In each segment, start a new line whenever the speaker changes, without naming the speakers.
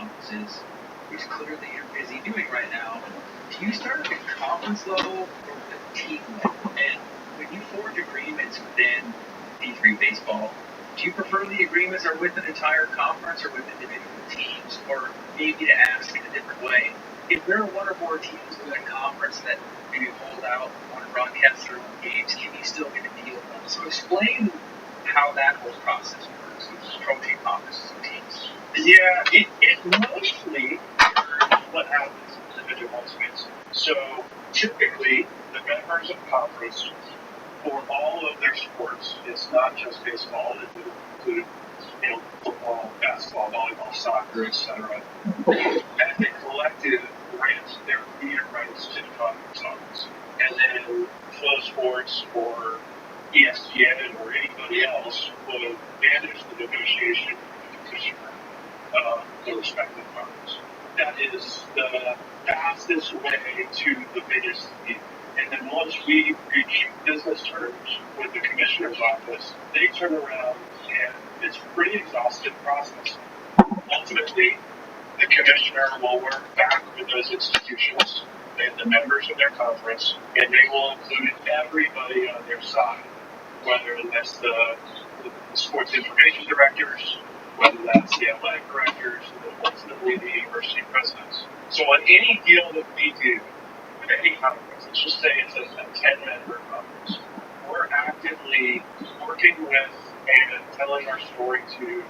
conferences, which clearly you're busy doing right now. Do you start at the conference level or the team level? And when you forge agreements within D3 baseball, do you prefer the agreements are with an entire conference or with individual teams? Or maybe to ask in a different way, if there are one or more teams in a conference that maybe hold out on broadcast their own games, can you still get a deal done? So explain how that whole process works with approaching conferences and teams.
Yeah, it mostly what happens in individual space. So typically, the members of conference for all of their sports, it's not just baseball, it would include football, basketball, volleyball, soccer, etc. As a collective grants their media rights to the conference office. And then Flow Sports or ESPN or anybody else will manage the negotiation with the commissioner of the respective conference. That is the fastest way to the biggest deal. And then once we reach business terms with the commissioner's office, they turn around and it's a pretty exhaustive process. Ultimately, the commissioner will work back with those institutions and the members of their conference, and they will include everybody on their side, whether that's the sports information directors, whether that's the athletic directors, and then ultimately the university presidents. So on any deal that we do with any conference, let's just say it's a 10-member conference, we're actively working with and telling our story to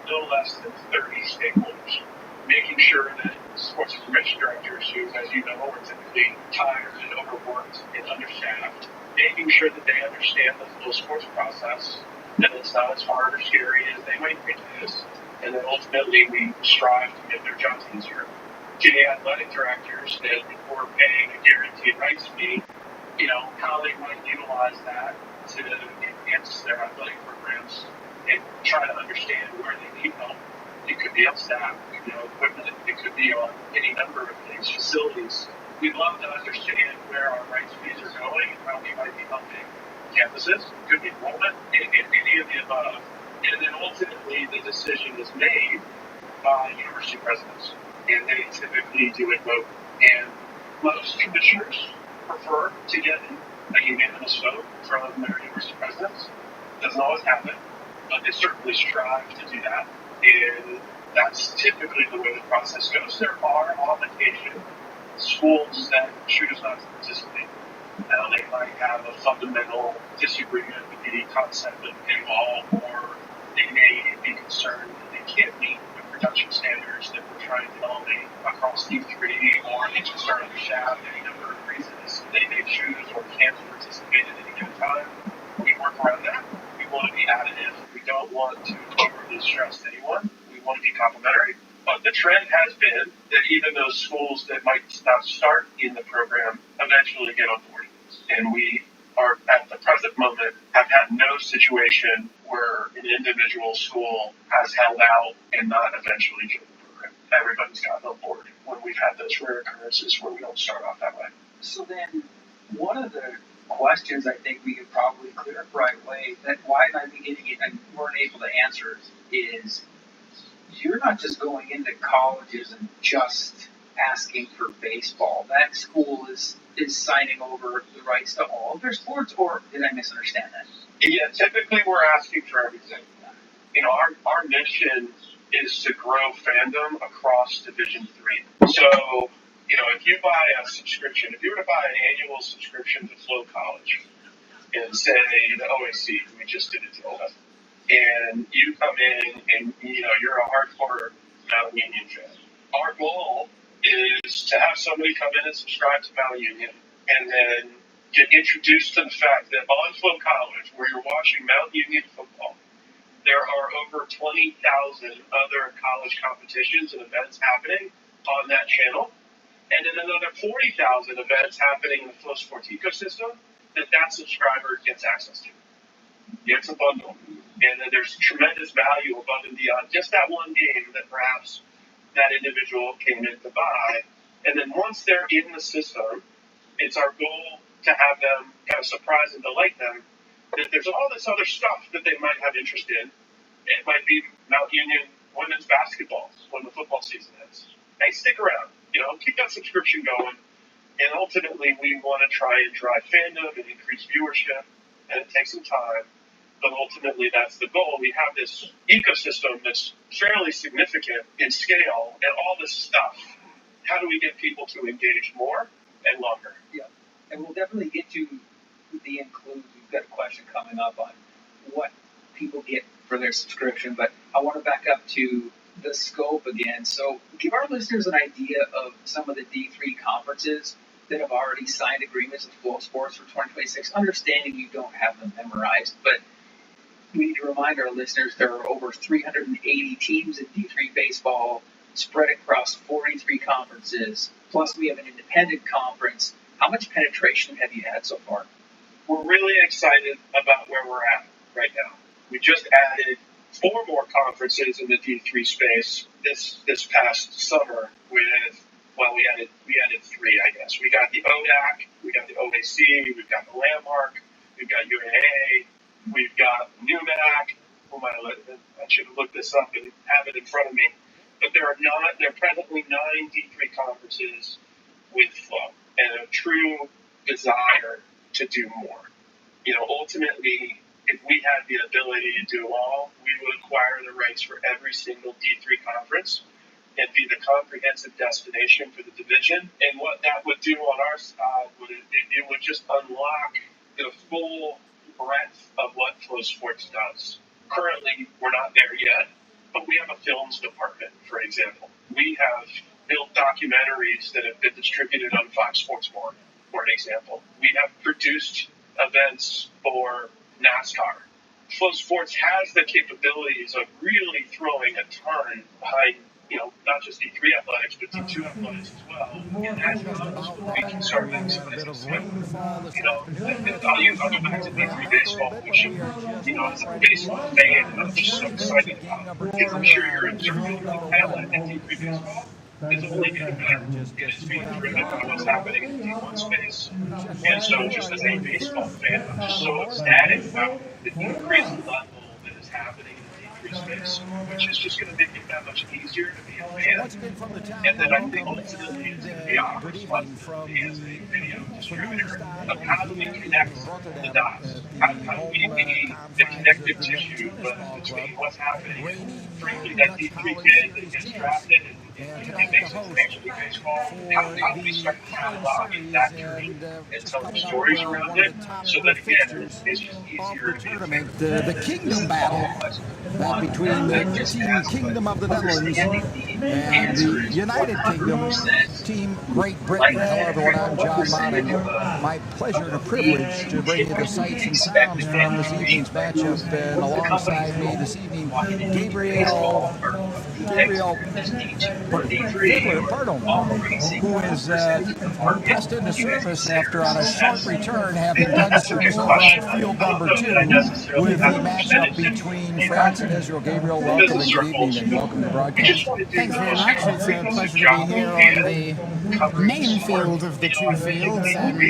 no less than 30 stakeholders, making sure that sports information directors, who, as you know, are typically tired and overworked and understaffed, making sure that they understand the full sports process, that it's not as hard or scary as they might think it is, and then ultimately we strive to make their jobs easier. To the athletic directors that we're paying a guaranteed rights fee, how they might utilize that to enhance their athletic programs and try to understand where they need help. It could be on staff, equipment. It could be on any number of things, facilities. We'd love to understand where our rights fees are going and how we might be helping campuses. It could be enrollment, any of the above. And then ultimately the decision is made by university presidents. And they typically do it vote. And most commissioners prefer to get a unanimous vote from their university presidents. Doesn't always happen, but they certainly strive to do that. And that's typically the way the process goes. There are on occasion schools that choose not to participate. Now, they might have a fundamental disagreement with the concept of paywall, or they may be concerned that they can't meet the production standards that we're trying to elevate across D3, or they just are understaffed for any number of reasons. They may choose or can't participate at any given time. We work around that. We want to be additive. We don't want to overly stress anyone. We want to be complementary. But the trend has been that even those schools that might not start in the program eventually get on board. And we are, at the present moment, have had no situation where an individual school has held out and not eventually joined the program. Everybody's gotten on board when we've had those rare occurrences where we don't start off that way.
So then, one of the questions I think we could probably clear up right away, that why am I beginning it and weren't able to answer, is you're not just going into colleges and just asking for baseball. That school is signing over the rights to all of their sports, or did I misunderstand that?
Yeah, typically we're asking for everything. Our mission is to grow fandom across Division III. So, if you buy a subscription, if you were to buy an annual subscription to Flow College, and say the OAC, who we just did a deal with, and you come in and, you're a hardcore Mount Union fan. Our goal is to have somebody come in and subscribe to Mount Union and then get introduced to the fact that on Flow College, where you're watching Mount Union football, there are over 20,000 other college competitions and events happening on that channel, and then another 40,000 events happening in the Flow Sports ecosystem that subscriber gets access to. It's a bundle. And then there's tremendous value above and beyond just that one game that perhaps that individual came in to buy. And then once they're in the system, it's our goal to have them kind of surprise and delight them that there's all this other stuff that they might have interest in. It might be Mount Union women's basketball when the football season ends. Hey, stick around. Keep that subscription going. And ultimately, we want to try and drive fandom and increase viewership, and it takes some time. But ultimately, that's the goal. We have this ecosystem that's fairly significant in scale and all this stuff. How do we get people to engage more and longer?
Yeah, and we'll definitely get to the includes. We've got a question coming up on what people get for their subscription, but I want to back up to the scope again. So give our listeners an idea of some of the D3 conferences that have already signed agreements with Flow Sports for 2026, understanding you don't have them memorized, but we need to remind our listeners there are over 380 teams in D3 baseball spread across 43 conferences, plus we have an independent conference. How much penetration have you had so far?
We're really excited about where we're at right now. We just added 4 more conferences in the D3 space this past summer we added 3, I guess. We got the ODAC, we got the OAC, we've got the Landmark, we've got UAA, we've got NUMAC. I should have looked this up and have it in front of me. But there are presently 9 D3 conferences with Flow and a true desire to do more. Ultimately, if we had the ability to do all, we would acquire the rights for every single D3 conference and be the comprehensive destination for the division. And what that would do on our side, it would just unlock the full breadth of what Flow Sports does. Currently, we're not there yet, but we have a films department, for example. We have built documentaries that have been distributed on Fox Sports 1, for an example. We have produced events for NASCAR. Flow Sports has the capabilities of really throwing a ton behind, not just D3 athletics, but D2 athletics as well. And as we can start maximizing. I'll go back to D3 baseball, which, as a baseball fan, I'm just so excited about. Because I'm sure you're certainly the talent in D3 baseball is only getting better. And it's being driven by what's happening in the D1 space. And so just as a baseball fan, I'm just so ecstatic about the increased level that is happening in the D3 space, which is just going to make it that much easier to be a fan. And then I think ultimately it's going to be our responsibility as a video distributor of how do we connect the dots? How do we be the connective tissue between what's happening and frankly that D3 kid that gets drafted and makes it to Major League Baseball? How do we start cataloging that journey and telling stories around it so that again it's just easier
tournament, the Kingdom battle between the Team Kingdom of the Netherlands and the United Kingdom Team Great Britain. Hello everyone, I'm John Monning. My pleasure and a privilege to bring you the sights and sounds from this evening's matchup, and alongside me this evening, Gabriel Pardon, who is pressed into service after on a short return having done service over on field number 2 with the matchup between France and Israel. Gabriel, welcome and good evening and welcome to the broadcast.
Thanks very much. It's a pleasure to be here on the main field of the 2 fields, and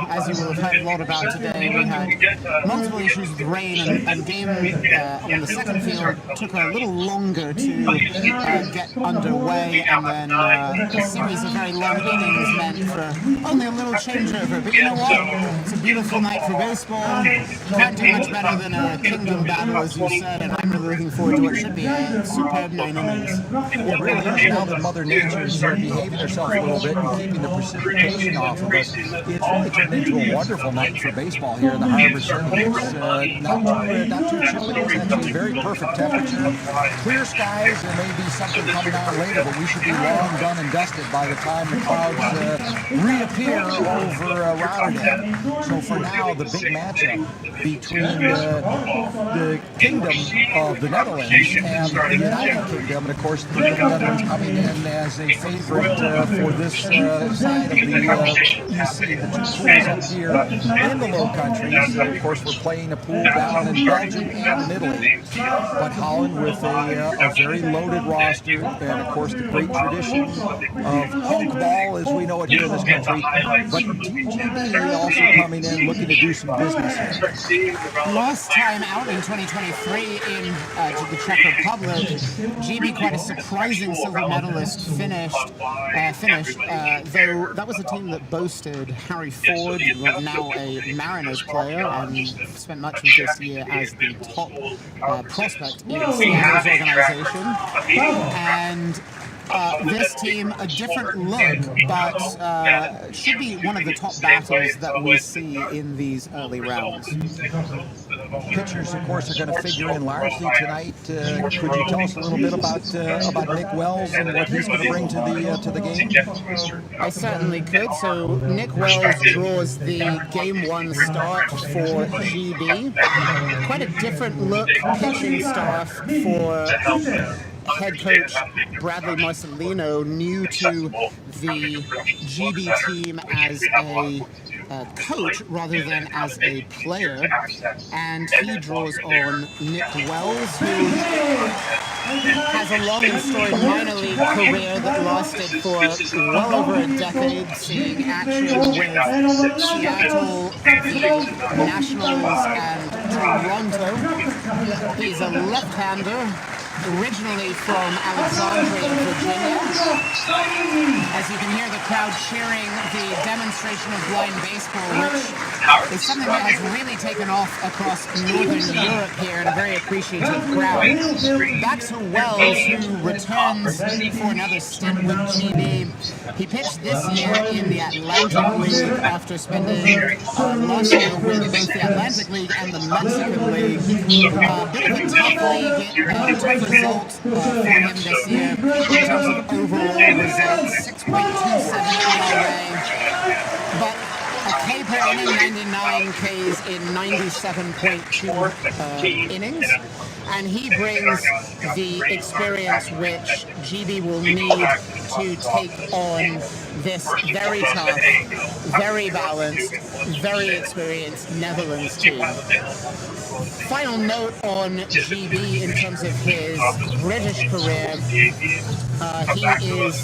as you will have heard a lot about today, we had multiple issues with rain, and game on the second field took a little longer to get underway, and then a series of very long innings meant for only a little changeover. But you know what? It's a beautiful night for baseball. Can't do much better than a Kingdom battle, as you said, and I'm really looking forward to what should be a superb 9 innings.
It really is. Now that Mother Nature's behaving herself a little bit and keeping the precipitation off of us, it's really turned into a wonderful night for baseball here in the Harbor City. It's not too chilly. It's actually very perfect temperature. Clear skies. There may be something coming on later, but we should be long done and dusted by the time the clouds reappear over Rotterdam. So for now, the big matchup between the Kingdom of the Netherlands and the United Kingdom, and of course the Netherlands coming in as a favorite for this this side of the EC, the two pools up here in the Low Countries. Of course, we're playing a pool down in Belgium and in Italy. But Holland with a very loaded roster, and of course the great tradition of honk ball as we know it here in this country. But TGB also coming in looking to do some business.
Last time out in 2023 in the Czech Republic, GB, quite a surprising silver medalist, finished, though that was a team that boasted Harry Ford, now a Mariners player, and spent much of this year as the top prospect in Seattle's organization. And this team, a different look, but should be one of the top battles that we see in these early rounds.
Pitchers, of course, are going to figure in largely tonight. Could you tell us a little bit about Nick Wells and what he's going to bring to the game?
I certainly could. So Nick Wells draws the Game 1 start for GB. Quite a different look pitching staff for head coach Bradley Marcelino, new to the GB team as a coach rather than as a player, and he draws on Nick Wells, who has a long and storied minor league career that lasted for well over a decade, seeing action with Seattle, the Nationals, and Toronto. He's a left-hander, originally from Alexandria, Virginia. As you can hear the crowd cheering the demonstration of blind baseball, which is something that has really taken off across Northern Europe here, and a very appreciative crowd. Back to Wells, who returns for another stint with GB. He pitched this year in the Atlantic League after spending last year with both the Atlantic League and the Mexican League. A bit of a tough league, tough result for him this year in terms of overall results, 6.27 ERA, but a K per inning, 99 Ks in 97.2 innings, and he brings the experience which GB will need to take on this very tough, very balanced, very experienced Netherlands team. Final note on GB in terms of his British career. He is,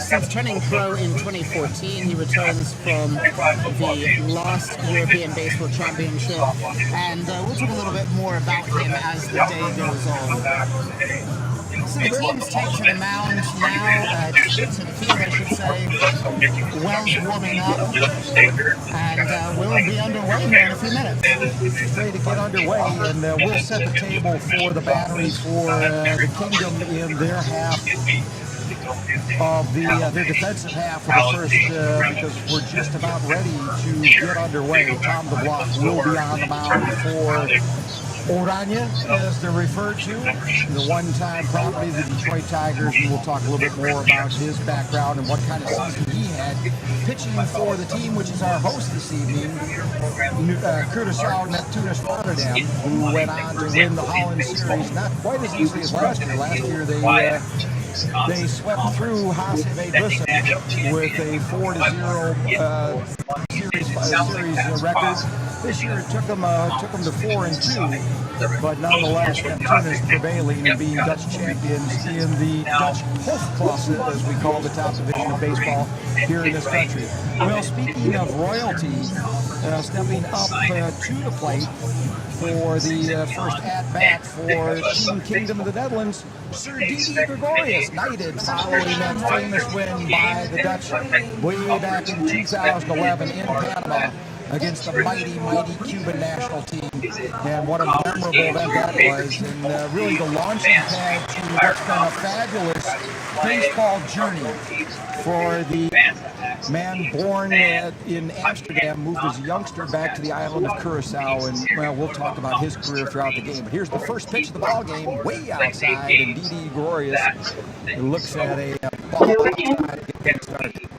since turning pro in 2014, he returns from the last European Baseball Championship, and we'll talk a little bit more about him as the day goes on. So the teams take to the mound now, to the field I should say. Wells warming up, and we'll be underway here in a few minutes.
Ready to get underway, and we'll set the table for the battery for the Kingdom in their half of their defensive half of the first, because we're just about ready to get underway. Tom DeBlock will be on the mound for Oranje, as they're referred to, the one-time property of the Detroit Tigers, and we'll talk a little bit more about his background and what kind of season he had pitching for the team, which is our host this evening, Curaçao Neptunus Rotterdam, who went on to win the Holland Series not quite as easily as last year. Last year they swept through HCV Bussen with a 4-0 series record. This year it took them to 4-2, but nonetheless Neptunus prevailing and being Dutch champions in the Dutch Hoofdklasse, as we call the top division of baseball here in this country. Well, speaking of royalty, stepping up to the plate for the first at-bat for Team Kingdom of the Netherlands, Sir Didi Gregorius, knighted following that famous win by the Dutch way back in 2011 in Panama against the mighty Cuban national team. And what a memorable event that was, and really the launching pad to what's been a fabulous baseball journey for the man born in Amsterdam, moved as a youngster back to the island of Curaçao, and well, we'll talk about his career throughout the game. But here's the first pitch of the ball game, way outside, and Didi Gregorius looks at a ball outside to get started.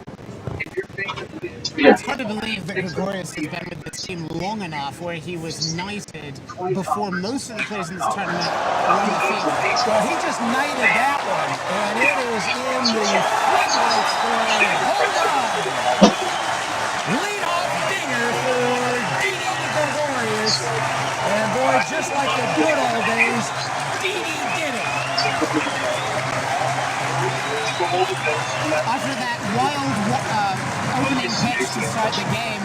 It's hard to believe that Gregorius has been with this team long enough where he was knighted before most of the players in this tournament were on the field.
Well, he just knighted that one, and it is in the floodlights for, hold on, lead-off dinger for Didi Gregorius. And boy, just like the good old days, Didi did it.
After that wild opening pitch to start the game,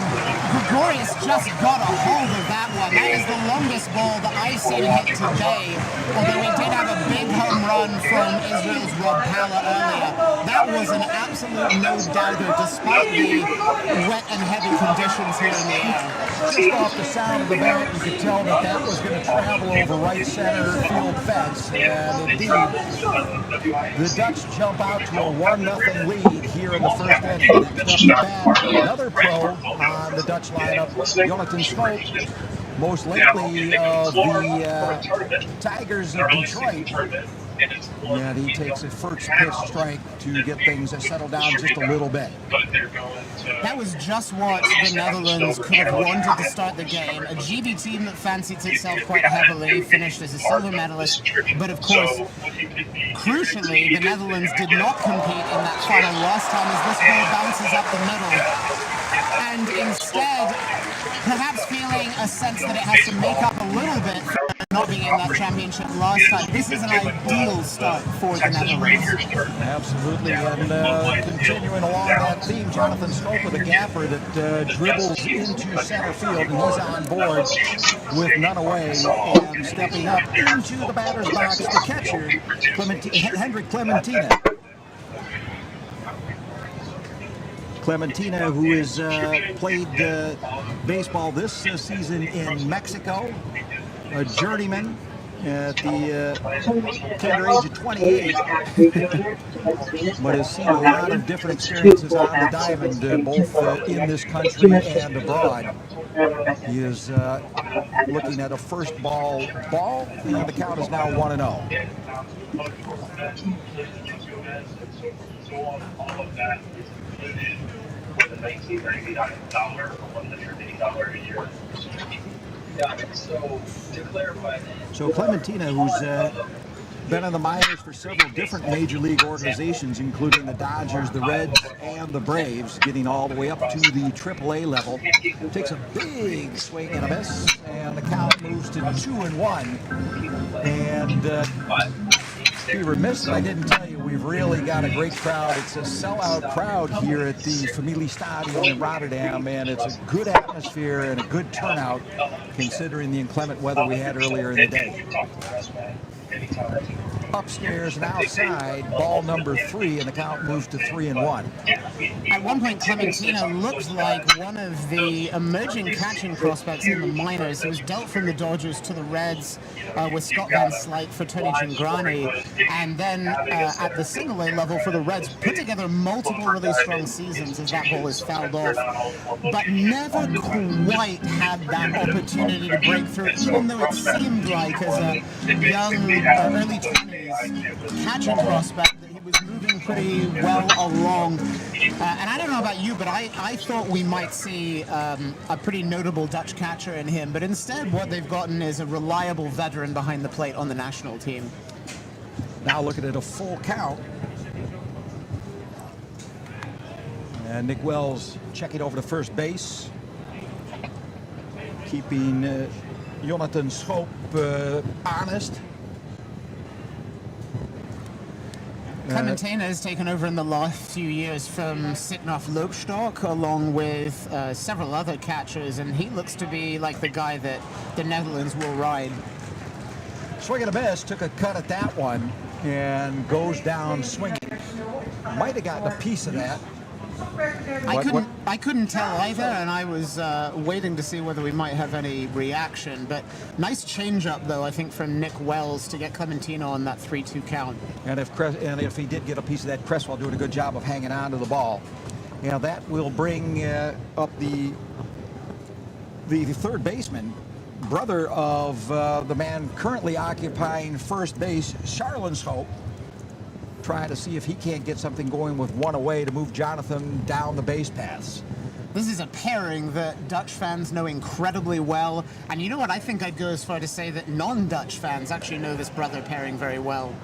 Gregorius just got a hold of that one. That is the longest ball that I've seen hit today, although we did have a big home run from Israel's Rob Pala earlier. That was an absolute no-doubter despite the wet and heavy conditions here in the air.
Just off the sound of the bat, you could tell that that was going to travel over right center field fence. And indeed, the Dutch jump out to a 1-0 lead here in the first inning. Another pro on the Dutch lineup, Jonathan Schoop, most lately of the Tigers of Detroit. And he takes a first pitch strike to get things settled down just a little bit.
That was just what the Netherlands could have wanted to start the game. A GB team that fancied itself quite heavily, finished as a silver medalist, but of course, crucially, the Netherlands did not compete in that final last time as this ball bounces up the middle. And instead, perhaps feeling a sense that it has to make up a little bit for not being in that championship last time. This is an ideal start for the Netherlands.
Absolutely, and continuing along that theme, Jonathan Schoop with a gapper that dribbles into center field, and he's on board with none away, and stepping up into the batter's box, the catcher, Hendrik Clementina. Clementina, who has played baseball this season in Mexico, a journeyman at the tender age of 28, but has seen a lot of different experiences on the diamond, both in this country and abroad. He is looking at a first ball, and the count is now 1-0. So Clementina, who's been in the minors for several different major league organizations, including the Dodgers, the Reds, and the Braves, getting all the way up to the AAA level, takes a big swing and a miss, and the count moves to 2-1. And be remiss if I didn't tell you, we've really got a great crowd. It's a sellout crowd here at the Familie Stadion in Rotterdam, and it's a good atmosphere and a good turnout considering the inclement weather we had earlier in the day. Upstairs and outside, ball number 3, and the count moves to 3-1.
At one point, Clementina looked like one of the emerging catching prospects in the minors. He was dealt from the Dodgers to the Reds with Scott Van Slyke for Tony Cingrani, and then at the single A level for the Reds, put together multiple really strong seasons as that ball is fouled off, but never quite had that opportunity to break through, even though it seemed like as a young, early 20s catching prospect that he was moving pretty well along. And I don't know about you, but I thought we might see a pretty notable Dutch catcher in him, but instead what they've gotten is a reliable veteran behind the plate on the national team.
Now looking at a full count. And Nick Wells checking over to first base, keeping Jonathan Schoop honest.
Clementina has taken over in the last few years from Sitnoff Loopstok, along with several other catchers, and he looks to be like the guy that the Netherlands will ride.
Swing and a miss, took a cut at that one, and goes down swinging. Might have gotten a piece of that.
I couldn't tell either, and I was waiting to see whether we might have any reaction. But nice change-up, though, I think, from Nick Wells to get Clementina on that 3-2 count.
And if he did get a piece of that, Cresswell doing a good job of hanging on to the ball. Now that will bring up the third baseman, brother of the man currently occupying first base, Charlon Schoop, trying to see if he can't get something going with one away to move Jonathan down the base paths.
This is a pairing that Dutch fans know incredibly well. And you know what? I think I'd go as far to say that non-Dutch fans actually know this brother pairing very well.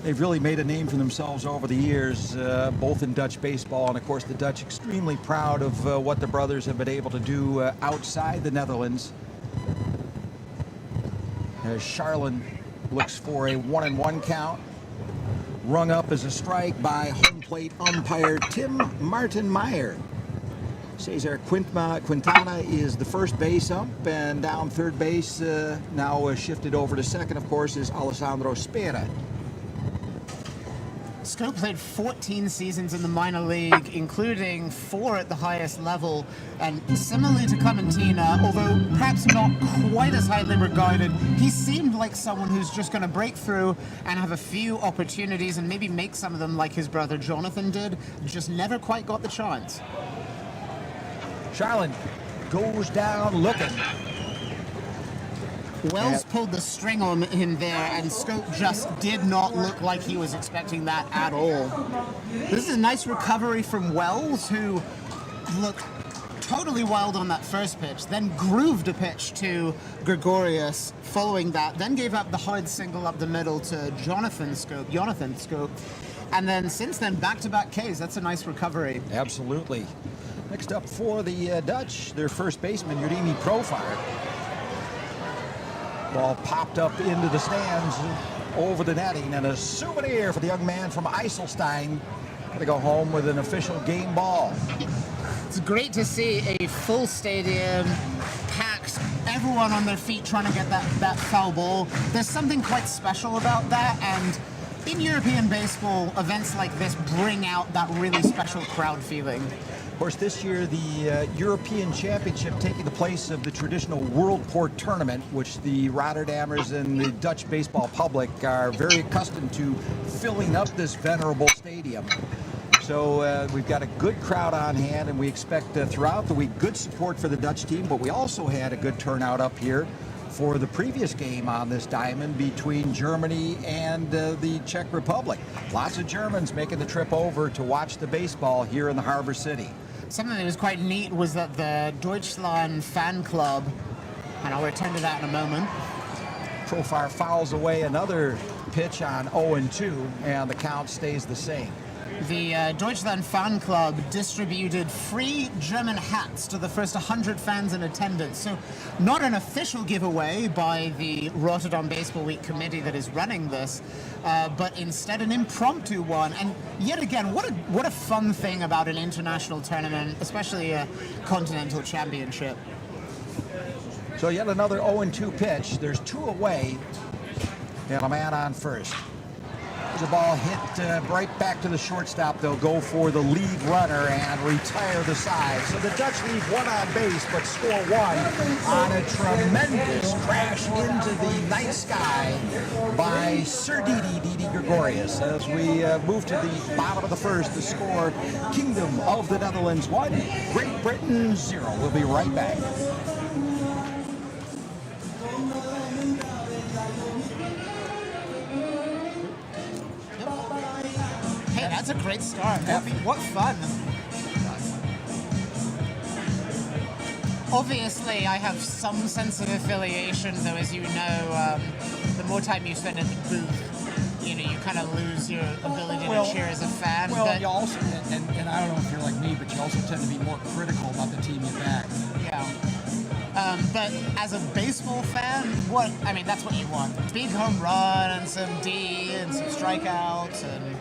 They've really made a name for themselves over the years, both in Dutch baseball, and of course the Dutch extremely proud of what the brothers have been able to do outside the Netherlands. As Charlin looks for a 1-1 count, rung up as a strike by home plate umpire Tim Martin Meyer. Cesar Quintana is the first base ump, and down third base, now shifted over to second, of course, is Alessandro Spera.
Schoop played 14 seasons in the minor league, including 4 at the highest level, and similarly to Clementina, although perhaps not quite as highly regarded, he seemed like someone who's just going to break through and have a few opportunities and maybe make some of them like his brother Jonathan did, just never quite got the chance.
Charlin goes down looking.
Wells pulled the string on him there, and Schoop just did not look like he was expecting that at all. This is a nice recovery from Wells, who looked totally wild on that first pitch, then grooved a pitch to Gregorius following that, then gave up the hard single up the middle to Jonathan Schoop. And then since then, back-to-back Ks. That's a nice recovery.
Absolutely. Next up for the Dutch, their first baseman, Jurimi Profar. Ball popped up into the stands over the netting, and a souvenir for the young man from Eiselstein. Going to go home with an official game ball.
It's great to see a full stadium, packed, everyone on their feet trying to get that foul ball. There's something quite special about that, and in European baseball, events like this bring out that really special crowd feeling.
Of course, this year the European Championship taking the place of the traditional World Port Tournament, which the Rotterdammers and the Dutch baseball public are very accustomed to filling up this venerable stadium. So we've got a good crowd on hand, and we expect throughout the week good support for the Dutch team, but we also had a good turnout up here for the previous game on this diamond between Germany and the Czech Republic. Lots of Germans making the trip over to watch the baseball here in the Harbor City.
Something that was quite neat was that the Deutschland fan club, and I'll return to that in a moment.
Profar fouls away another pitch on 0-2, and the count stays the same.
The Deutschland fan club distributed free German hats to the first 100 fans in attendance. So not an official giveaway by the Rotterdam Baseball Week committee that is running this, but instead an impromptu one. And yet again, what a fun thing about an international tournament, especially a continental championship.
So yet another 0-2 pitch. There's 2 away, and a man on first. There's a ball hit right back to the shortstop. They'll go for the lead runner and retire the side. So the Dutch leave 1 on base, but score 1 on a tremendous crash into the night sky by Sir Didi Gregorius. As we move to the bottom of the first, the score, Kingdom of the Netherlands 1, Great Britain 0. We'll be right back.
That's a great start. What fun. Obviously, I have some sense of affiliation, though, as you know, the more time you spend in the booth, you kind of lose your ability to cheer as a fan.
Well, you also, and I don't know if you're like me, but you also tend to be more critical about the team you back.
Yeah. But as a baseball fan, that's what you want. Big home run and some D and some strikeouts and...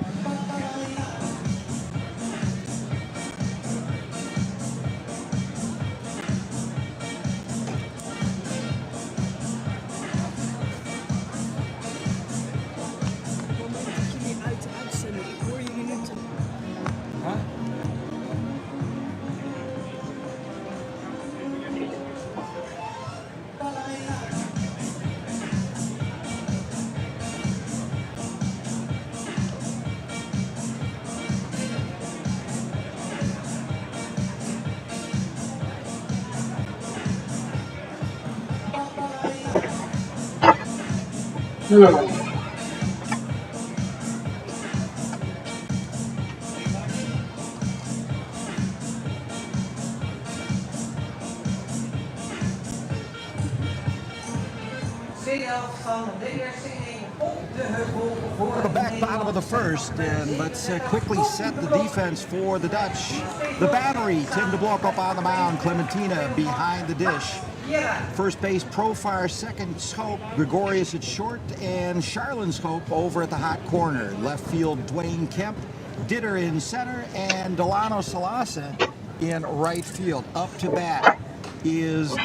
The back bottom of the first, and let's quickly set the defense for the Dutch. The battery, Tim de Blok up on the mound, Clementina behind the dish. First base, Profar, second Schoop, Gregorius at short, and Charlin Schoop over at the hot corner. Left field, Dwayne Kemp, Ditter in center, and Delano Salasa in right field. Up to bat is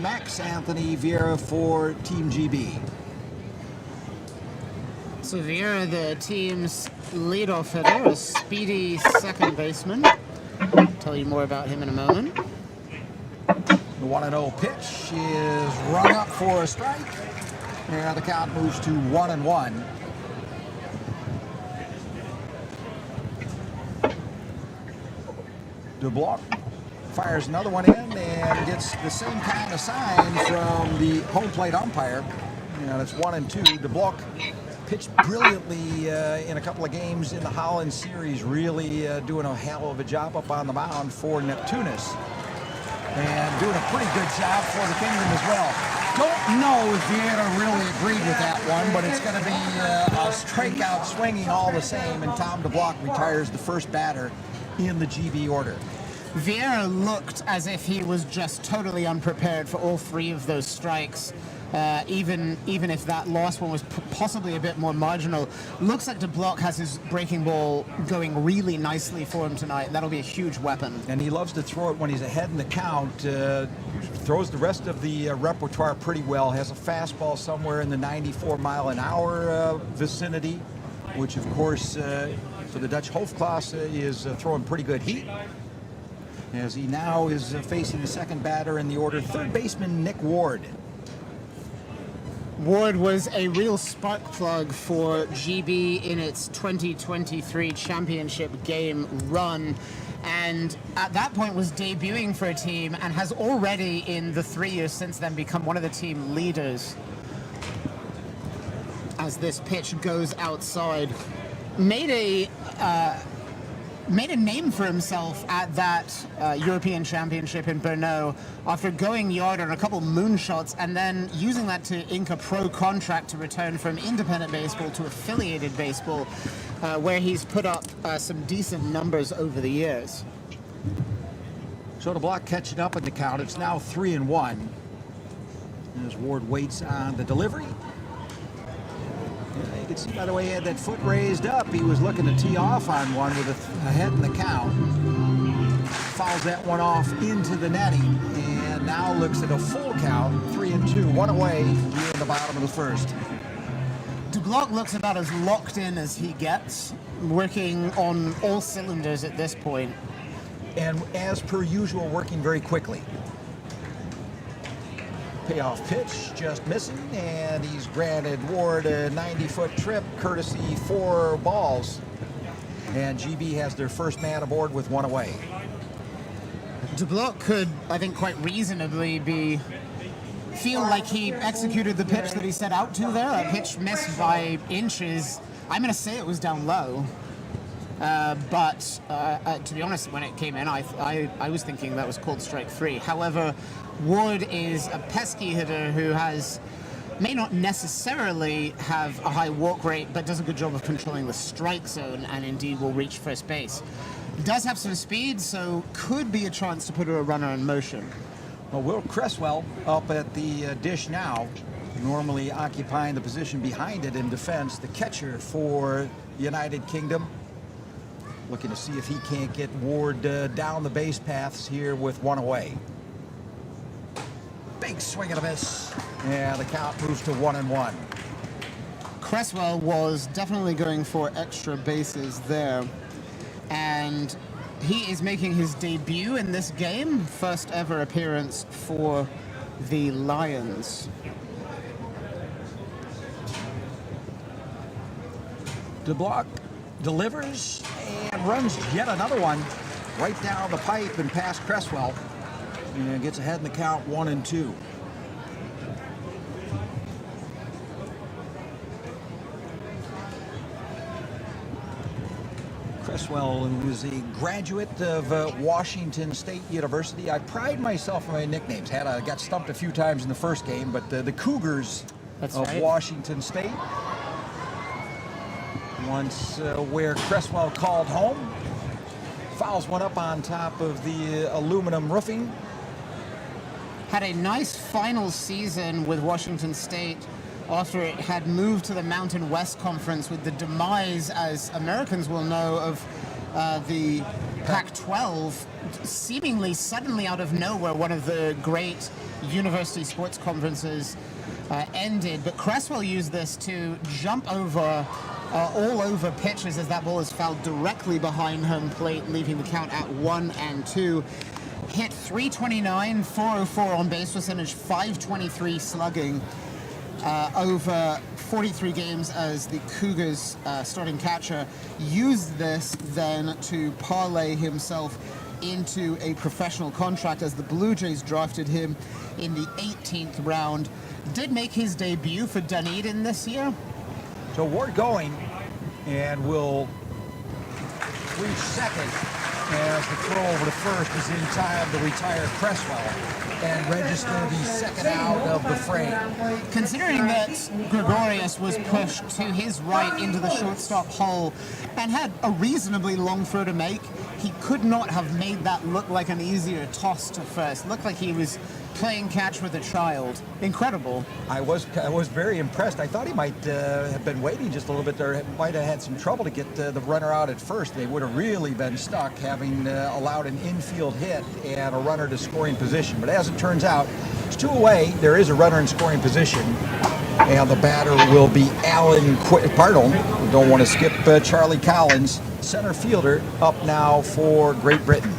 Max Anthony Vieira for Team GB.
So Vieira, the team's leadoff hitter, a speedy second baseman. I'll tell you more about him in a moment.
The 1-0 pitch is run up for a strike, and the count moves to 1-1. De Blok fires another one in and gets the same kind of sign from the home plate umpire. And it's 1-2. De Blok pitched brilliantly in a couple of games in the Holland series, really doing a hell of a job up on the mound for Neptunus. And doing a pretty good job for the Kingdom as well. Don't know if Vieira really agreed with that one, but it's going to be a strikeout swinging all the same, and Tom de Blok retires the first batter in the GB order.
Vieira looked as if he was just totally unprepared for all three of those strikes. Even if that last one was possibly a bit more marginal. Looks like de Blok has his breaking ball going really nicely for him tonight. That'll be a huge weapon.
And he loves to throw it when he's ahead in the count. Throws the rest of the repertoire pretty well. Has a fastball somewhere in the 94-mile-an-hour vicinity, which, of course, for the Dutch Hoofdklasse is throwing pretty good heat. As he now is facing the second batter in the order, third baseman Nick Ward.
Ward was a real spark plug for GB in its 2023 championship game run, and at that point was debuting for a team and has already in the 3 years since then become one of the team leaders. As this pitch goes outside, made a name for himself at that European Championship in Brno after going yard on a couple moonshots and then using that to ink a pro contract to return from independent baseball to affiliated baseball, where he's put up some decent numbers over the years.
So de Blok catching up in the count. It's now 3-1. As Ward waits on the delivery. You can see, by the way, he had that foot raised up. He was looking to tee off on one with a head in the count. Fouls that one off into the netting, and now looks at a full count, 3-2, one away here in the bottom of the first.
De Blok looks about as locked in as he gets, working on all cylinders at this point.
And as per usual, working very quickly. Payoff pitch, just missing, and he's granted Ward a 90-foot trip, courtesy 4 balls. And GB has their first man aboard with one away.
De Blok could, I think, quite reasonably feel like he executed the pitch that he set out to there. A pitch missed by inches. I'm going to say it was down low. But to be honest, when it came in, I was thinking that was called strike 3. However, Ward is a pesky hitter who may not necessarily have a high walk rate, but does a good job of controlling the strike zone and indeed will reach first base. Does have some speed, so could be a chance to put a runner in motion.
Well, Will Cresswell up at the dish now, normally occupying the position behind it in defense, the catcher for the United Kingdom. Looking to see if he can't get Ward down the base paths here with one away. Big swing and a miss. And the count moves to 1-1.
Cresswell was definitely going for extra bases there. And he is making his debut in this game. First ever appearance for the Lions.
De Blok delivers and runs yet another one right down the pipe and past Cresswell. And gets ahead in the count, 1-2. Cresswell, who is a graduate of Washington State University. I pride myself on my nicknames. Got stumped a few times in the first game, but the Cougars
That's
of
right.
Washington State. Once where Cresswell called home. Fouls one up on top of the aluminum roofing.
Had a nice final season with Washington State after it had moved to the Mountain West Conference with the demise, as Americans will know, of the Pac-12, seemingly suddenly out of nowhere, one of the great university sports conferences ended. But Cresswell used this to jump over all over pitches as that ball is fouled directly behind home plate, leaving the count at 1-2. Hit .329, 404 on base percentage, .523 slugging over 43 games as the Cougars starting catcher. Used this then to parlay himself into a professional contract as the Blue Jays drafted him in the 18th round. Did make his debut for Dunedin this year.
So Ward going, and will reach second as the throw over to first is in time to retire Cresswell and register the second out of the frame.
Considering that Gregorius was pushed to his right into the shortstop hole and had a reasonably long throw to make, he could not have made that look like an easier toss to first. Looked like he was playing catch with a child. Incredible.
I was very impressed. I thought he might have been waiting just a little bit there. Might have had some trouble to get the runner out at first. They would have really been stuck having allowed an infield hit and a runner to scoring position. But as it turns out, it's 2 away. There is a runner in scoring position. And the batter will be Alan Pardon. Don't want to skip Charlie Collins, center fielder, up now for Great Britain.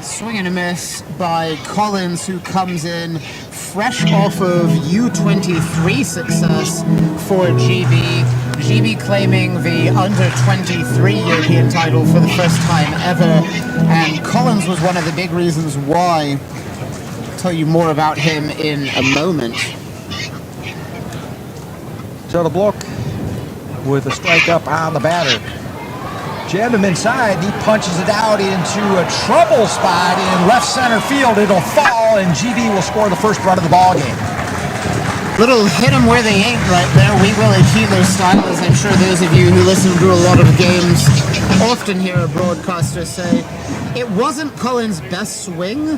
Swing and a miss by Collins, who comes in fresh off of U23 success for GB. GB claiming the under-23 European title for the first time ever. And Collins was one of the big reasons why. I'll tell you more about him in a moment.
So the block with a strike up on the batter. Jammed him inside, he punches it out into a trouble spot in left center field. It'll fall, and GB will score the first run of the ball game.
Little hit them where they ain't right there. We Willie Keeler style, as I'm sure those of you who listen to a lot of games often hear a broadcaster say. It wasn't Collins' best swing,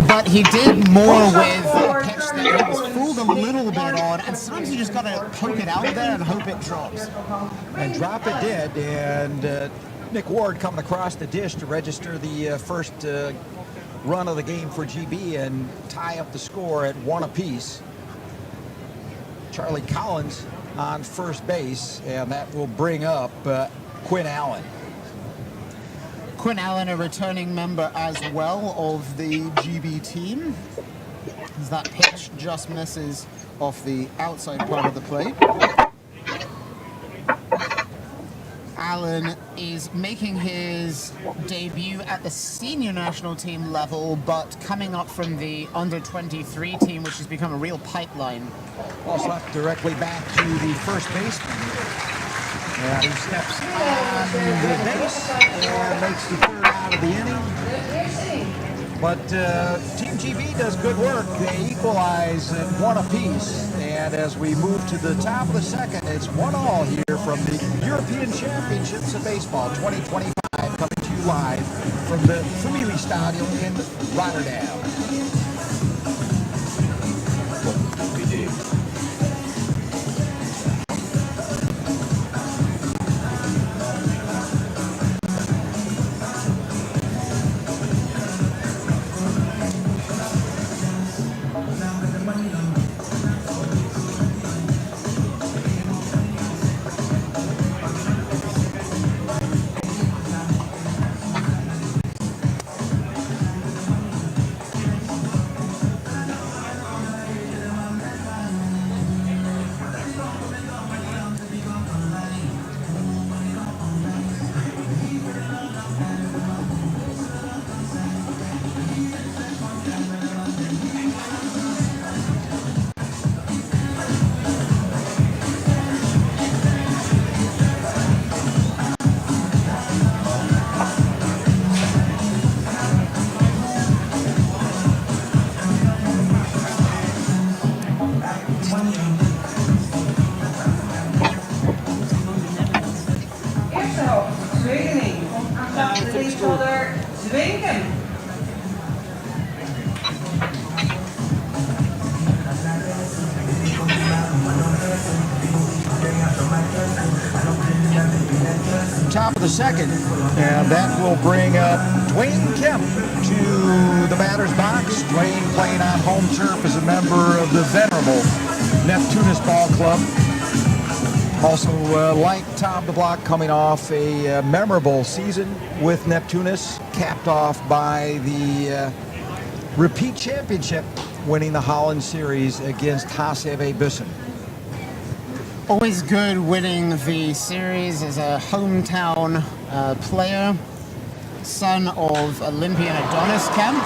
but he did more with a pitch that he was fooled a little bit on, and sometimes you just gotta poke it out there and hope it drops.
And drop it did, and Nick Ward coming across the dish to register the first run of the game for GB and tie up the score at 1 apiece. Charlie Collins on first base, and that will bring up Quinn Allen.
Quinn Allen, a returning member as well of the GB team, as that pitch just misses off the outside part of the plate. Allen is making his debut at the senior national team level, but coming up from the under-23 team, which has become a real pipeline.
Ball slapped directly back to the first baseman. And he steps on the base and makes the third out of the inning. But Team GB does good work. They equalize at 1 apiece. And as we move to the top of the second, it's 1-1 here from the European Championships of Baseball 2025, coming to you live from the Familie Stadion in Rotterdam.
bacon.
Top of the second, and that will bring up Dwayne Kemp to the batter's box. Dwayne playing on home turf as a member of the venerable Neptunus Ball Club. Also, like Tom DeBlock, coming off a memorable season with Neptunus, capped off by the repeat championship, winning the Holland Series against HCV Bussen.
Always good winning the series as a hometown player, son of Olympian Adonis Kemp.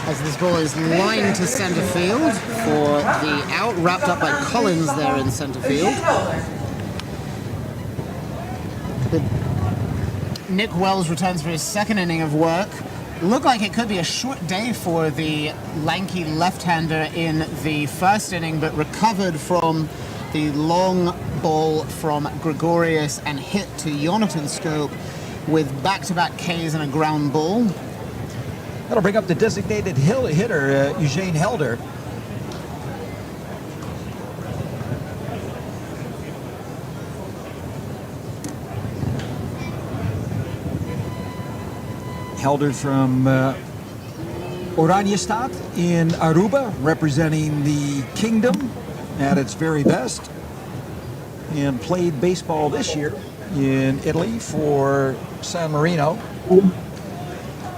As this ball is lined to center field for the out, wrapped up by Collins there in center field. Nick Wells returns for his second inning of work. Looked like it could be a short day for the lanky left-hander in the first inning, but recovered from the long ball from Gregorius and hit to Jonathan Scope with back-to-back Ks and a ground ball.
That'll bring up the designated hitter, Eugene Helder. Helder from Oranjestad in Aruba, representing the kingdom at its very best, and played baseball this year in Italy for San Marino.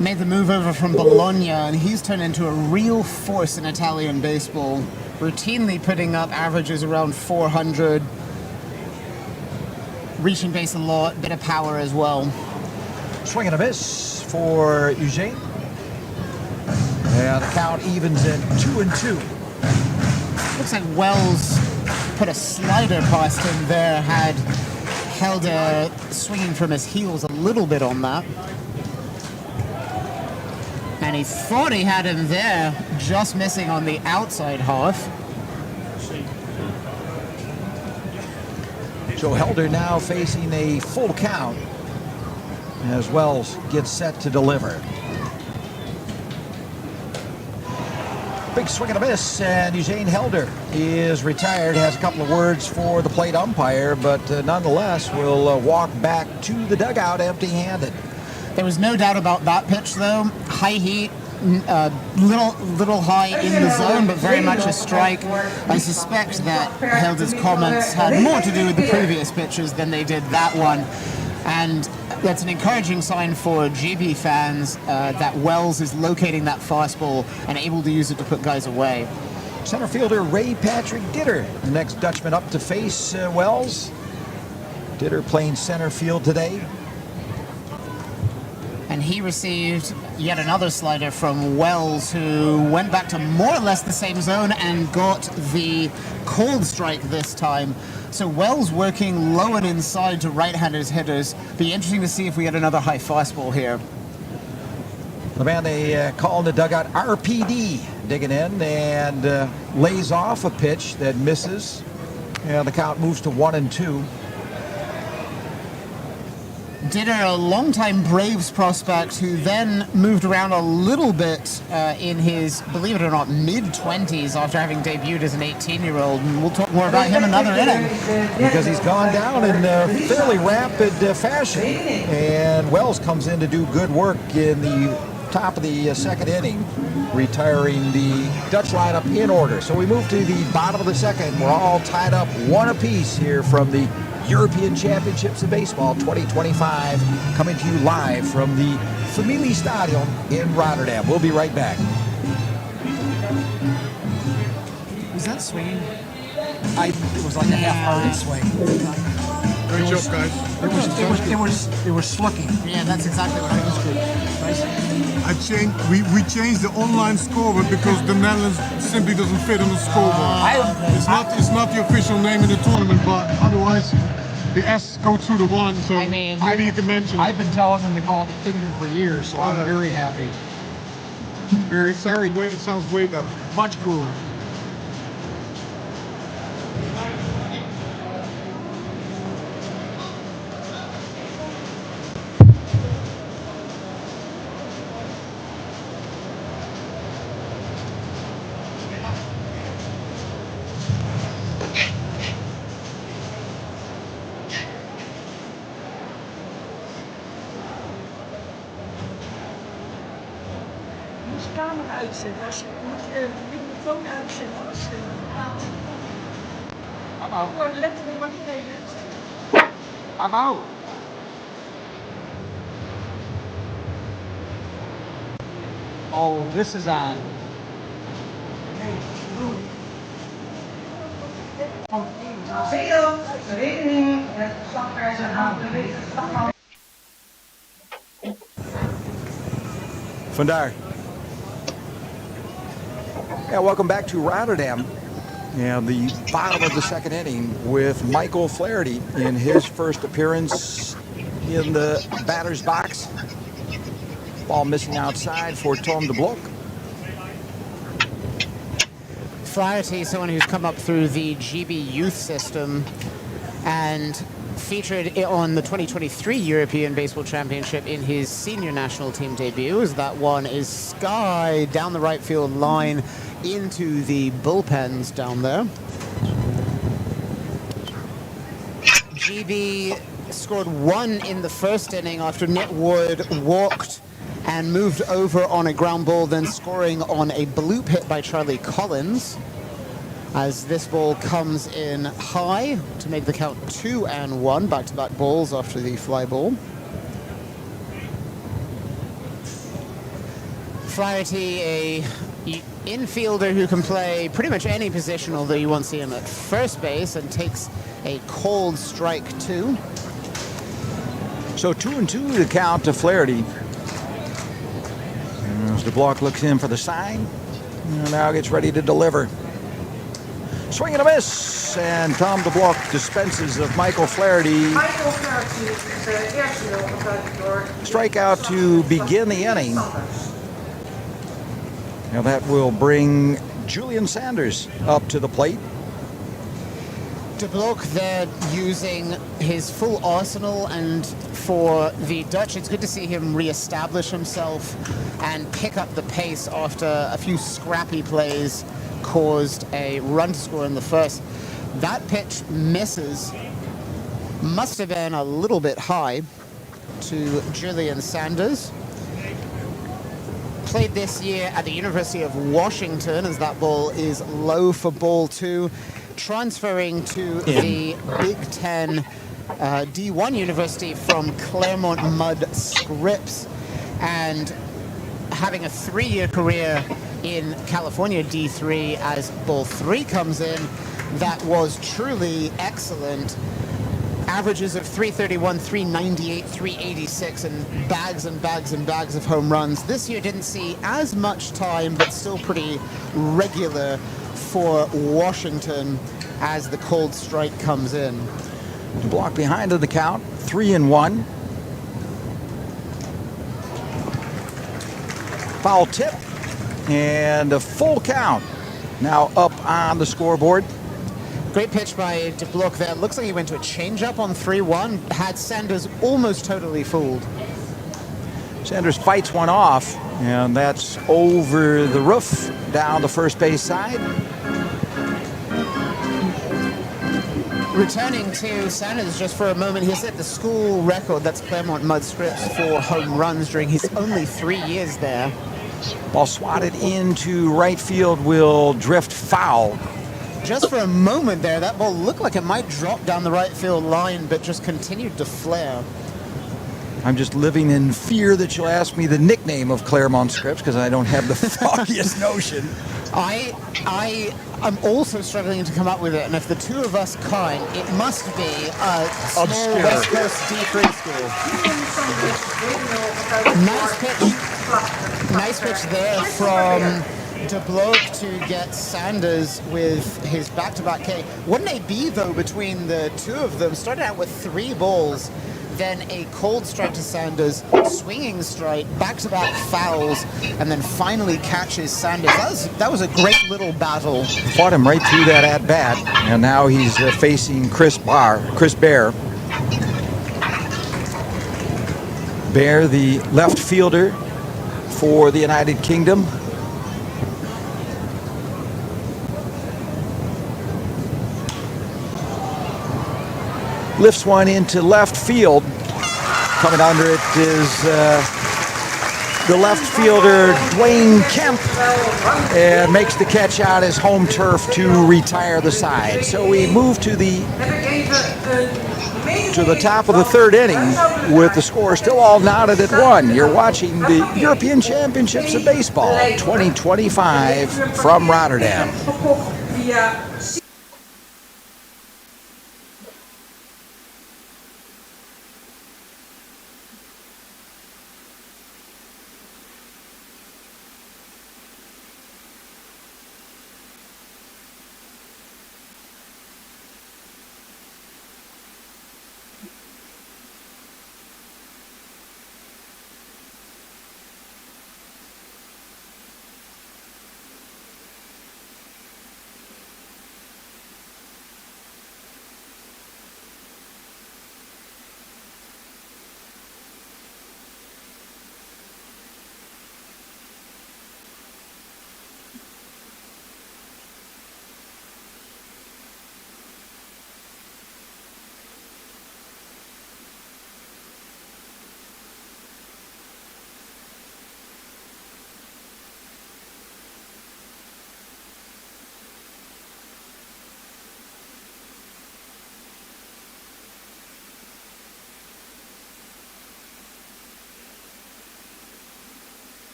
Made the move over from Bologna, and he's turned into a real force in Italian baseball, routinely putting up averages around 400, reaching base a lot, bit of power as well.
Swing and a miss for Eugene. And the count evens at 2-2.
Looks like Wells put a slider past him there, had Helder swinging from his heels a little bit on that. And he thought he had him there, just missing on the outside half.
So Helder now facing a full count as Wells gets set to deliver. Big swing and a miss, and Eugene Helder is retired, has a couple of words for the plate umpire, but nonetheless will walk back to the dugout empty-handed.
There was no doubt about that pitch, though. High heat, little high in the zone, but very much a strike. I suspect that Helder's comments had more to do with the previous pitches than they did that one. And that's an encouraging sign for GB fans that Wells is locating that fastball and able to use it to put guys away.
Center fielder Ray Patrick Ditter, the next Dutchman up to face Wells. Ditter playing center field today.
And he received yet another slider from Wells, who went back to more or less the same zone and got the cold strike this time. So Wells working low and inside to right-handed hitters. Be interesting to see if we get another high fastball here.
The man they call in the dugout, RPD, digging in and lays off a pitch that misses. And the count moves to 1-2.
Ditter, a longtime Braves prospect who then moved around a little bit in his, believe it or not, mid-20s after having debuted as an 18-year-old. And we'll talk more about him another inning.
Because he's gone down in fairly rapid fashion. And Wells comes in to do good work in the top of the second inning, retiring the Dutch lineup in order. So we move to the bottom of the second. We're all tied up one apiece here from the European Championships of Baseball 2025, coming to you live from the Familie Stadion in Rotterdam. We'll be right back.
Was that swinging?
It was like a half-hearted swing.
Great job, guys.
It was slugging.
Yeah, that's exactly what I was doing.
We changed the online scoreboard because the Netherlands simply doesn't fit on the scoreboard. It's not the official name in the tournament, but otherwise the S goes through the one, so
I mean,
maybe you can mention
I've
it.
been telling them to call it Tigger for years, so I'm very happy. Very, very
It sounds way better.
much cooler.
de kamer uitzetten. Als je moet je microfoon uitzetten. Als je gewoon letterlijk wat je neemt.
Oh, this is on.
Veel rekening met slagprijzen aan de wetenschap.
Vandaar. Yeah, welcome back to Rotterdam. And the bottom of the second inning with Michael Flaherty in his first appearance in the batter's box. Ball missing outside for Tom de Blok.
Flaherty, someone who's come up through the GB youth system and featured on the 2023 European Baseball Championship in his senior national team debut, as that one is sky down the right field line into the bullpens down there. GB scored 1 in the first inning after Nick Wood walked and moved over on a ground ball, then scoring on a bloop hit by Charlie Collins, as this ball comes in high to make the count 2-1, back-to-back balls after the fly ball. Flaherty, a infielder who can play pretty much any position, although you won't see him at first base, and takes a cold strike 2.
So 2-2 to count to Flaherty. As de Blok looks in for the sign, and now gets ready to deliver. Swing and a miss, and Tom de Blok dispenses of Michael Flaherty.
Michael Flaherty is de eerste opgetuigd door...
Strikeout to begin the inning. Now that will bring Julian Sanders up to the plate.
De Blok there using his full arsenal, and for the Dutch, it's good to see him reestablish himself and pick up the pace after a few scrappy plays caused a run to score in the first. That pitch misses. Must have been a little bit high to Julian Sanders. Played this year at the University of Washington, as that ball is low for ball 2. Transferring to the Big Ten D1 University from Claremont Mudd Scripps, and having a 3-year career in California D3 as ball 3 comes in. That was truly excellent. Averages of 331, 398, 386, and bags and bags and bags of home runs. This year didn't see as much time, but still pretty regular for Washington as the cold strike comes in.
De Blok behind of the count, 3-1. Foul tip, and a full count now up on the scoreboard.
Great pitch by De Blok there. Looks like he went to a changeup on 3-1. Had Sanders almost totally fooled.
Sanders fights one off, and that's over the roof down the first base side.
Returning to Sanders just for a moment, he set the school record, that's Claremont Mudd Scripps, for home runs during his only 3 years there.
Ball swatted into right field, will drift foul.
Just for a moment there, that ball looked like it might drop down the right field line, but just continued to flare.
I'm just living in fear that you'll ask me the nickname of Claremont Scripps, because I don't have the foggiest notion.
I'm also struggling to come up with it, and if the two of us can't, it must be a small
Obscure.
West Coast D3 school. Nice pitch there from De Blok to get Sanders with his back-to-back K. What an AB, though, between the two of them. Started out with 3 balls, then a cold strike to Sanders, swinging strike, back-to-back fouls, and then finally catches Sanders. That was a great little battle.
Fought him right through that at-bat, and now he's facing Chris Bear. Bear, the left fielder for the United Kingdom. Lifts one into left field. Coming under it is the left fielder, Dwayne Kemp, makes the catch on his home turf to retire the side. So we move to the top of the third inning with the score still all knotted at 1. You're watching the European Championships of Baseball 2025 from Rotterdam.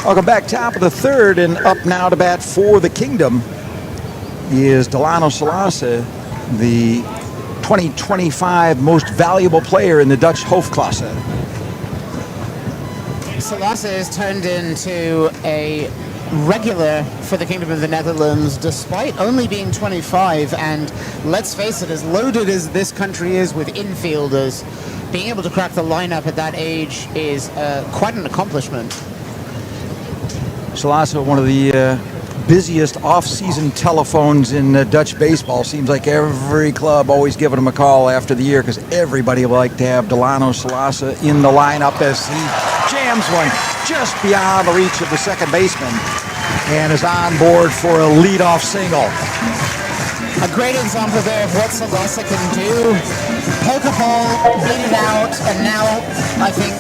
Welcome back, top of the third, and up now to bat for the Kingdom is Delano Salasa, the 2025 most valuable player in the Dutch Hoofdklasse.
Salasa has turned into a regular for the Kingdom of the Netherlands despite only being 25, and let's face it, as loaded as this country is with infielders, being able to crack the lineup at that age is quite an accomplishment.
Salasa, one of the busiest off-season telephones in Dutch baseball. Seems like every club always giving him a call after the year because everybody would like to have Delano Salasa in the lineup as he jams one just beyond the reach of the second baseman and is on board for a leadoff single.
A great example there of what Salasa can do. Poke a ball, beat it out, and now I think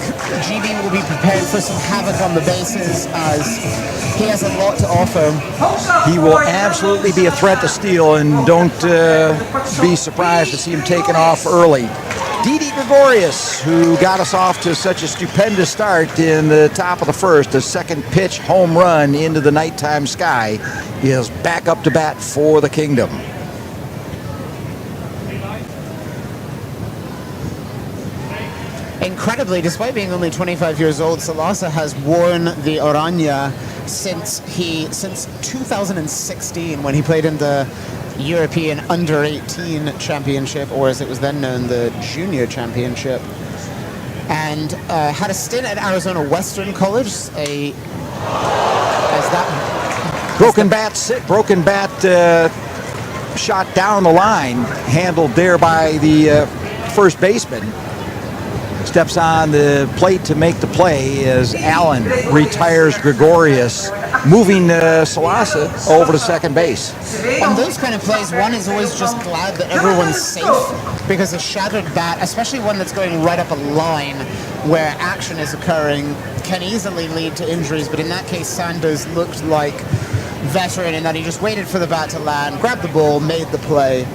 GB will be prepared for some havoc on the bases as he has a lot to offer.
He will absolutely be a threat to steal, and don't be surprised to see him taken off early. Didi Gregorius, who got us off to such a stupendous start in the top of the first, a second pitch home run into the nighttime sky, is back up to bat for the Kingdom.
Incredibly, despite being only 25 years old, Salasa has worn the Oranje since 2016 when he played in the European Under-18 Championship, or as it was then known, the Junior Championship, and had a stint at Arizona Western College.
Broken bat shot down the line, handled there by the first baseman. Steps on the plate to make the play as Allen retires Gregorius, moving Salasa over to second base.
On those kind of plays, one is always just glad that everyone's safe, because a shattered bat, especially one that's going right up a line where action is occurring, can easily lead to injuries. But in that case, Sanders looked like veteran in that he just waited for the bat to land, grabbed the ball, made the play.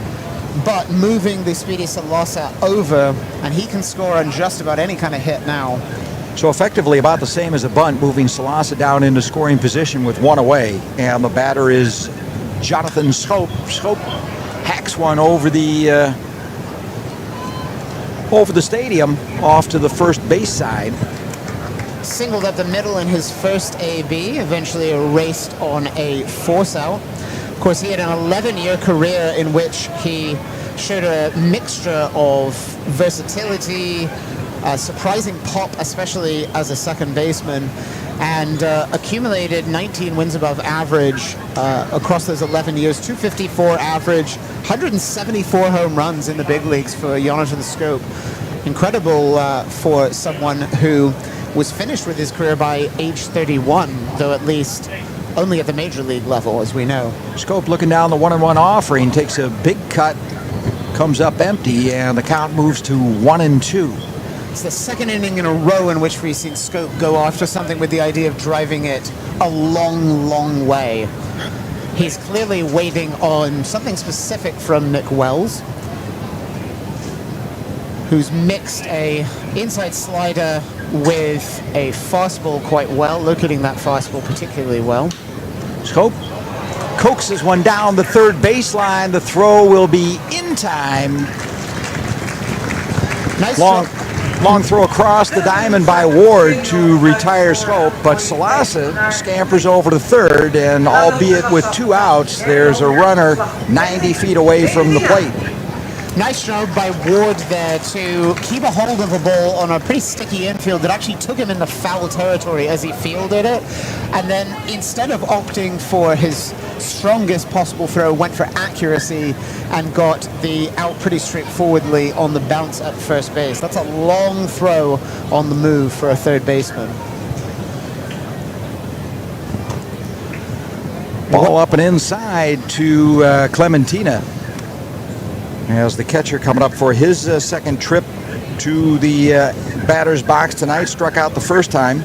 But moving the speedy Salasa over, and he can score on just about any kind of hit now.
So effectively about the same as a bunt, moving Salasa down into scoring position with one away. And the batter is Jonathan Schoop. Schoop hacks one over the stadium off to the first base side.
Singled up the middle in his first AB, eventually erased on a force out. Of course, he had an 11-year career in which he showed a mixture of versatility, surprising pop, especially as a second baseman, and accumulated 19 wins above average across those 11 years, 254 average, 174 home runs in the big leagues for Jonathan Schoop. Incredible for someone who was finished with his career by age 31, though at least only at the major league level, as we know.
Schoop looking down the 1-1 offering, takes a big cut, comes up empty, and the count moves to 1-2.
It's the second inning in a row in which we've seen Schoop go after something with the idea of driving it a long, long way. He's clearly waiting on something specific from Nick Wells, who's mixed a inside slider with a fastball quite well, locating that fastball particularly well.
Schoop coaxes one down the third baseline. The throw will be in time.
Nice
Long throw across the diamond by Ward to retire Schoop, but Salasa scampers over to third, and albeit with 2 outs, there's a runner 90 feet away from the plate.
Nice job by Ward there to keep a hold of a ball on a pretty sticky infield that actually took him into foul territory as he fielded it. And then instead of opting for his strongest possible throw, went for accuracy and got the out pretty straightforwardly on the bounce at first base. That's a long throw on the move for a third baseman.
Ball up and inside to Clementina, as the catcher coming up for his second trip to the batter's box tonight. Struck out the first time.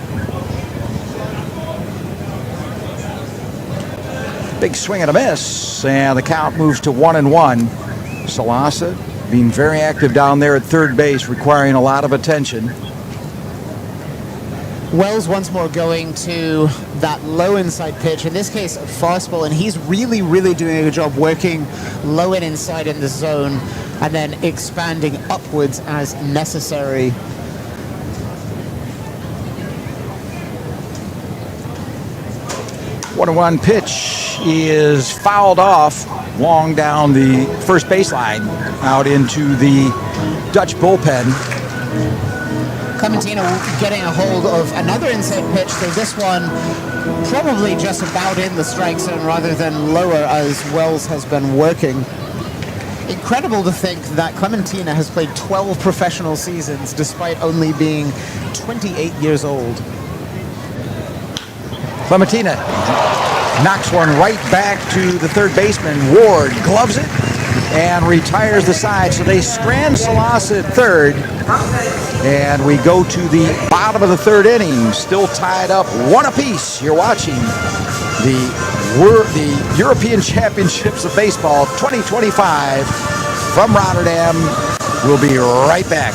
Big swing and a miss, and the count moves to 1-1. Salasa being very active down there at third base, requiring a lot of attention.
Wells once more going to that low inside pitch, in this case a fastball, and he's really, really doing a good job working low and inside in the zone and then expanding upwards as necessary.
One 1-1 pitch is fouled off long down the first baseline, out into the Dutch bullpen.
Clementina getting a hold of another inside pitch, so this one probably just about in the strike zone rather than lower as Wells has been working. Incredible to think that Clementina has played 12 professional seasons despite only being 28 years old.
Clementina knocks one right back to the third baseman. Ward gloves it and retires the side. So they strand Salasa at third. And we go to the bottom of the third inning, still tied up 1 apiece. You're watching the European Championships of Baseball 2025 from Rotterdam. We'll be right back.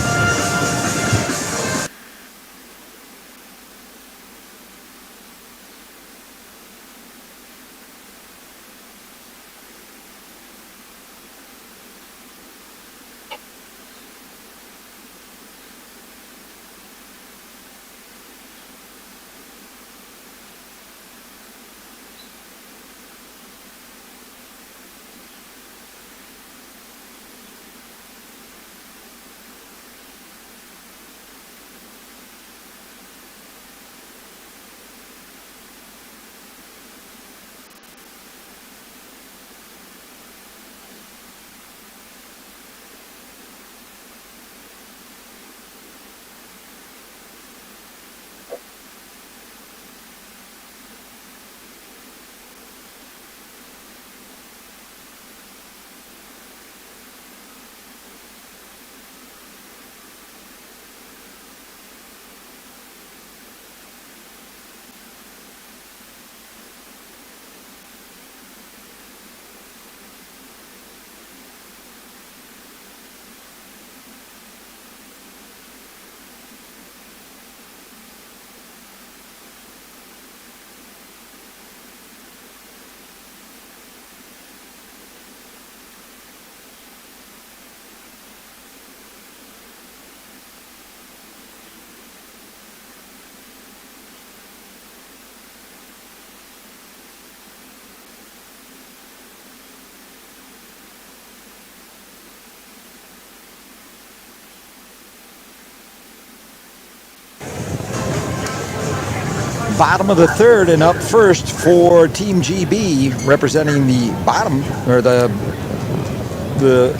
Bottom of the third, and up first for Team GB, representing the bottom, or the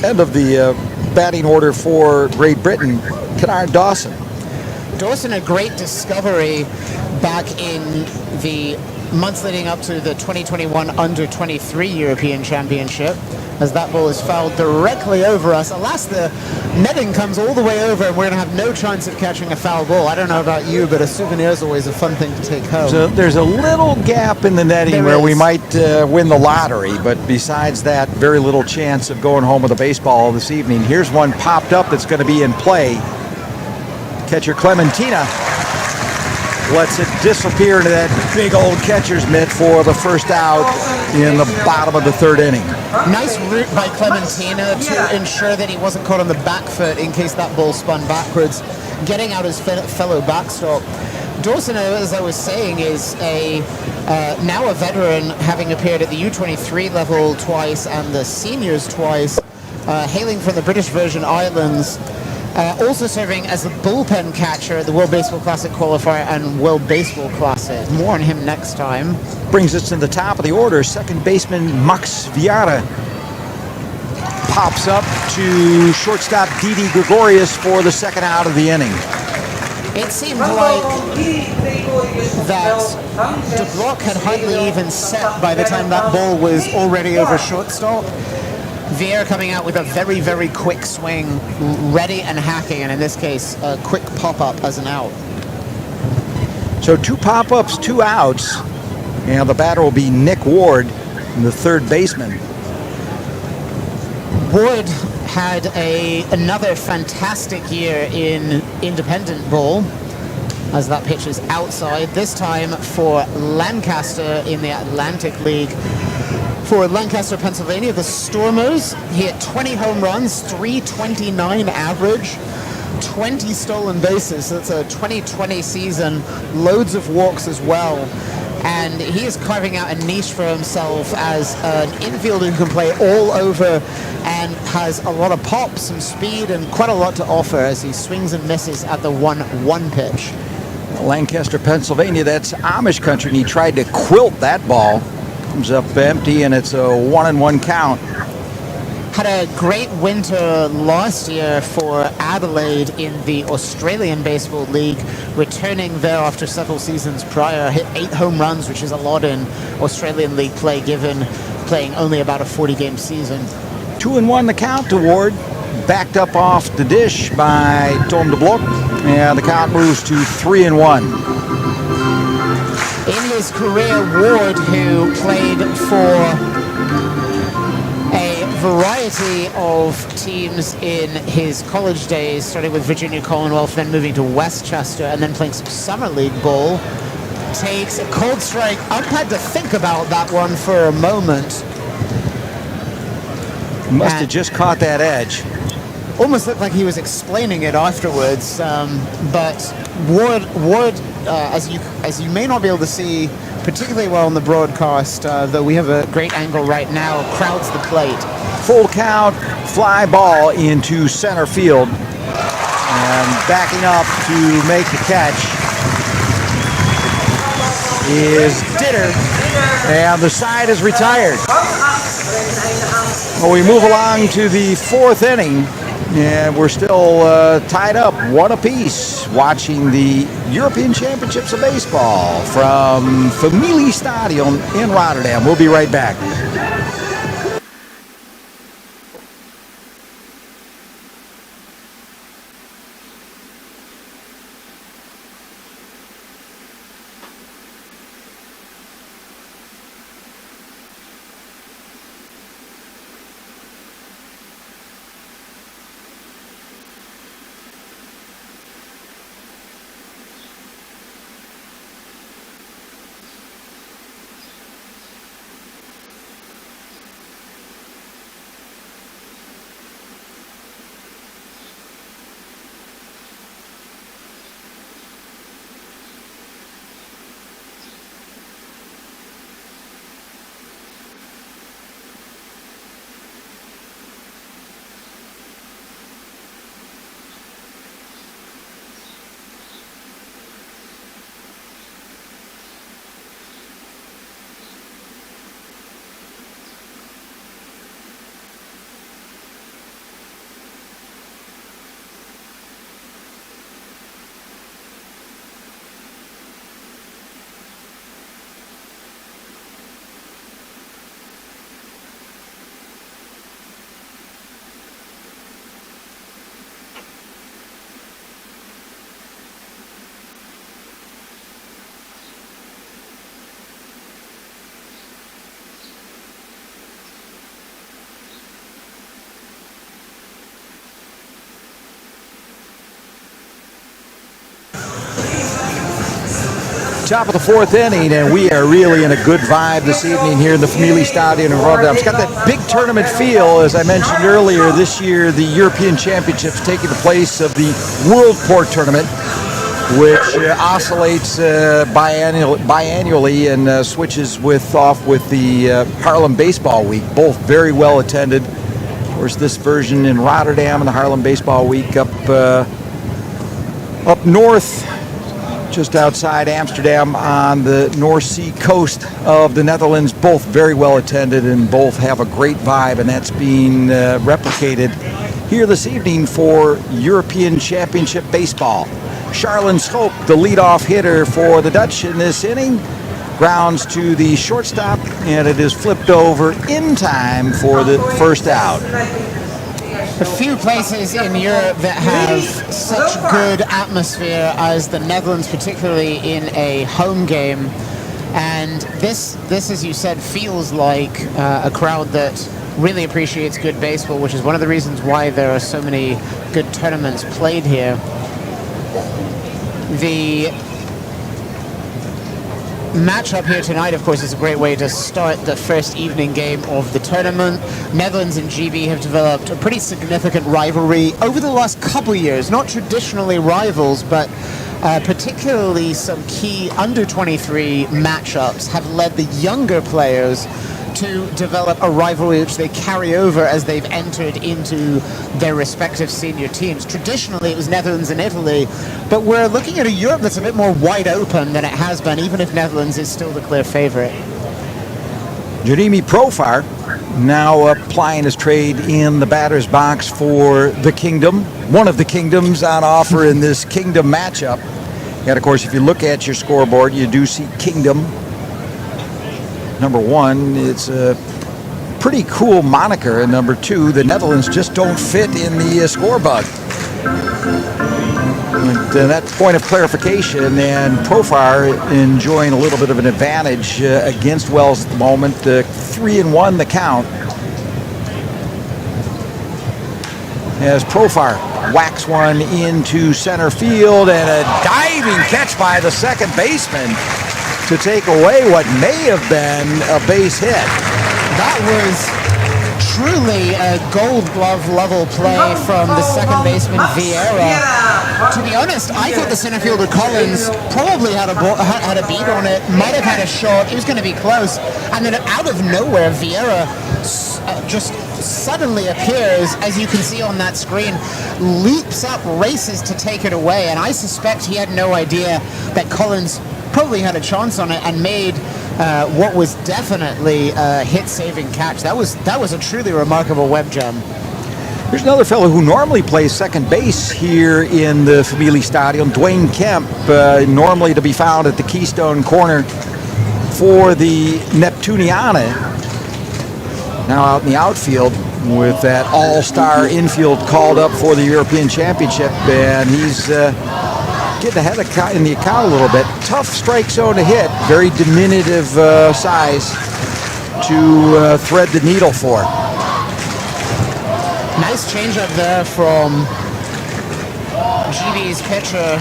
end of the batting order for Great Britain, Kennard Dawson.
Dawson, a great discovery back in the months leading up to the 2021 Under-23 European Championship, as that ball is fouled directly over us. Alas, the netting comes all the way over, and we're going to have no chance of catching a foul ball. I don't know about you, but a souvenir is always a fun thing to take home.
So there's a little gap in the netting where we might win the lottery, but besides that, very little chance of going home with a baseball this evening. Here's one popped up that's going to be in play. Catcher Clementina lets it disappear into that big old catcher's mitt for the first out in the bottom of the third inning.
Nice route by Clementina to ensure that he wasn't caught on the back foot in case that ball spun backwards, getting out his fellow backstop. Dawson, as I was saying, is now a veteran, having appeared at the U23 level twice and the seniors twice, hailing from the British Virgin Islands. Also serving as a bullpen catcher at the World Baseball Classic qualifier and World Baseball Classic. More on him next time.
Brings us to the top of the order. Second baseman Max Viara pops up to shortstop Didi Gregorius for the second out of the inning.
It seemed like that DeBlock had hardly even set by the time that ball was already over shortstop. Vieira coming out with a very, very quick swing, ready and hacking, and in this case, a quick pop-up as an out.
So 2 pop-ups, 2 outs, and the batter will be Nick Ward, the third baseman.
Ward had another fantastic year in independent ball, as that pitch is outside, this time for Lancaster in the Atlantic League. For Lancaster, Pennsylvania, the Stormers, he hit 20 home runs, 329 average, 20 stolen bases. So it's a 2020 season, loads of walks as well. And he is carving out a niche for himself as an infielder who can play all over and has a lot of pop, some speed, and quite a lot to offer as he swings and misses at the 1-1 pitch.
Lancaster, Pennsylvania, that's Amish country, and he tried to quilt that ball. Comes up empty, and it's a 1-1 count.
Had a great winter last year for Adelaide in the Australian Baseball League, returning there after several seasons prior. Hit 8 home runs, which is a lot in Australian League play, given playing only about a 40-game season.
2-1 the count to Ward. Backed up off the dish by Tom DeBlock, and the count moves to 3-1.
In his career, Ward, who played for a variety of teams in his college days, starting with Virginia Commonwealth, then moving to Westchester, and then playing some summer league ball, takes a cold strike. Ump had to think about that one for a moment.
Must have just caught that edge.
Almost looked like he was explaining it afterwards, but Ward, as you may not be able to see particularly well on the broadcast, though we have a great angle right now, crowds the plate.
Full count, fly ball into center field, and backing up to make the catch is Ditter, and the side is retired. Well, we move along to the 4th inning. And we're still tied up 1 apiece, watching the European Championships of Baseball from Familie Stadion in Rotterdam. We'll be right back. Top of the fourth inning, and we are really in a good vibe this evening here in the Familiestadion in Rotterdam. It's got that big tournament feel. As I mentioned earlier, this year the European Championships taking the place of the World Port Tournament, which oscillates biannually and switches off with the Haarlem Baseball Week. Both very well attended. Of course, this version in Rotterdam and the Haarlem Baseball Week up north, just outside Amsterdam on the North Sea coast of the Netherlands. Both very well attended and both have a great vibe, and that's being replicated here this evening for European Championship Baseball. Charlin Schoop, the leadoff hitter for the Dutch in this inning, grounds to the shortstop, and it is flipped over in time for the first out.
A few places in Europe that have such good atmosphere as the Netherlands, particularly in a home game. And this, as you said, feels like a crowd that really appreciates good baseball, which is one of the reasons why there are so many good tournaments played here. The matchup here tonight, of course, is a great way to start the first evening game of the tournament. Netherlands and GB have developed a pretty significant rivalry over the last couple years, not traditionally rivals, but particularly some key under-23 matchups have led the younger players to develop a rivalry which they carry over as they've entered into their respective senior teams. Traditionally, it was Netherlands and Italy, but we're looking at a Europe that's a bit more wide open than it has been, even if Netherlands is still the clear favorite.
Jeremy Profar now applying his trade in the batter's box for the Kingdom. One of the Kingdoms on offer in this Kingdom matchup. And of course, if you look at your scoreboard, you do see Kingdom. Number one, it's a pretty cool moniker. And number two, the Netherlands just don't fit in the scorebug. And that point of clarification, and Profar enjoying a little bit of an advantage against Wells at the moment. 3-1 the count. As Profar whacks one into center field, and a diving catch by the second baseman to take away what may have been a base hit.
That was truly a Gold Glove level play from the second baseman Vieira. To be honest, I thought the center fielder Collins probably had a beat on it, might have had a shot. It was going to be close, and then out of nowhere, Vieira just suddenly appears, as you can see on that screen, leaps up, races to take it away, and I suspect he had no idea that Collins probably had a chance on it and made what was definitely a hit-saving catch. That was a truly remarkable web gem.
There's another fellow who normally plays second base here in the Familiestadion, Dwayne Kemp, normally to be found at the Keystone corner for the Neptunianen. Now out in the outfield with that all-star infield called up for the European Championship, and he's getting ahead in the account a little bit. Tough strike zone to hit, very diminutive size to thread the needle for.
Nice changeup there from GB's pitcher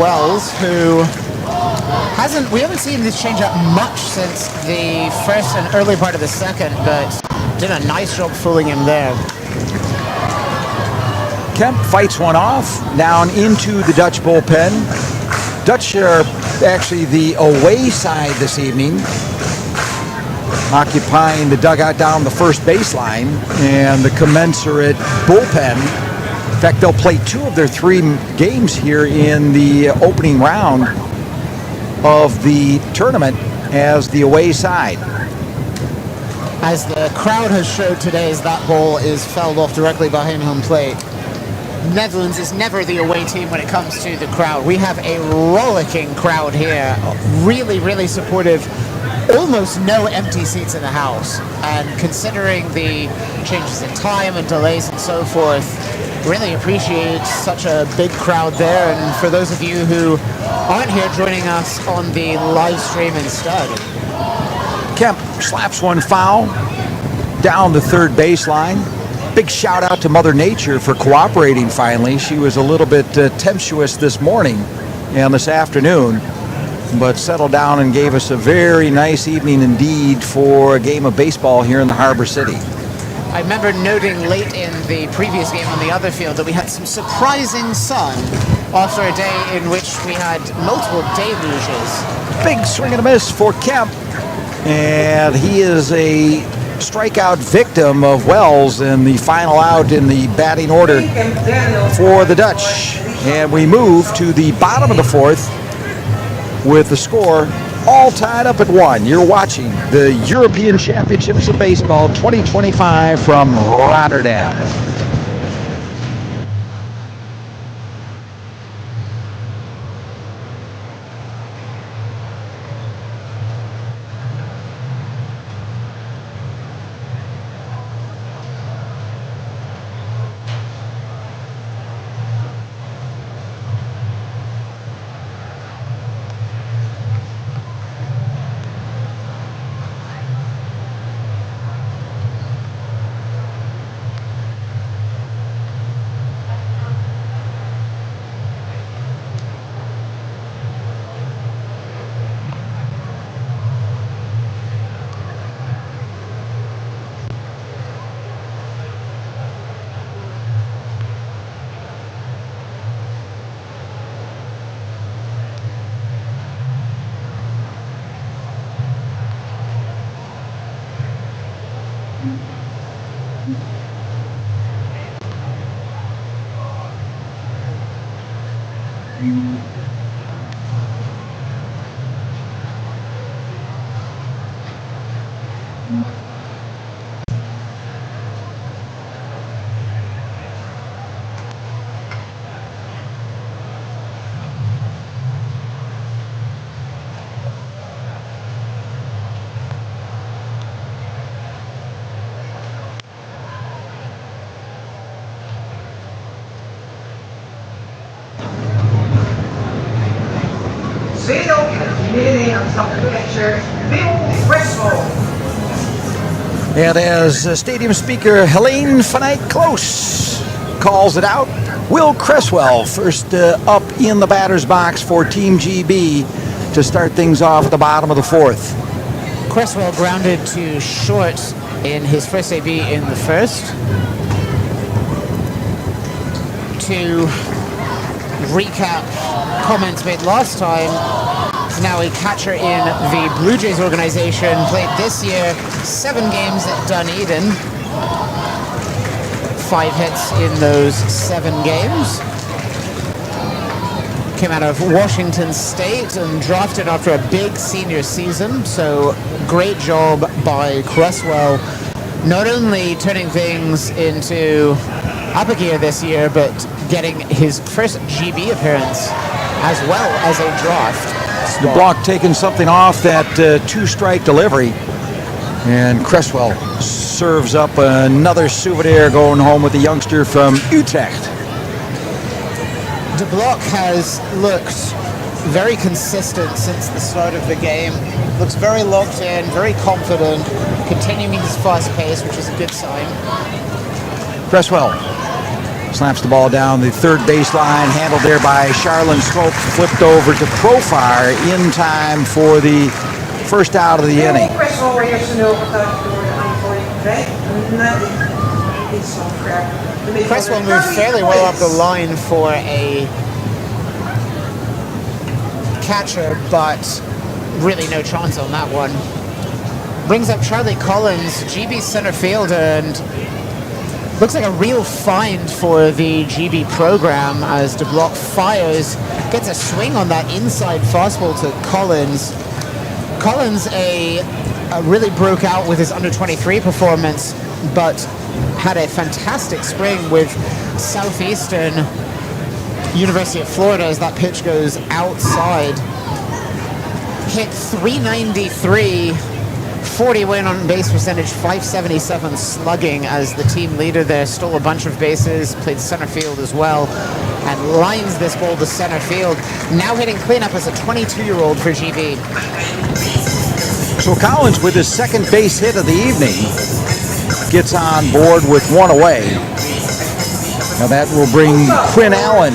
Wells, who we haven't seen this changeup much since the first and early part of the second, but did a nice job fooling him there.
Kemp fights one off, down into the Dutch bullpen. Dutch are actually the away side this evening, occupying the dugout down the first baseline and the commensurate bullpen. In fact, they'll play 2 of their 3 games here in the opening round of the tournament as the away side.
As the crowd has showed today, as that ball is fouled off directly behind home plate. Netherlands is never the away team when it comes to the crowd. We have a rollicking crowd here, really, really supportive. Almost no empty seats in the house, and considering the changes in time and delays and so forth, really appreciate such a big crowd there. And for those of you who aren't here joining us on the live stream instead.
Kemp slaps one foul down the third baseline. Big shout out to Mother Nature for cooperating finally. She was a little bit tempestuous this morning and this afternoon. but settled down and gave us a very nice evening indeed for a game of baseball here in the Harbor City.
I remember noting late in the previous game on the other field that we had some surprising sun after a day in which we had multiple deluges.
Big swing and a miss for Kemp, and he is a strikeout victim of Wells in the final out in the batting order for the Dutch. And we move to the bottom of the fourth with the score all tied up at 1. You're watching the European Championships of Baseball 2025 from Rotterdam. And as Stadium Speaker Helene van Eyck Close calls it out, Will Cresswell first up in the batter's box for Team GB to start things off at the bottom of the fourth.
Cresswell grounded to short in his first AB in the first. To recap comments made last time, he's now a catcher in the Blue Jays organization, played this year 7 games at Dunedin, 5 hits in those 7 games. Came out of Washington State and drafted after a big senior season, so great job by Cresswell, not only turning things into upper gear this year, but getting his first GB appearance as well as a draft.
The block taking something off that 2-strike delivery, and Cresswell serves up another souvenir going home with the youngster from Utrecht.
De Blok has looked very consistent since the start of the game. Looks very locked in, very confident, continuing his fast pace, which is a good sign.
Cresswell slaps the ball down the third baseline, handled there by Charlin Swope, flipped over to Profar in time for the first out of the inning.
Cresswell moved fairly well up the line for a catcher, but really no chance on that one. Brings up Charlie Collins, GB center fielder, and looks like a real find for the GB program as De Blok fires, gets a swing on that inside fastball to Collins. Collins really broke out with his under-23 performance, but had a fantastic spring with Southeastern University of Florida as that pitch goes outside. Hit .393, 40 win on base percentage, .577 slugging as the team leader there, stole a bunch of bases, played center field as well, and lines this ball to center field. Now hitting cleanup as a 22-year-old for GB.
So Collins, with his second base hit of the evening, gets on board with one away. Now that will bring Quinn Allen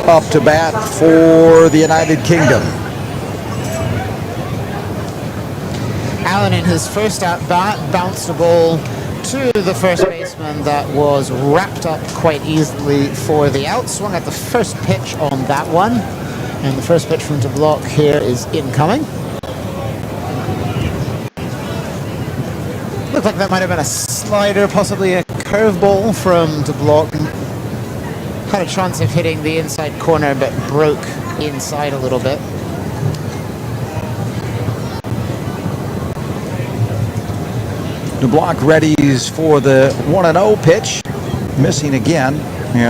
up to bat for the United Kingdom.
Allen in his first at-bat bounced a ball to the first baseman that was wrapped up quite easily for the out. Swung at the first pitch on that one. And the first pitch from DeBlock here is incoming. Looked like that might have been a slider, possibly a curveball from DeBlock. Had a chance of hitting the inside corner, but broke inside a little bit.
DeBlock readies for the 1-0 pitch. Missing again.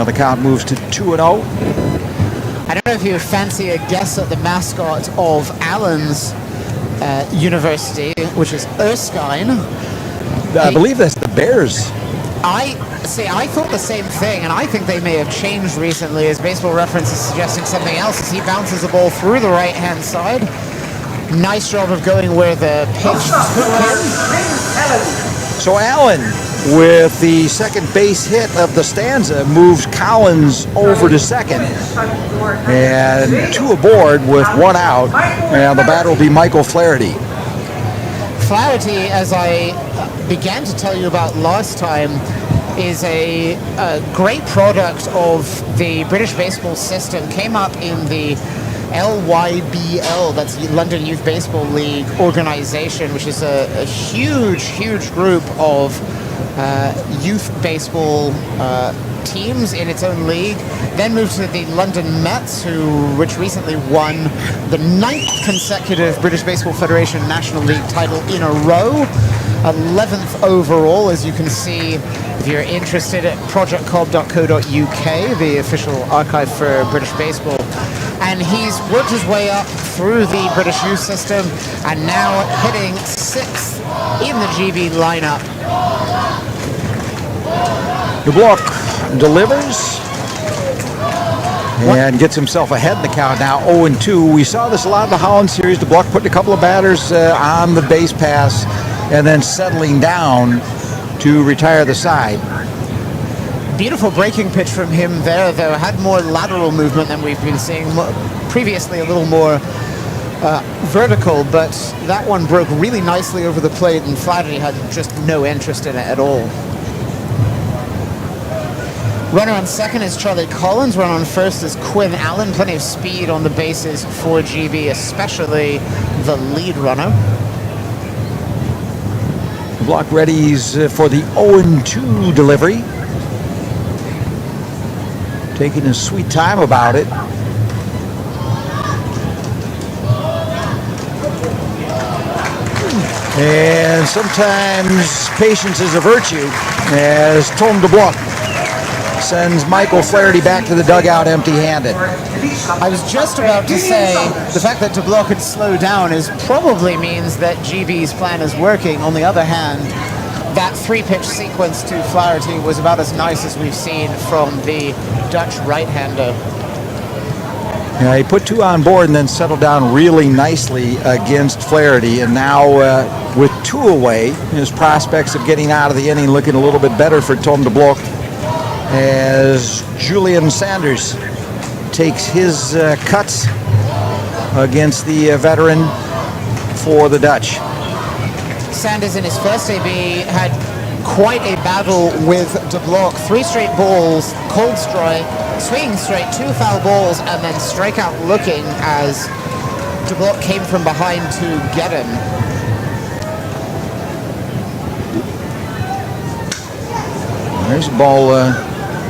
The count moves to 2-0.
I don't know if you fancy a guess at the mascot of Allen's university, which is Erskine.
I believe that's the Bears.
I thought the same thing, and I think they may have changed recently, as Baseball Reference is suggesting something else as he bounces the ball through the right-hand side. Nice job of going where the pitch took him.
So Allen, with the second base hit of the stanza, moves Collins over to second. And 2 aboard with 1 out. And the batter will be Michael Flaherty.
Flaherty, as I began to tell you about last time, is a great product of the British baseball system. Came up in the LYBL, that's the London Youth Baseball League organization, which is a huge group of youth baseball teams in its own league. Then moved to the London Mets, which recently won the 9th consecutive British Baseball Federation National League title in a row. 11th overall, as you can see if you're interested, at projectcob.co.uk, the official archive for British baseball. And he's worked his way up through the British youth system and now hitting 6th in the GB lineup.
DeBlock delivers and gets himself ahead in the count now, 0-2. We saw this a lot in the Holland series. DeBlock putting a couple of batters on the base pass and then settling down to retire the side.
Beautiful breaking pitch from him there, though. Had more lateral movement than we've been seeing previously, a little more vertical, but that one broke really nicely over the plate, and Flaherty had just no interest in it at all. Runner on second is Charlie Collins. Runner on first is Quinn Allen. Plenty of speed on the bases for GB, especially the lead runner.
Block readies for the 0-2 delivery. Taking his sweet time about it. And sometimes patience is a virtue, as Tom DeBlock sends Michael Flaherty back to the dugout empty-handed.
I was just about to say, the fact that DeBlock had slowed down probably means that GB's plan is working. On the other hand, that 3-pitch sequence to Flaherty was about as nice as we've seen from the Dutch right-hander.
Yeah, he put 2 on board and then settled down really nicely against Flaherty. And now with 2 away, his prospects of getting out of the inning looking a little bit better for Tom DeBlock, as Julian Sanders takes his cuts against the veteran for the Dutch.
Sanders in his first AB had quite a battle with DeBlock. 3 straight balls, cold strike, swinging straight, 2 foul balls, and then strikeout looking as DeBlock came from behind to get him.
There's a ball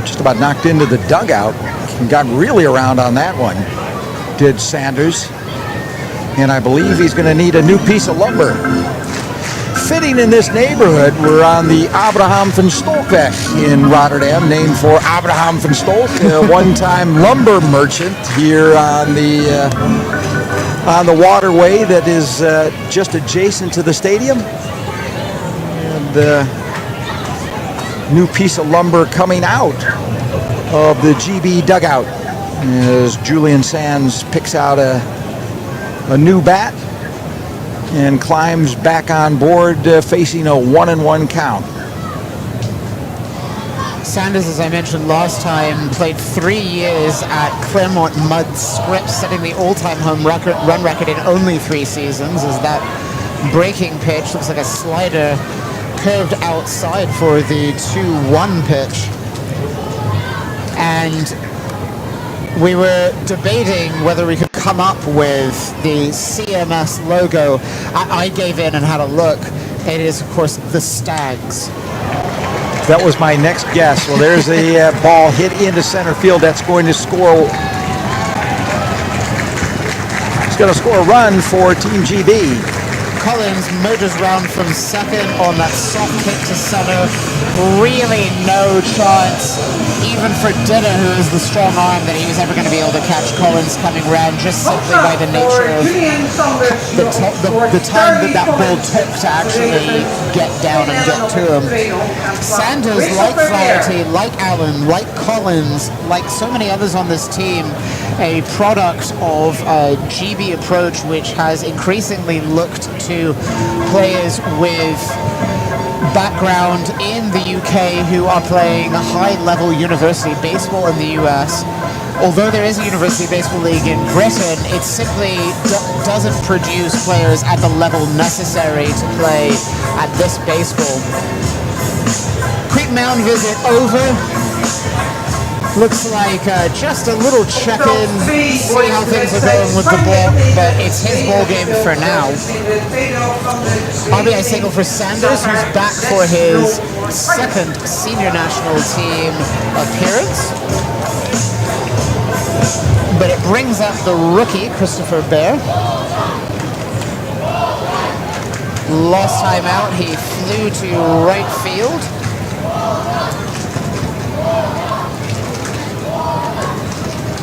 just about knocked into the dugout. He got really around on that one, did Sanders. And I believe he's going to need a new piece of lumber. Fitting in this neighborhood, we're on the Abraham van Stolkweg in Rotterdam, named for Abraham van Stolk, a one-time lumber merchant here on the waterway that is just adjacent to the stadium. And new piece of lumber coming out of the GB dugout as Julian Sands picks out a new bat and climbs back on board, facing a 1-1 count.
Sanders, as I mentioned last time, played 3 years at Claremont Mudd Scripps, setting the all-time home run record in only 3 seasons, as that breaking pitch. Looks like a slider curved outside for the 2-1 pitch. And we were debating whether we could come up with the CMS logo. I gave in and had a look. It is, of course, the Stags.
That was my next guess. Well, there's a ball hit into center field. That's going to score. It's going to score a run for Team GB.
Collins motors round from second on that soft kick to center. Really no chance, even for Didder, who is the strong arm, that he was ever going to be able to catch Collins coming round, just simply by the nature of the time that ball took to actually get down and get to him. Sanders, like Flaherty, like Allen, like Collins, like so many others on this team, a product of a GB approach which has increasingly looked to players with background in the UK who are playing high-level university baseball in the US. Although there is a university baseball league in Britain, it simply doesn't produce players at the level necessary to play at this baseball. Quick mound visit over. Looks like just a little check-in, see how things are going with the ball, but it's his ball game for now. RBI single for Sanders, who's back for his second senior national team appearance. But it brings up the rookie, Christopher Bear. Last time out, he flew to right field.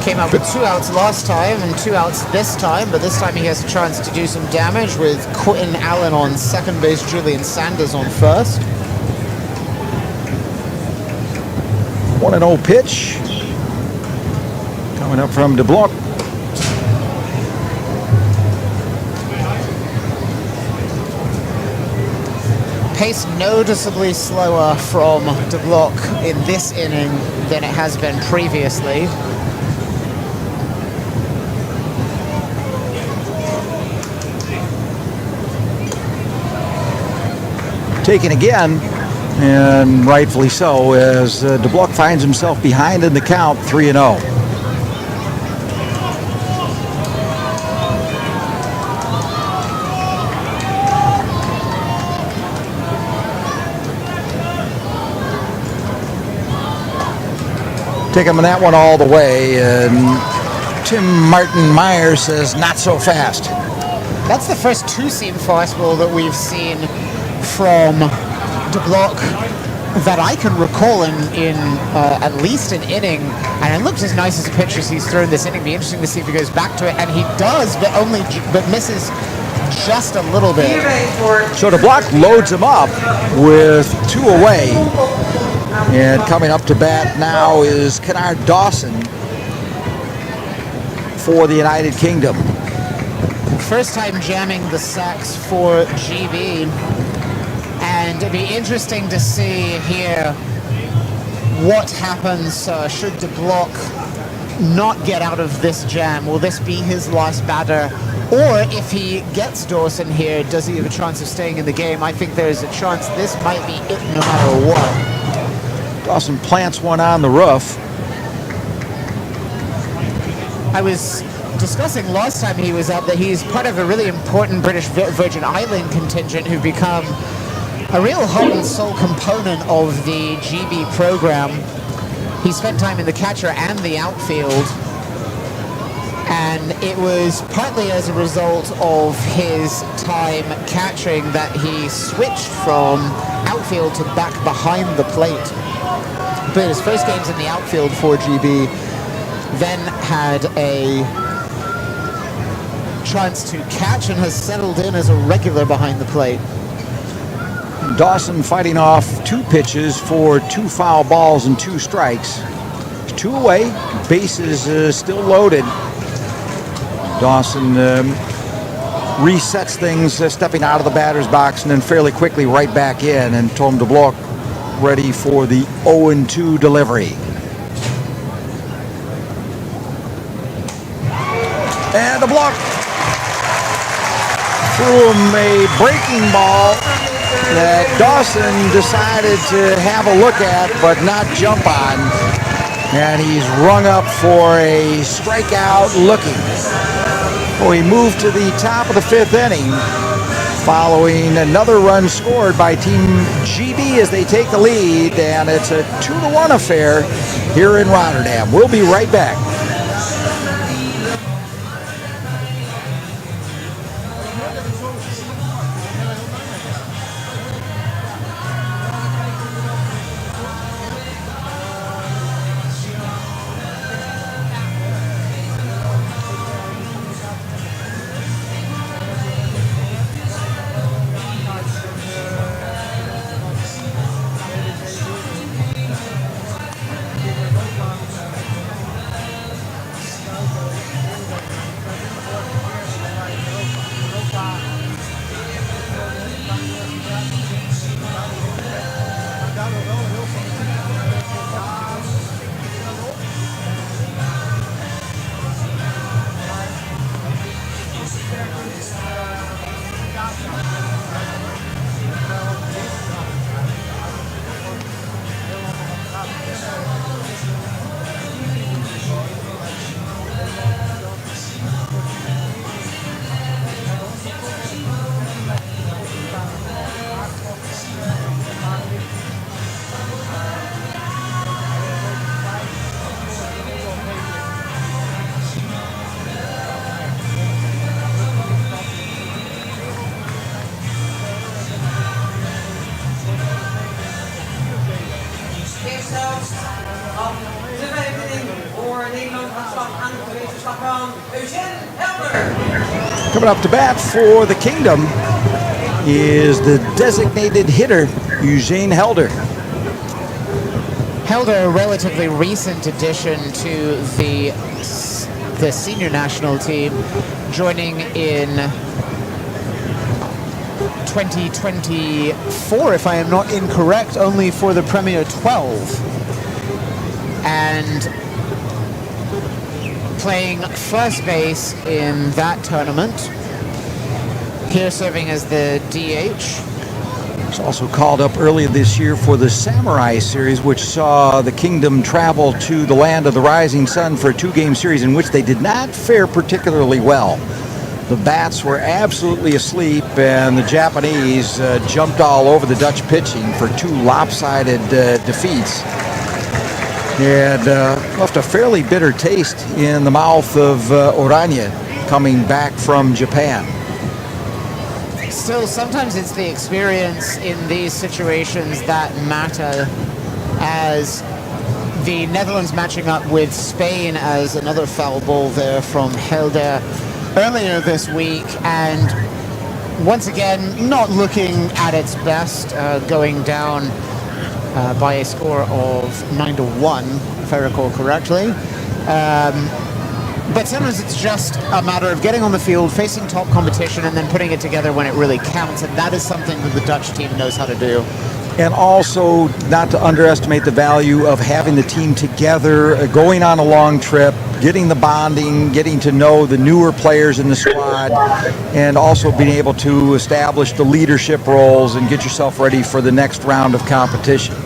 Came out with 2 outs last time and 2 outs this time, but this time he has a chance to do some damage with Quentin Allen on second base, Julian Sanders on first.
1-0 pitch. Coming up from DeBlock.
Pace noticeably slower from DeBlock in this inning than it has been previously.
Taken again, and rightfully so, as DeBlock finds himself behind in the count, 3-0. Take him in that one all the way, and Tim Martin Meyer says not so fast.
That's the first two-seam fastball that we've seen from DeBlock that I can recall in at least an inning, and it looks as nice as a pitch as he's thrown this inning. Be interesting to see if he goes back to it, and he does, but misses just a little bit.
So DeBlock loads him up with 2 away, and coming up to bat now is Kennard Dawson for the United Kingdom.
First time jamming the sacks for GB. And it'd be interesting to see here what happens should DeBlock not get out of this jam. Will this be his last batter? Or if he gets Dawson here, does he have a chance of staying in the game? I think there's a chance this might be it no matter what.
Dawson plants one on the roof.
I was discussing last time he was up that he's part of a really important British Virgin Island contingent who've become a real heart and soul component of the GB program. He spent time in the catcher and the outfield, and it was partly as a result of his time catching that he switched from outfield to back behind the plate. But his first games in the outfield for GB, then had a chance to catch and has settled in as a regular behind the plate.
Dawson fighting off 2 pitches for 2 foul balls and 2 strikes. 2 away, bases still loaded. Dawson resets things, stepping out of the batter's box and then fairly quickly right back in, and Tom DeBlock ready for the 0-2 delivery. And DeBlock threw him a breaking ball that Dawson decided to have a look at but not jump on. And he's rung up for a strikeout looking. Well, he moved to the top of the 5th inning following another run scored by Team GB as they take the lead, and it's a 2-1 affair here in Rotterdam. We'll be right back. Coming up to bat for the Kingdom is the designated hitter, Eugene Helder.
Helder, a relatively recent addition to the senior national team, joining in 2024, if I am not incorrect, only for the Premier 12. And playing first base in that tournament. Here serving as the DH.
It's also called up earlier this year for the Samurai Series, which saw the Kingdom travel to the land of the rising sun for a 2-game series in which they did not fare particularly well. The bats were absolutely asleep, and the Japanese jumped all over the Dutch pitching for 2 lopsided defeats. And left a fairly bitter taste in the mouth of Oranje coming back from Japan.
Still, sometimes it's the experience in these situations that matter, as the Netherlands matching up with Spain as another foul ball there from Helder earlier this week, and once again not looking at its best, going down by a score of 9-1, if I recall correctly. But sometimes it's just a matter of getting on the field, facing top competition, and then putting it together when it really counts, and that is something that the Dutch team knows how to do.
And also not to underestimate the value of having the team together, going on a long trip, getting the bonding, getting to know the newer players in the squad, and also being able to establish the leadership roles and get yourself ready for the next round of competition.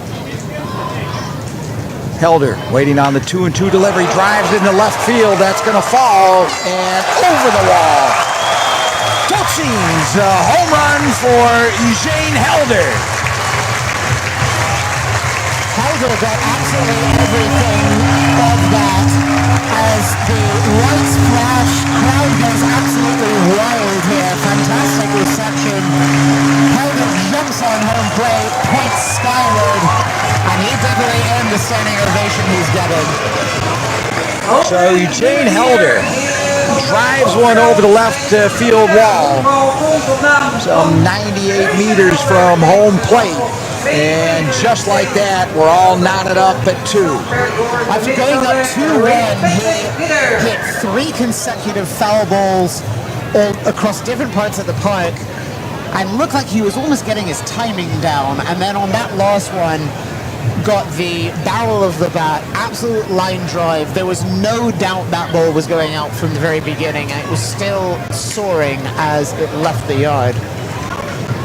Helder waiting on the 2-2 delivery, drives into left field. That's going to fall and over the wall. Totsins, a home run for Eugene Helder.
Helder got absolutely everything of that as the lights flash, crowd goes absolutely wild here. Fantastic reception. Helder jumps on home plate, points skyward, and he definitely earned the standing ovation he's getting.
So Eugene Helder drives one over the left field wall, some 98 meters from home plate. And just like that, we're all knotted up at 2.
After going up 2-1, he hit 3 consecutive foul balls all across different parts of the park, and looked like he was almost getting his timing down. And then on that last one, got the barrel of the bat, absolute line drive. There was no doubt that ball was going out from the very beginning, and it was still soaring as it left the yard.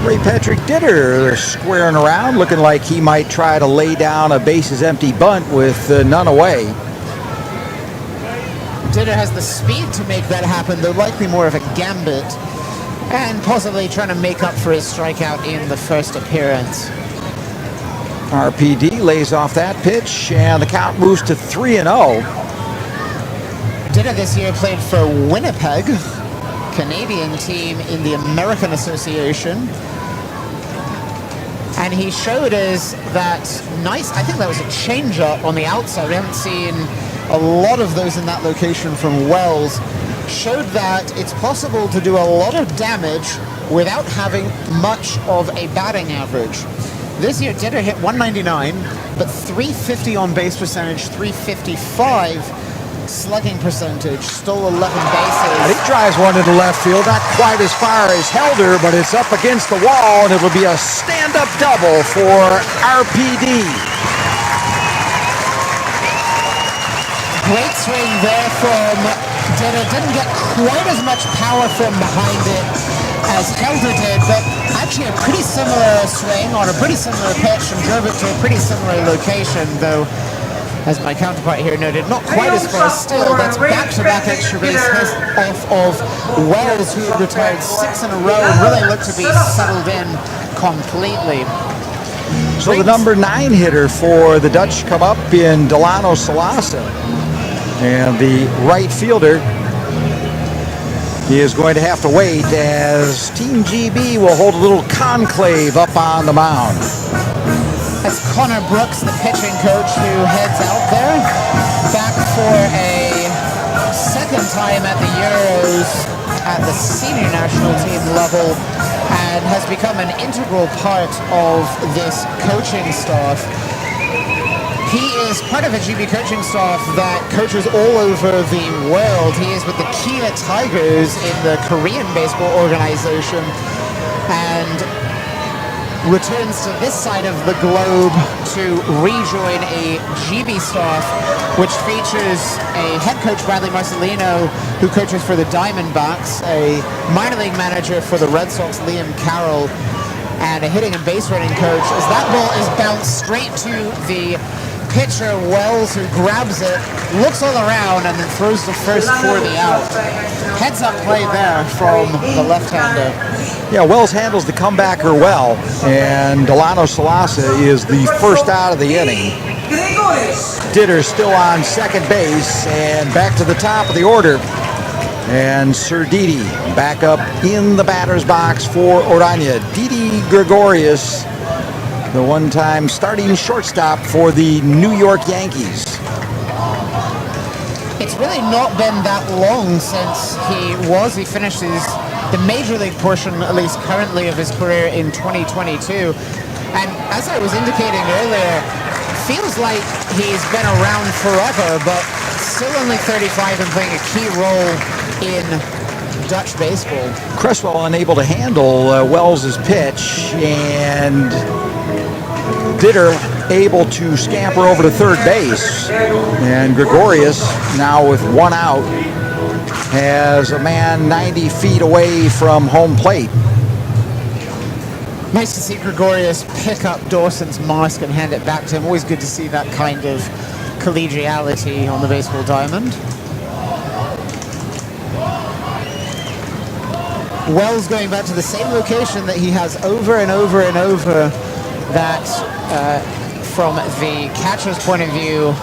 Ray Patrick Ditter squaring around, looking like he might try to lay down a bases empty bunt with none away.
Ditter has the speed to make that happen, though likely more of a gambit, and possibly trying to make up for his strikeout in the first appearance.
RPD lays off that pitch, and the count moves to 3-0.
Ditter this year played for Winnipeg, Canadian team in the American Association. And he showed us that nice, I think that was a changeup on the outside. We haven't seen a lot of those in that location from Wells. Showed that it's possible to do a lot of damage without having much of a batting average. This year, Ditter hit 199, but 350 on base percentage, 355 slugging percentage, stole 11 bases.
And he drives one into left field, not quite as far as Helder, but it's up against the wall, and it'll be a stand-up double for RPD.
Great swing there from Ditter. Didn't get quite as much power from behind it as Helder did, but actually a pretty similar swing on a pretty similar pitch and drove it to a pretty similar location, though, as my counterpart here noted, not quite as far. Still, that's back-to-back extra base hits off of Wells, who retired 6 in a row and really looked to be settled in completely.
So the number 9 hitter for the Dutch come up in Delano Salasa. And the right fielder is going to have to wait as Team GB will hold a little conclave up on the mound.
That's Connor Brooks, the pitching coach, who heads out there, back for a second time at the Euros at the senior national team level, and has become an integral part of this coaching staff. He is part of a GB coaching staff that coaches all over the world. He is with the Kia Tigers in the Korean baseball organization, and returns to this side of the globe to rejoin a GB staff, which features a head coach, Bradley Marcelino, who coaches for the Diamondbacks, a minor league manager for the Red Sox, Liam Carroll, and a hitting and base running coach, as that ball is bounced straight to the pitcher, Wells, who grabs it, looks all around, and then throws the first for the out. Heads up play there from the left-hander.
Yeah, Wells handles the comebacker well, and Delano Salasa is the first out of the inning. Ditter still on second base, and back to the top of the order. And Serdidi back up in the batter's box for Orania. Didi Gregorius, the one-time starting shortstop for the New York Yankees.
It's really not been that long since he finished the major league portion, at least currently, of his career in 2022. And as I was indicating earlier, feels like he's been around forever, but still only 35 and playing a key role in Dutch baseball.
Cresswell unable to handle Wells's pitch, and Ditter able to scamper over to third base, and Gregorius, now with one out, has a man 90 feet away from home plate.
Nice to see Gregorius pick up Dawson's mask and hand it back to him. Always good to see that kind of collegiality on the baseball diamond. Wells going back to the same location that he has over and over and over, that from the catcher's point of view,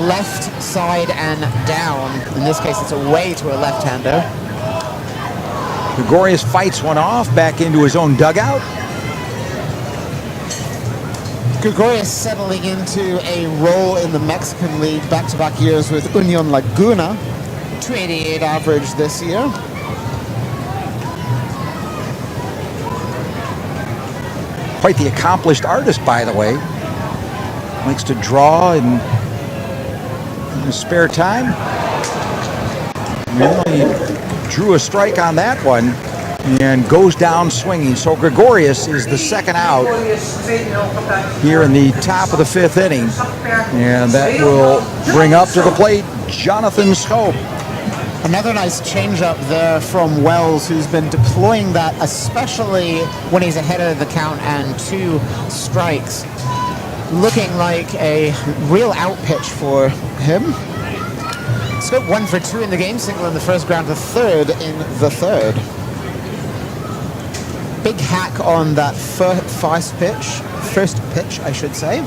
left side and down. In this case, it's away to a left-hander.
Gregorius fights one off back into his own dugout.
Gregorius settling into a role in the Mexican League, back-to-back years with Union Laguna. 288 average this year.
Quite the accomplished artist, by the way. Likes to draw in his spare time. Really drew a strike on that one. and goes down swinging. So Gregorius is the second out here in the top of the 5th inning, and that will bring up to the plate Jonathan Schoop.
Another nice changeup there from Wells, who's been deploying that, especially when he's ahead of the count and 2 strikes. Looking like a real out pitch for him. Schoop 1 for 2 in the game, single in the first, ground to third in the third. Big hack on that first pitch, I should say.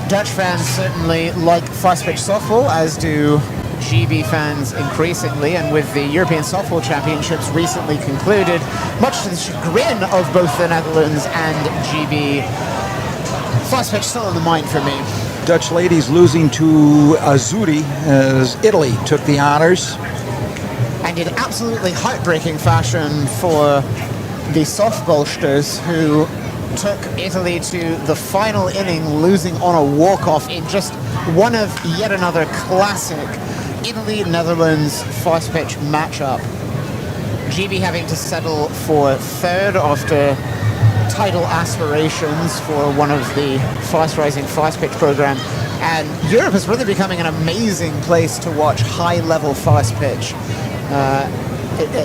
Dutch fans certainly like fast pitch softball, as do GB fans increasingly, and with the European Softball Championships recently concluded, much to the chagrin of both the Netherlands and GB, fast pitch still in the mind for me.
Dutch ladies losing to Azzurri as Italy took the honors.
And in absolutely heartbreaking fashion for the softballsters, who took Italy to the final inning, losing on a walk-off in just one of yet another classic Italy-Netherlands fast-pitch matchup. GB having to settle for third after title aspirations for one of the fast-rising fast-pitch program. And Europe is really becoming an amazing place to watch high-level fast-pitch.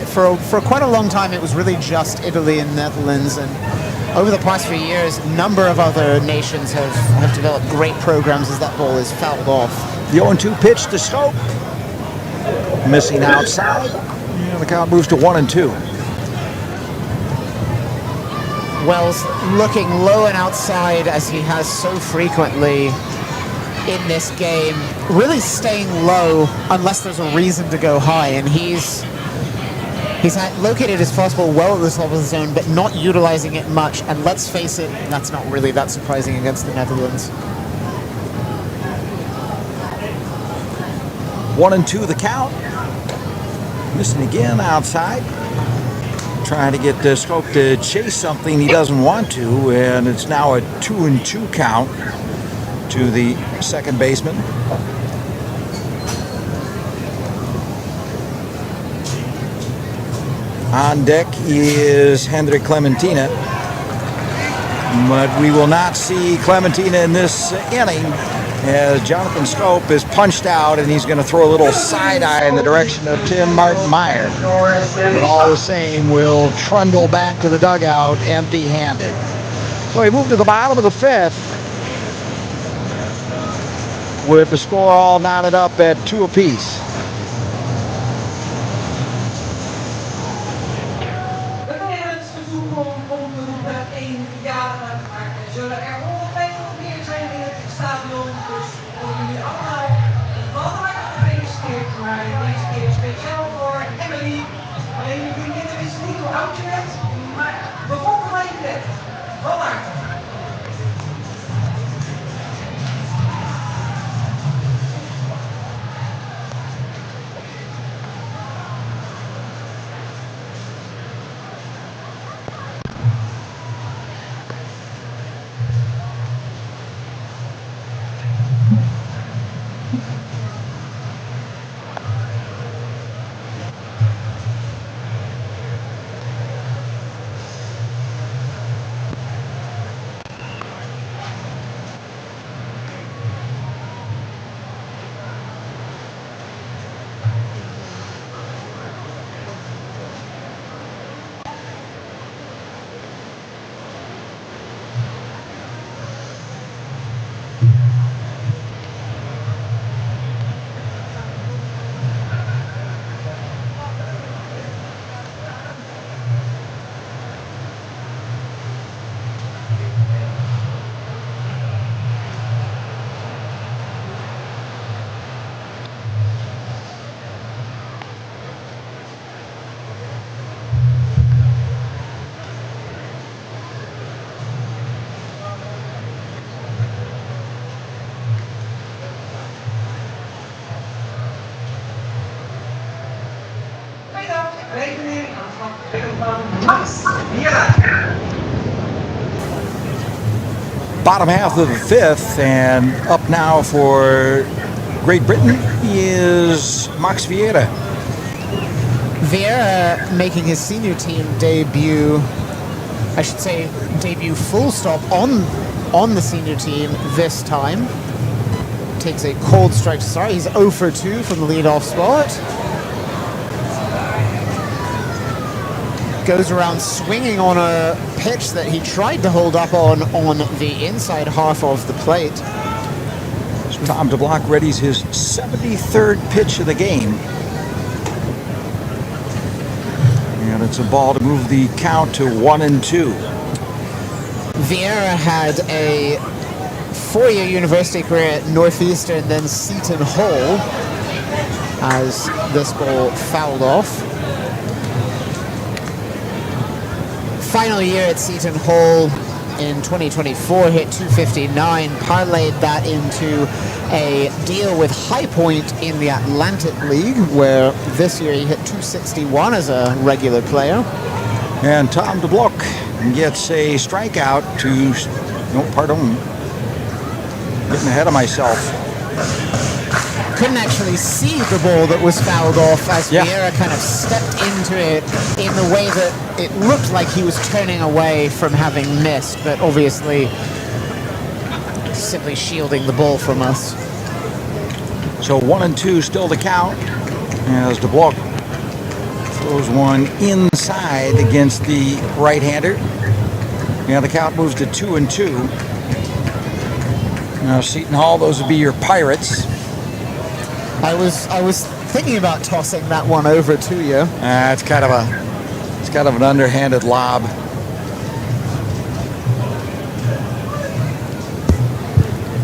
For quite a long time, it was really just Italy and Netherlands, and over the past few years, a number of other nations have developed great programs as that ball is fouled off.
The 0-2 pitch to Schoop, missing outside, and the count moves to 1-2.
Wells looking low and outside, as he has so frequently in this game, really staying low unless there's a reason to go high, and he's located his fastball well at the top of the zone, but not utilizing it much. And let's face it, that's not really that surprising against the Netherlands.
1-2 the count. Missing again outside. Trying to get Schoop to chase something he doesn't want to, and it's now a 2-2 count to the second baseman. On deck is Hendrik Clementina, but we will not see Clementina in this inning as Jonathan Schoop is punched out, and he's going to throw a little side eye in the direction of Tim Martin Meyer. But all the same, will trundle back to the dugout empty-handed. So we move to the bottom of the 5th with the score all knotted up at 2 apiece. Bottom half of the 5th, and up now for Great Britain is Max Vieira.
Vieira making his senior team debut, I should say debut full stop on the senior team this time. Takes a cold strike to start. He's 0 for 2 from the leadoff spot. Goes around swinging on a pitch that he tried to hold up on the inside half of the plate.
Tom DeBlock readies his 73rd pitch of the game. And it's a ball to move the count to 1-2.
Vieira had a 4-year university career at Northeastern, then Seton Hall, as this ball fouled off. Final year at Seton Hall in 2024, hit 259, parlayed that into a deal with High Point in the Atlantic League, where this year he hit 261 as a regular player.
And Tom DeBlock gets a strikeout to, no, pardon, getting ahead of myself.
Couldn't actually see the ball that was fouled off as Vieira kind of stepped into it in the way that it looked like he was turning away from having missed, but obviously simply shielding the ball from us.
So 1-2 still the count as DeBlock throws one inside against the right-hander. Now the count moves to 2-2. Now Seton Hall, those would be your Pirates.
I was thinking about tossing that one over to you.
It's kind of an underhanded lob.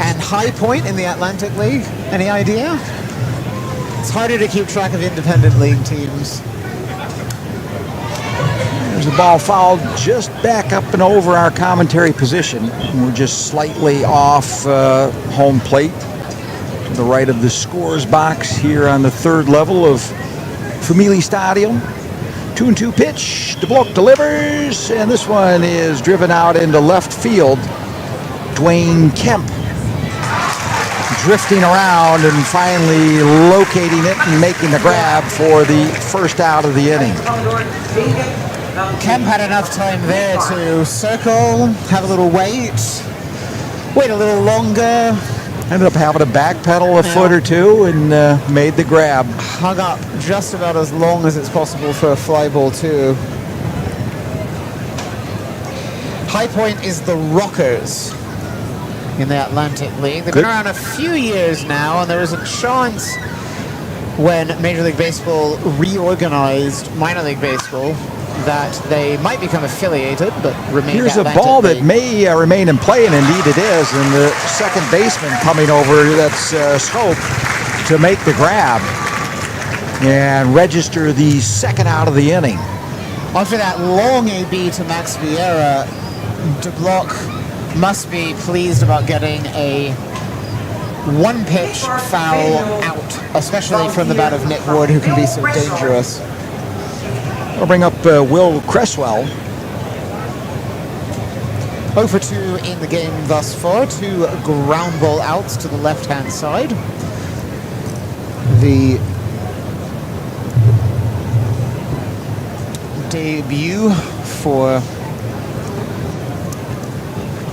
And High Point in the Atlantic League, any idea? It's harder to keep track of independent league teams.
There's a ball fouled just back up and over our commentary position. We're just slightly off home plate, to the right of the scores box here on the third level of Family Stadium. 2-2 pitch. DeBlock delivers, and this one is driven out into left field. Dwayne Kemp drifting around and finally locating it and making the grab for the first out of the inning.
Kemp had enough time there to circle, have a little wait a little longer.
Ended up having to backpedal a foot or two and made the grab.
Hung up just about as long as it's possible for a fly ball too. High Point is the Rockers in the Atlantic League. They've been around a few years now, and there was a chance when Major League Baseball reorganized minor league baseball that they might become affiliated, but remain.
Here's a ball that may remain in play, and indeed it is. And the second baseman coming over, that's Schoop, to make the grab and register the second out of the inning.
After that long AB to Max Vieira, DeBlock must be pleased about getting a one-pitch foul out, especially from the bat of Nick Ward, who can be so dangerous.
We'll bring up Will Cresswell.
0 for 2 in the game thus far. 2 ground ball outs to the left-hand side. The debut for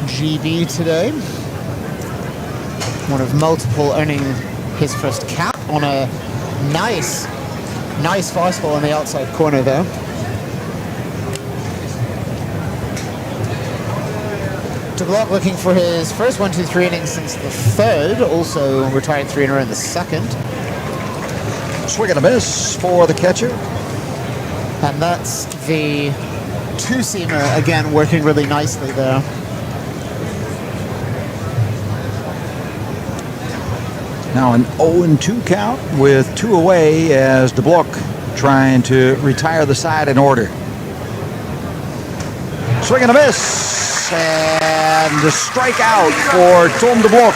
GB today. One of multiple earning his first cap on a nice fastball on the outside corner there. DeBlock looking for his first 1-2-3 innings since the third, also retired 3 in a row in the second.
Swing and a miss for the catcher.
And that's the two-seamer, again, working really nicely there.
Now an 0-2 count with 2 away as DeBlock trying to retire the side in order. Swing and a miss, and a strikeout for Tom DeBlock.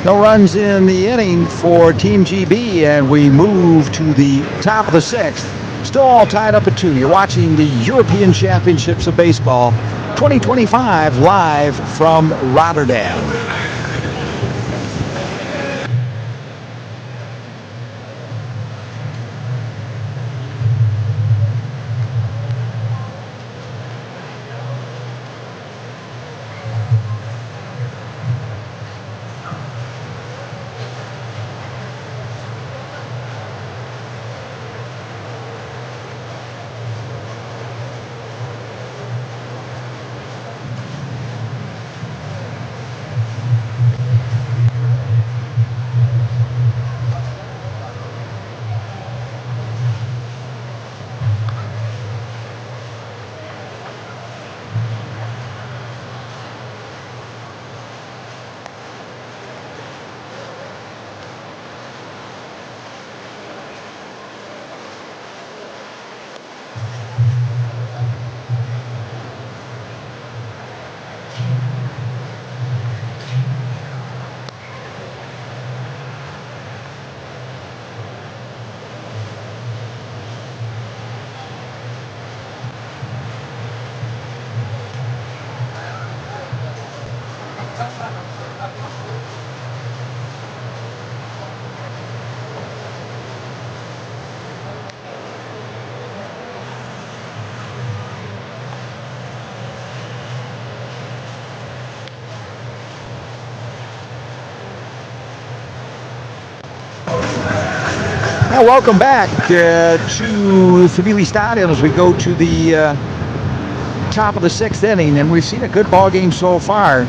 No runs in the inning for Team GB, and we move to the top of the 6th. Still all tied up at 2. You're watching the European Championships of Baseball 2025 live from Rotterdam. Now, welcome back to Savili Stadium as we go to the top of the 6th inning, and we've seen a good ball game so far.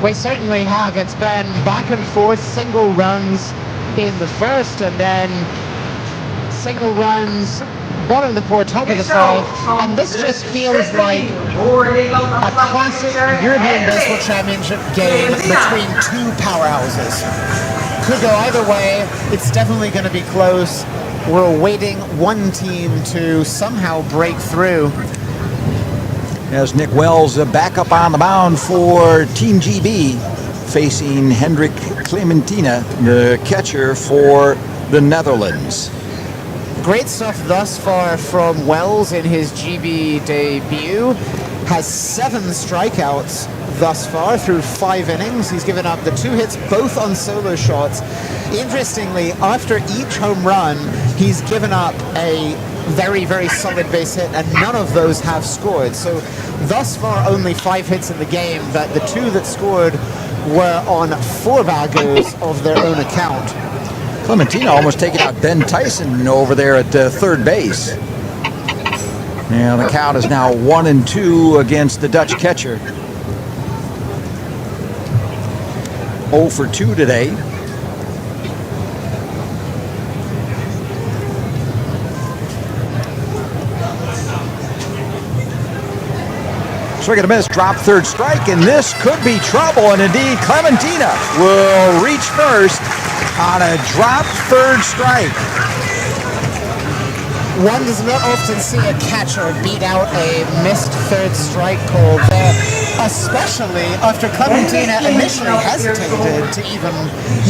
We certainly have. It's been back and forth, single runs in the first, and then single runs bottom of the fourth, top of the 5th, and this just feels like a classic European Baseball Championship game between two powerhouses. Could go either way. It's definitely going to be close. We're awaiting one team to somehow break through.
As Nick Wells back up on the mound for Team GB, facing Hendrik Clementina, the catcher for the Netherlands.
Great stuff thus far from Wells in his GB debut. Has 7 strikeouts thus far through 5 innings. He's given up the 2 hits, both on solo shots. Interestingly, after each home run, he's given up a very, very solid base hit, and none of those have scored. So thus far, only 5 hits in the game, but the 2 that scored were on 4 baggers of their own account.
Clementina almost taking out Ben Tyson over there at third base. And the count is now 1-2 against the Dutch catcher. 0 for 2 today. Swing and a miss, drop third strike, and this could be trouble. And indeed, Clementina will reach first on a drop third strike.
One does not often see a catcher beat out a missed third strike call there, especially after Clementina initially hesitated to even,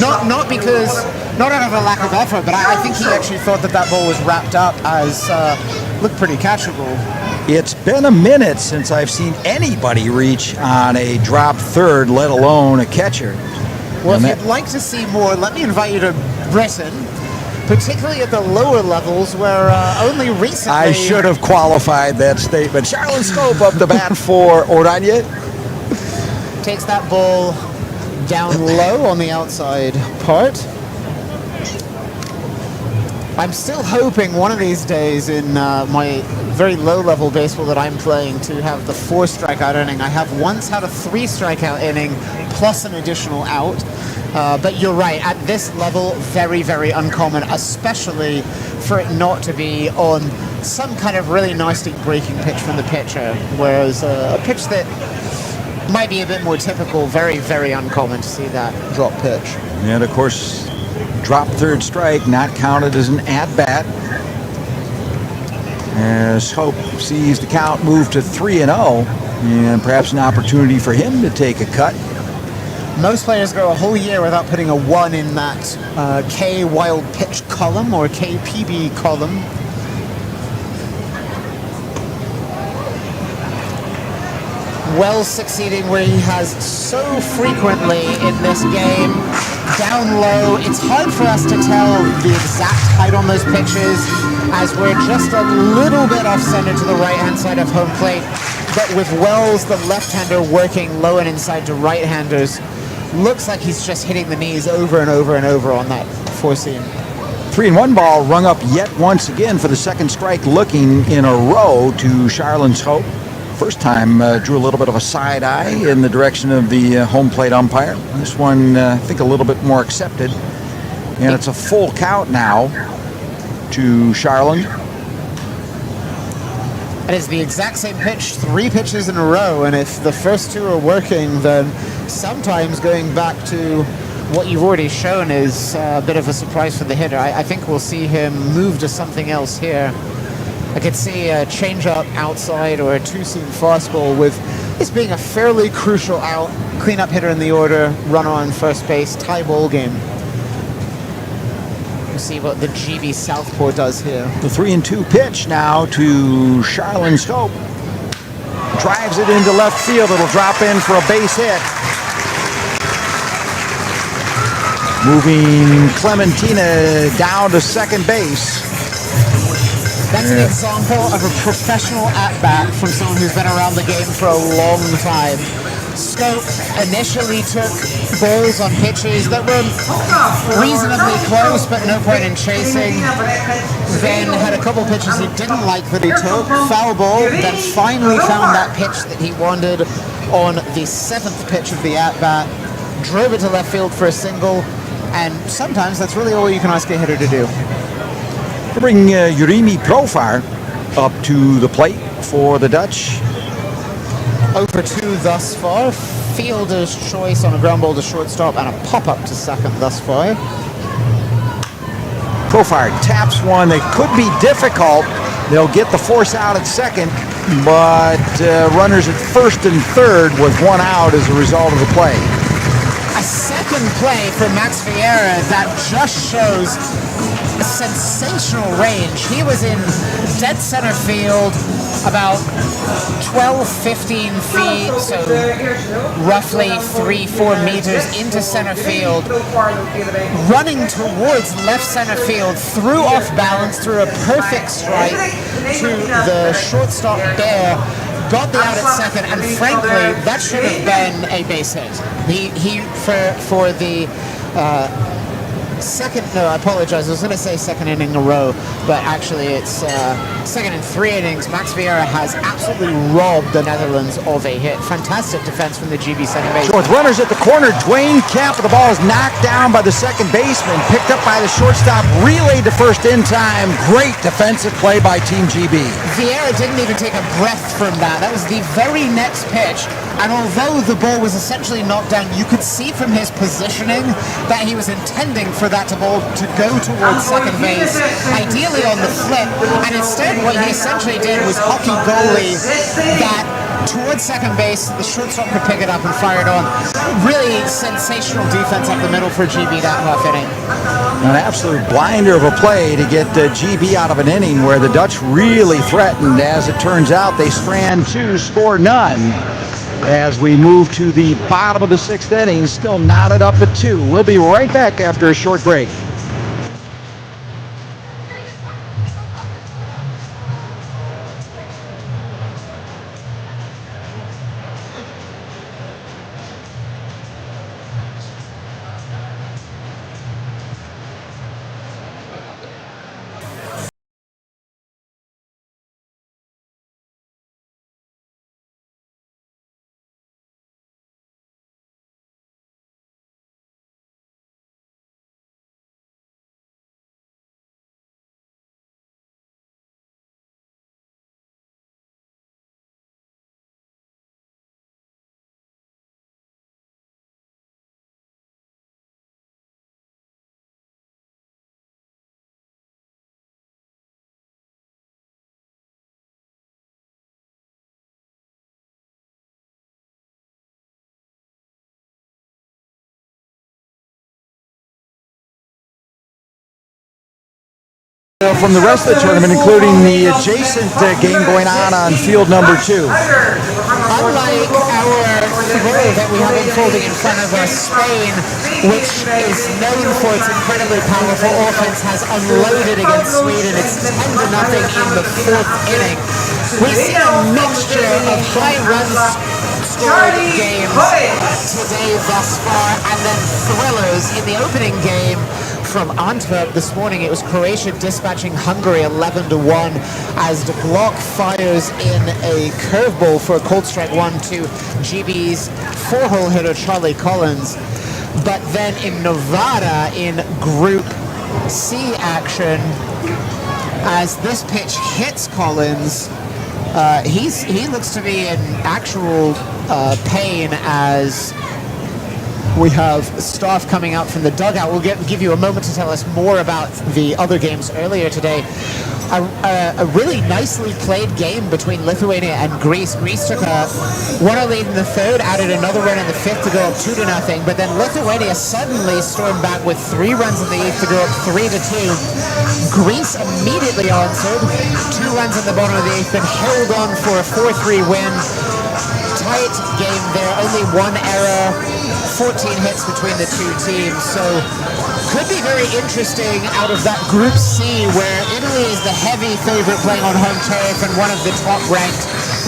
not out of a lack of effort, but I think he actually thought that ball was wrapped up as looked pretty catchable.
It's been a minute since I've seen anybody reach on a drop third, let alone a catcher.
Well, if you'd like to see more, let me invite you to Britain, particularly at the lower levels where only recently...
I should have qualified that statement. Charlon Scope up the bat for Oranje.
Takes that ball down low on the outside part. I'm still hoping one of these days in my very low-level baseball that I'm playing to have the 4 strikeout inning. I have once had a 3 strikeout inning plus an additional out. But you're right, at this level, very, very uncommon, especially for it not to be on some kind of really nasty breaking pitch from the pitcher, whereas a pitch that might be a bit more typical, very, very uncommon to see that drop pitch.
And of course, drop third strike, not counted as an at-bat. As Hope sees the count move to 3-0, and perhaps an opportunity for him to take a cut.
Most players go a whole year without putting a 1 in that K wild pitch column or KPB column. Wells succeeding where he has so frequently in this game. Down low, it's hard for us to tell the exact height on those pitches as we're just a little bit off center to the right-hand side of home plate. But with Wells, the left-hander, working low and inside to right-handers, looks like he's just hitting the knees over and over and over on that 4-seam.
3-1 ball rung up yet once again for the second strike looking in a row to Charlon Scope. First time drew a little bit of a side eye in the direction of the home plate umpire. This one, I think, a little bit more accepted. And it's a full count now to Charlon.
And it's the exact same pitch, 3 pitches in a row. And if the first 2 are working, then sometimes going back to what you've already shown is a bit of a surprise for the hitter. I think we'll see him move to something else here. I could see a changeup outside or a 2-seam fastball with this being a fairly crucial out. Cleanup hitter in the order, runner on first base, tie ball game. We'll see what the GB Southpaw does here.
The 3-2 pitch now to Charlon Scope. Drives it into left field. It'll drop in for a base hit. Moving Clementina down to second base.
That's an example of a professional at-bat from someone who's been around the game for a long time. Scope initially took balls on pitches that were reasonably close, but no point in chasing. Then had a couple pitches he didn't like that he took, foul ball, then finally found that pitch that he wanted on the 7th pitch of the at-bat, drove it to left field for a single, and sometimes that's really all you can ask a hitter to do.
To bring Jeremy Profar up to the plate for the Dutch.
0-2 thus far. Fielder's choice on a ground ball to shortstop and a pop-up to second thus far.
Profar taps one that could be difficult. They'll get the force out at second, but runners at first and third with one out as a result of the play.
A second play for Max Vieira that just shows a sensational range. He was in dead center field about 12-15 feet, so roughly 3-4 meters into center field, running towards left center field, threw off balance, threw a perfect strike to the shortstop Bear, got the out at second, and frankly, that should have been a base hit. He for the second, no, I apologize, I was going to say second inning in a row, but actually it's second in 3 innings. Max Vieira has absolutely robbed the Netherlands of a hit. Fantastic defense from the GB second base.
So with runners at the corner, Dwayne Kemp, the ball is knocked down by the second baseman, picked up by the shortstop, relayed to first in time. Great defensive play by Team GB.
Vieira didn't even take a breath from that. That was the very next pitch, and although the ball was essentially knocked down, you could see from his positioning that he was intending for that ball to go towards second base, ideally on the flip, and instead what he essentially did was hockey goalie that towards second base. The shortstop could pick it up and fire it on. Really sensational defense up the middle for GB that half inning.
An absolute blinder of a play to get GB out of an inning where the Dutch really threatened. As it turns out, they strand 2, score none. As we move to the bottom of the 6th inning, still knotted up at 2. We'll be right back after a short break. From the rest of the tournament, including the adjacent game going on field number 2.
Unlike our throw that we have unfolding in front of us, Spain, which is known for its incredibly powerful offense, has unloaded against Sweden. It's 10-0 in the 4th inning. We see a mixture of high runs scored games today thus far, and then thrillers in the opening game. From Antwerp this morning, it was Croatia dispatching Hungary 11-1 as De Glock fires in a curveball for a cold strike 1 to GB's 4-hole hitter Charlie Collins. But then in Nevada, in Group C action, as this pitch hits Collins, he looks to be in actual pain as we have staff coming out from the dugout. We'll give you a moment to tell us more about the other games earlier today. A really nicely played game between Lithuania and Greece. Greece took a 1-0 lead in the 3rd, added another run in the 5th to go up 2-0, but then Lithuania suddenly stormed back with 3 runs in the 8th to go up 3-2. Greece immediately answered, 2 runs in the bottom of the 8th, and held on for a 4-3 win. Tight game there, only 1 error, 14 hits between the 2 teams, so could be very interesting out of that Group C, where Italy is the heavy favorite playing on home turf and one of the top-ranked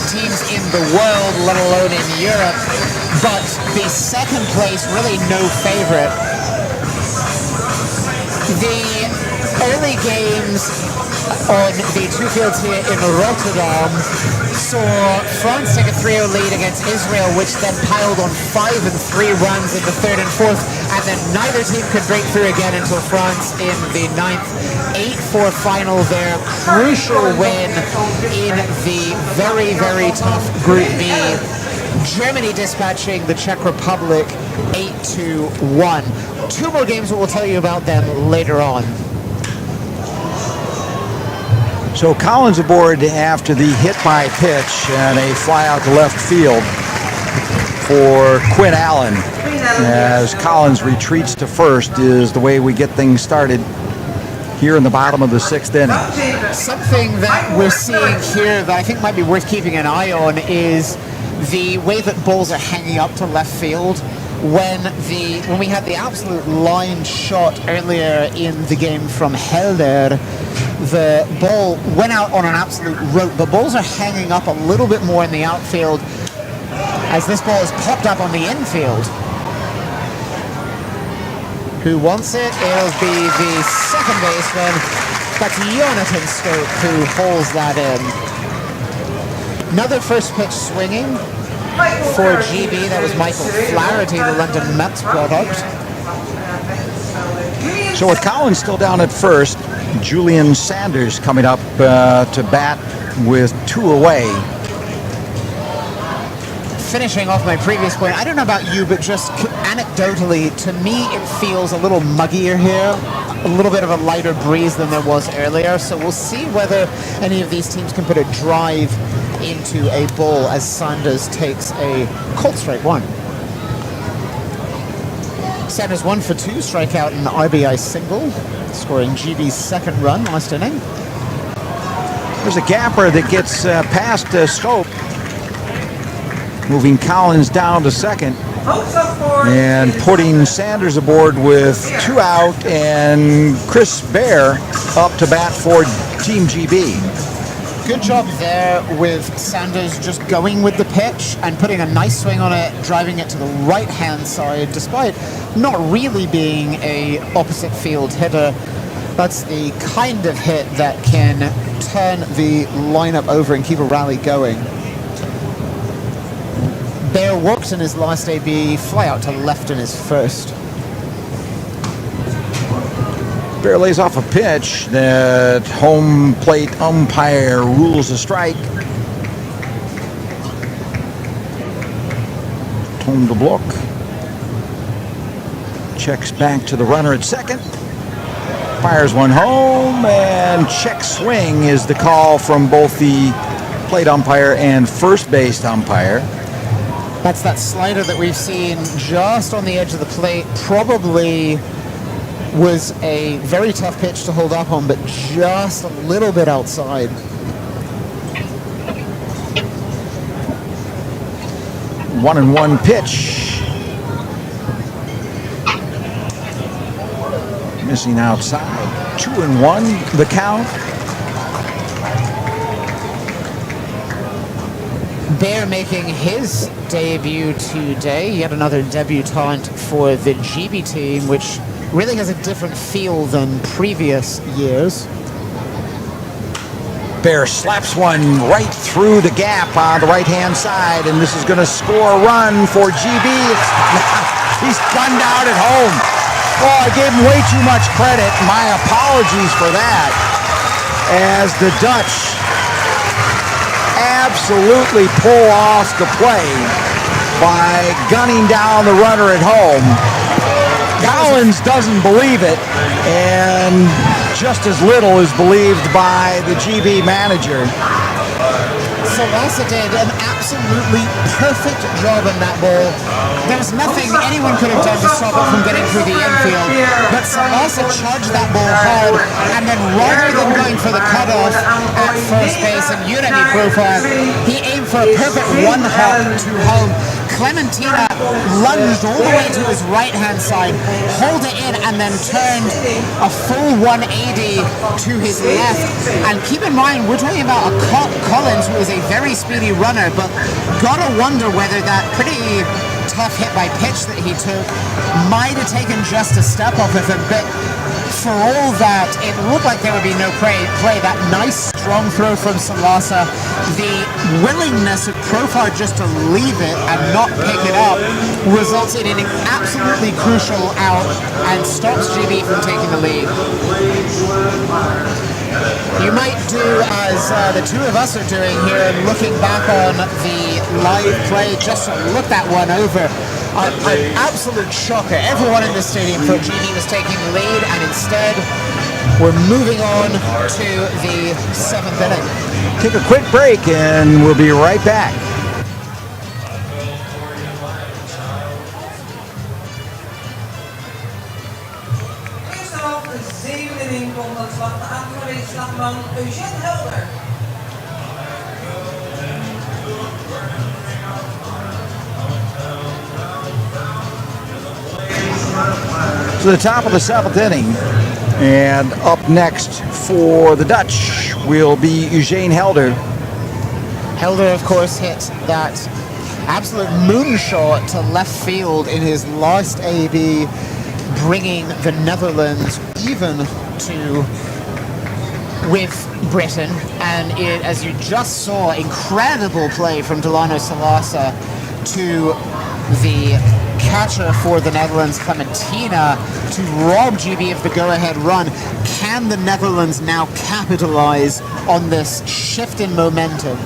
teams in the world, let alone in Europe. but the second place, really no favorite. The early games on the two fields here in Rotterdam saw France take a 3-0 lead against Israel, which then piled on 5 and 3 runs in the third and fourth, and then neither team could break through again until France in the ninth. 8-4 final there. Crucial win in the very, very tough Group B. Germany dispatching the Czech Republic 8-1. 2 more games, but we'll tell you about them later on.
So Collins aboard after the hit by pitch and a fly out to left field for Quinn Allen. As Collins retreats to first is the way we get things started here in the bottom of the 6th inning.
Something that we're seeing here that I think might be worth keeping an eye on is the way that balls are hanging up to left field. When we had the absolute line shot earlier in the game from Helder, the ball went out on an absolute rope. The balls are hanging up a little bit more in the outfield as this ball is popped up on the infield. Who wants it? It'll be the second baseman. That's Jonathan Stoke who hauls that in. Another first pitch swinging for GB. That was Michael Flaherty, the London Mets product.
So with Collins still down at first, Julian Sanders coming up to bat with 2 away.
Finishing off my previous point, I don't know about you, but just anecdotally, to me it feels a little muggier here, a little bit of a lighter breeze than there was earlier, so we'll see whether any of these teams can put a drive into a ball as Sanders takes a cold strike 1. Sanders 1 for 2, strikeout and RBI single, scoring GB's second run last inning.
There's a gapper that gets past Scope, moving Collins down to second and putting Sanders aboard with 2 out and Chris Bear up to bat for Team GB.
Good job there with Sanders just going with the pitch and putting a nice swing on it, driving it to the right-hand side, despite not really being a opposite field hitter. That's the kind of hit that can turn the lineup over and keep a rally going. Bear worked in his last AB, fly out to left in his first.
Bear lays off a pitch that home plate umpire rules a strike. Tom de Blok checks back to the runner at second. Fires one home, and check swing is the call from both the plate umpire and first base umpire.
That's that slider that we've seen just on the edge of the plate. Probably was a very tough pitch to hold up on, but just a little bit outside.
One and one pitch. Missing outside. 2-1 the count.
Bear making his debut today. Yet another debutant for the GB team, which really has a different feel than previous years.
Bear slaps one right through the gap on the right-hand side, and this is going to score a run for GB. He's gunned out at home. Oh, I gave him way too much credit. My apologies for that. As the Dutch absolutely pull off the play by gunning down the runner at home. Collins doesn't believe it, and just as little is believed by the GB manager.
Salasa did an absolutely perfect job on that ball. There was nothing anyone could have done to stop it from getting through the infield, but Salasa charged that ball hard, and then rather than going for the cutoff at first base and Jeremy Prufa, he aimed for a perfect one-hop to home. Clementina lunged all the way to his right-hand side, hauled it in, and then turned a full 180 to his left. And keep in mind, we're talking about a Collins who is a very speedy runner, but gotta wonder whether that pretty tough hit by pitch that he took might have taken just a step off of him, but for all that, it looked like there would be no play. That nice strong throw from Salasa, the willingness of Profar just to leave it and not pick it up resulted in an absolutely crucial out and stops GB from taking the lead. You might do as the two of us are doing here and looking back on the live play, just to look that one over. An absolute shocker. Everyone in the stadium thought GB was taking the lead, and instead we're moving on to the 7th inning.
Take a quick break and we'll be right back.
Vanaf de 7e inning komt aan slag de aangewezen slagman Eugène Helder.
To the top of the 7th inning, and up next for the Dutch will be Eugène Helder.
Helder, of course, hit that absolute moonshot to left field in his last AB, bringing the Netherlands even to with Britain. And it, as you just saw, incredible play from Delano Salasa to the catcher for the Netherlands, Clementina, to rob GB of the go-ahead run. Can the Netherlands now capitalize on this shift in momentum?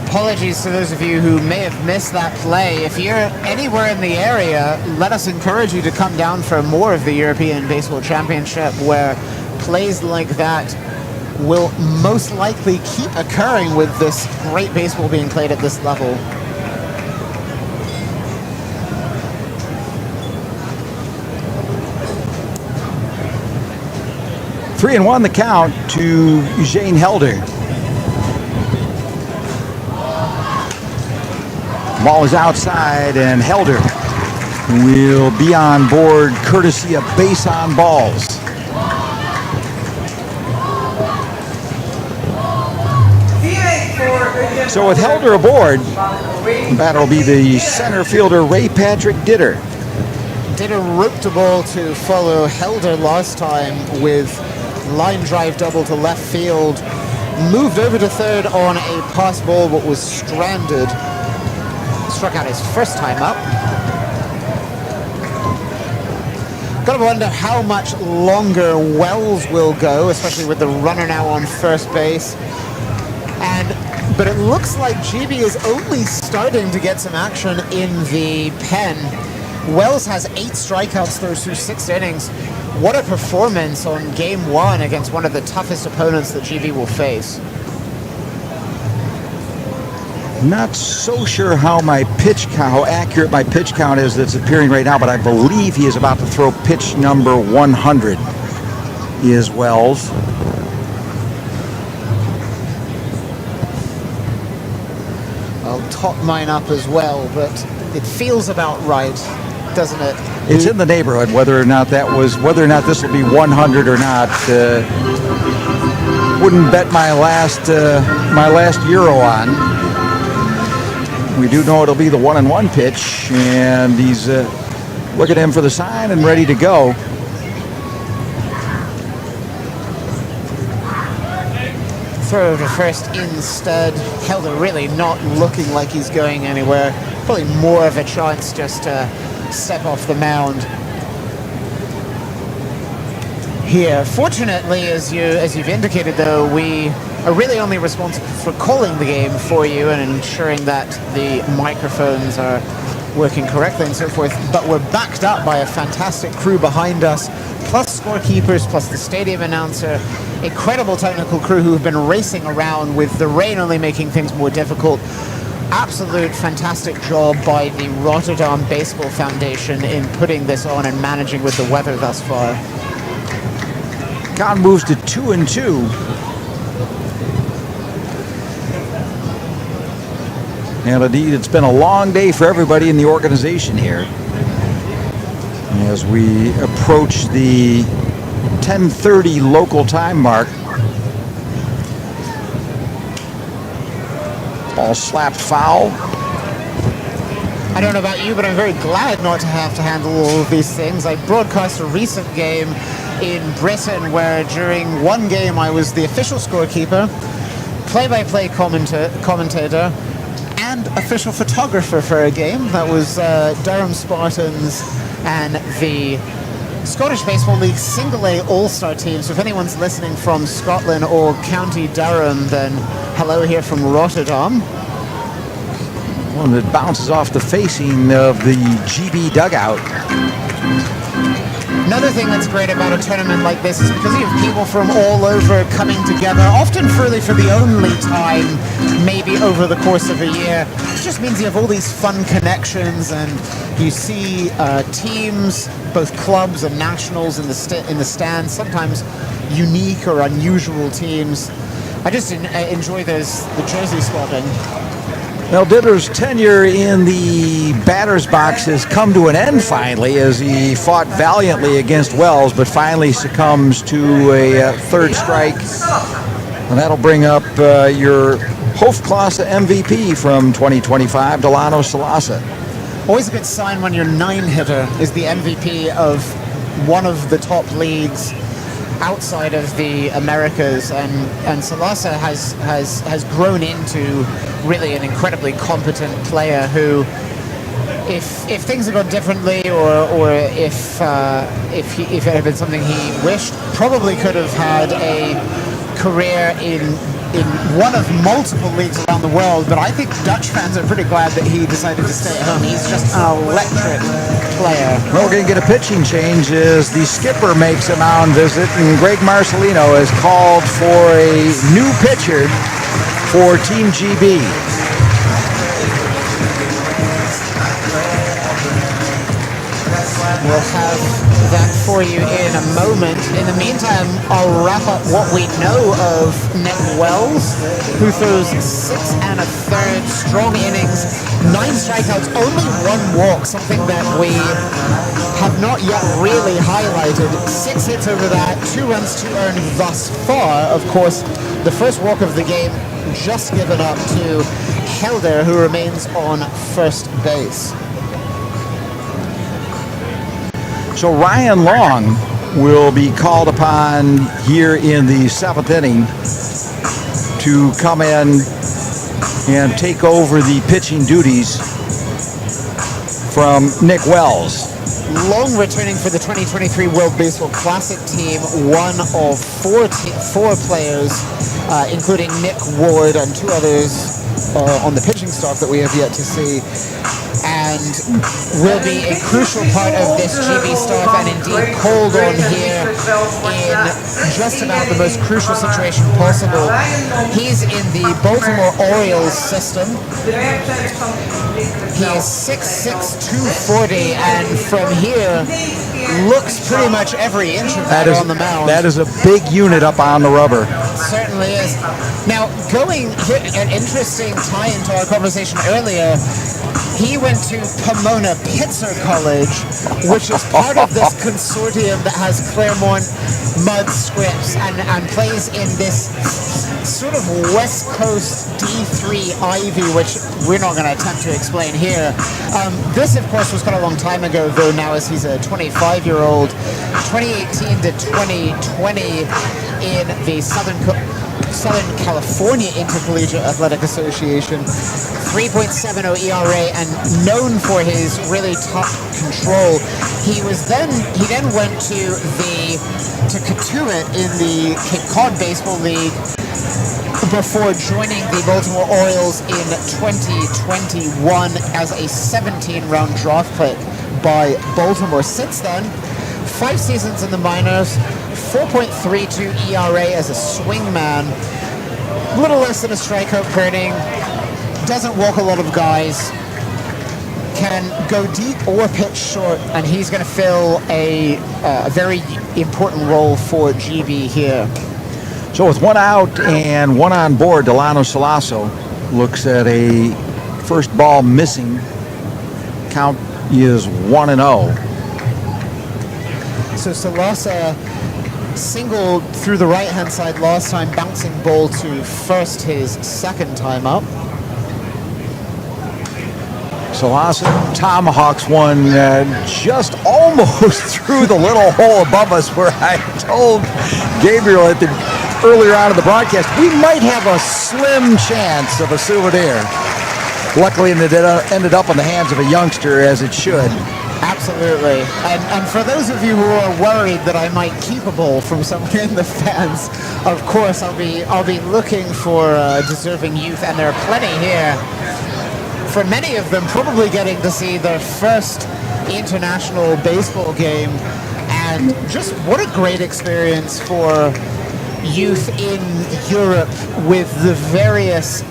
Apologies to those of you who may have missed that play. If you're anywhere in the area, let us encourage you to come down for more of the European Baseball Championship, where plays like that will most likely keep occurring with this great baseball being played at this level.
Three and one the count to Eugène Helder. Ball is outside, and Helder will be on board courtesy of base on balls. So with Helder aboard, that'll be the center fielder Ray Patrick Ditter.
Ditter roped the ball to follow Helder last time with line drive double to left field. Moved over to third on a pass ball but was stranded. Struck out his first time up. Gotta wonder how much longer Wells will go, especially with the runner now on first base. But it looks like GB is only starting to get some action in the pen. Wells has 8 strikeouts through 6 innings. What a performance on game 1 against one of the toughest opponents that GB will face.
Not so sure how accurate my pitch count is that's appearing right now, but I believe he is about to throw pitch number 100. Is Wells.
I'll top mine up as well, but it feels about right, doesn't it?
It's in the neighborhood. Whether or not this will be 100 or not, wouldn't bet my last euro on. We do know it'll be the 1-1 pitch, and he's looking at him for the sign and ready to go.
Throw to first instead. Helder really not looking like he's going anywhere. Probably more of a chance just to step off the mound here. Fortunately, as you've indicated, though, we are really only responsible for calling the game for you and ensuring that the microphones are working correctly and so forth. But we're backed up by a fantastic crew behind us, plus scorekeepers, plus the stadium announcer. Incredible technical crew who have been racing around with the rain only making things more difficult. Absolute fantastic job by the Rotterdam Baseball Foundation in putting this on and managing with the weather thus far.
Count moves to 2-2. And indeed, it's been a long day for everybody in the organization here as we approach the 10:30 local time mark. Ball slapped foul.
I don't know about you, but I'm very glad not to have to handle all of these things. I broadcast a recent game in Britain where during one game I was the official scorekeeper, play-by-play commentator, and official photographer for a game. That was Durham Spartans and the Scottish Baseball League Single A All-Star team. So if anyone's listening from Scotland or County Durham, then hello here from Rotterdam.
One that bounces off the facing of the GB dugout.
Another thing that's great about a tournament like this is because you have people from all over coming together, often really for the only time, maybe over the course of a year. It just means you have all these fun connections, and you see teams, both clubs and nationals in the stands, sometimes unique or unusual teams. I just enjoy the jersey swapping.
Mel Ditter's tenure in the batter's box has come to an end finally as he fought valiantly against Wells, but finally succumbs to a third strike. And that'll bring up your Hoofdklasse MVP from 2025, Delano Salasa.
Always a good sign when your 9-hitter is the MVP of one of the top leagues outside of the Americas, and Salasa has grown into really an incredibly competent player who, if things had gone differently, or if it had been something he wished, probably could have had a career in one of multiple leagues around the world. But I think Dutch fans are pretty glad that he decided to stay at home. He's just an electric player.
Well, we're going to get a pitching change as the skipper makes a mound visit, and Greg Marcelino has called for a new pitcher for Team GB.
We'll have that for you in a moment. In the meantime, I'll wrap up what we know of Nick Wells, who throws 6 1/3 strong innings, 9 strikeouts, only 1 walk, something that we have not yet really highlighted. 6 hits over that, 2 runs to earn thus far. Of course, the first walk of the game just given up to Helder, who remains on first base.
So Ryan Long will be called upon here in the 7th inning to come in and take over the pitching duties from Nick Wells.
Long returning for the 2023 World Baseball Classic team, one of four players, including Nick Ward and 2 others on the pitching staff that we have yet to see, and will be a crucial part of this GB staff, and indeed called on here in just about the most crucial situation possible. He's in the Baltimore Orioles system. He is 6'6", 240, and from here looks pretty much every inch of that on the mound.
That is a big unit up on the rubber.
Certainly is. Now, going here, an interesting tie into our conversation earlier, he went to Pomona Pitzer College, which is part of this consortium that has Claremont Mud Scripps and plays in this sort of West Coast D3 Ivy, which we're not going to attempt to explain here. This, of course, was quite a long time ago, though, now as he's a 25-year-old. 2018 to 2020 in the Southern California Intercollegiate Athletic Association, 3.70 ERA, and known for his really tough control. He then went to Cotuit in the Cape Cod Baseball League before joining the Baltimore Orioles in 2021 as a 17-round draft pick by Baltimore. Since then, 5 seasons in the minors, 4.32 ERA as a swingman, a little less than a strikeout per inning, doesn't walk a lot of guys, can go deep or pitch short, and he's going to fill a very important role for GB here.
So with 1 out and 1 on board, Delano Salaso looks at a first ball missing. Count is 1-0.
So Salasa singled through the right-hand side last time, bouncing ball to first his second time up.
Salasa tomahawks one just almost through the little hole above us where I told Gabriel earlier on in the broadcast we might have a slim chance of a souvenir. Luckily, it ended up in the hands of a youngster, as it should.
Absolutely. And for those of you who are worried that I might keep a ball from someone in the fans, of course I'll be looking for deserving youth, and there are plenty here. For many of them, probably getting to see their first international baseball game, and just what a great experience for youth in Europe with the various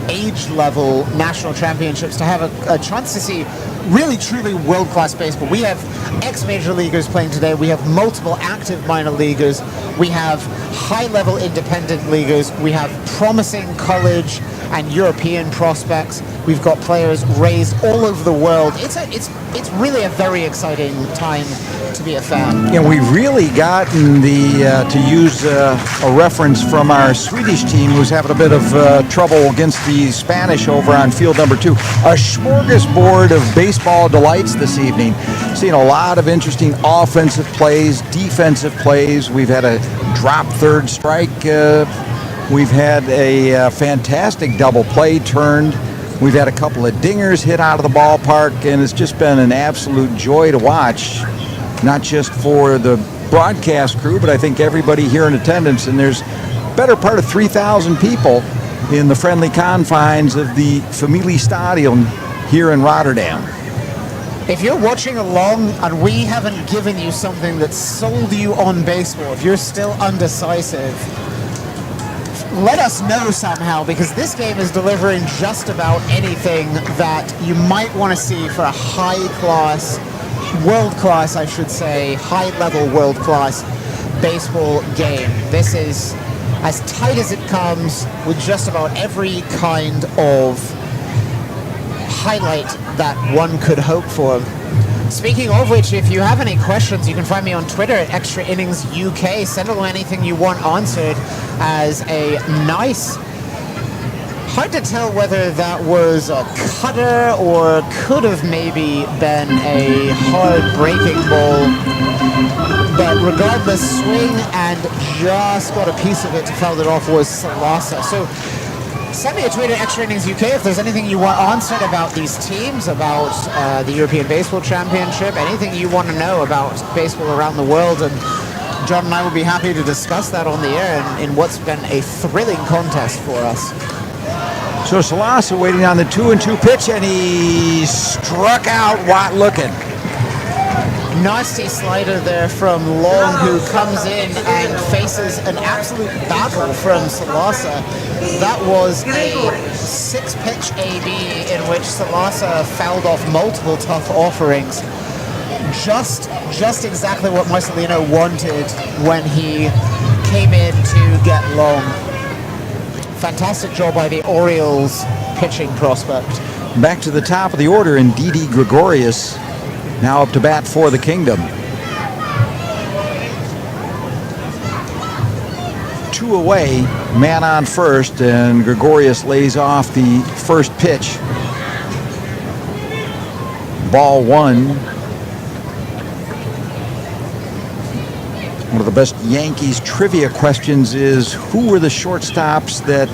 age level national championships to have a chance to see really truly world-class baseball. We have ex-major leaguers playing today. We have multiple active minor leaguers. We have high-level independent leaguers. We have promising college and European prospects. We've got players raised all over the world. It's really a very exciting time to be a fan.
And we've really gotten to use a reference from our Swedish team who's having a bit of trouble against the Spanish over on field number 2. A smorgasbord of baseball delights this evening. Seeing a lot of interesting offensive plays, defensive plays. We've had a drop third strike. We've had a fantastic double play turned. We've had a couple of dingers hit out of the ballpark, and it's just been an absolute joy to watch, not just for the broadcast crew, but I think everybody here in attendance. And there's better part of 3,000 people in the friendly confines of the Familiestadion here in Rotterdam.
If you're watching along and we haven't given you something that sold you on baseball, if you're still undecisive, let us know somehow, because this game is delivering just about anything that you might want to see for a high-class, world-class, I should say, high-level world-class baseball game. This is as tight as it comes with just about every kind of highlight that one could hope for. Speaking of which, if you have any questions, you can find me on Twitter at Extra Innings UK. Send along anything you want answered as a nice... Hard to tell whether that was a cutter or could have maybe been a hard breaking ball. But regardless, swing and just got a piece of it to foul it off was Salasa. So send me a tweet at Extra Innings UK if there's anything you want answered about these teams, about the European Baseball Championship, anything you want to know about baseball around the world. And John and I will be happy to discuss that on the air in what's been a thrilling contest for us.
So Salasa waiting on the 2-2 pitch, and he struck out Watt looking.
Nasty slider there from Long, who comes in and faces an absolute battle from Salasa. That was a 6-pitch AB in which Salasa fouled off multiple tough offerings. Just exactly what Marcelino wanted when he came in to get Long. Fantastic job by the Orioles pitching prospect.
Back to the top of the order in Didi Gregorius, now up to bat for the Kingdom. 2 away, man on first, and Gregorius lays off the first pitch. Ball 1. One of the best Yankees trivia questions is, who were the shortstops that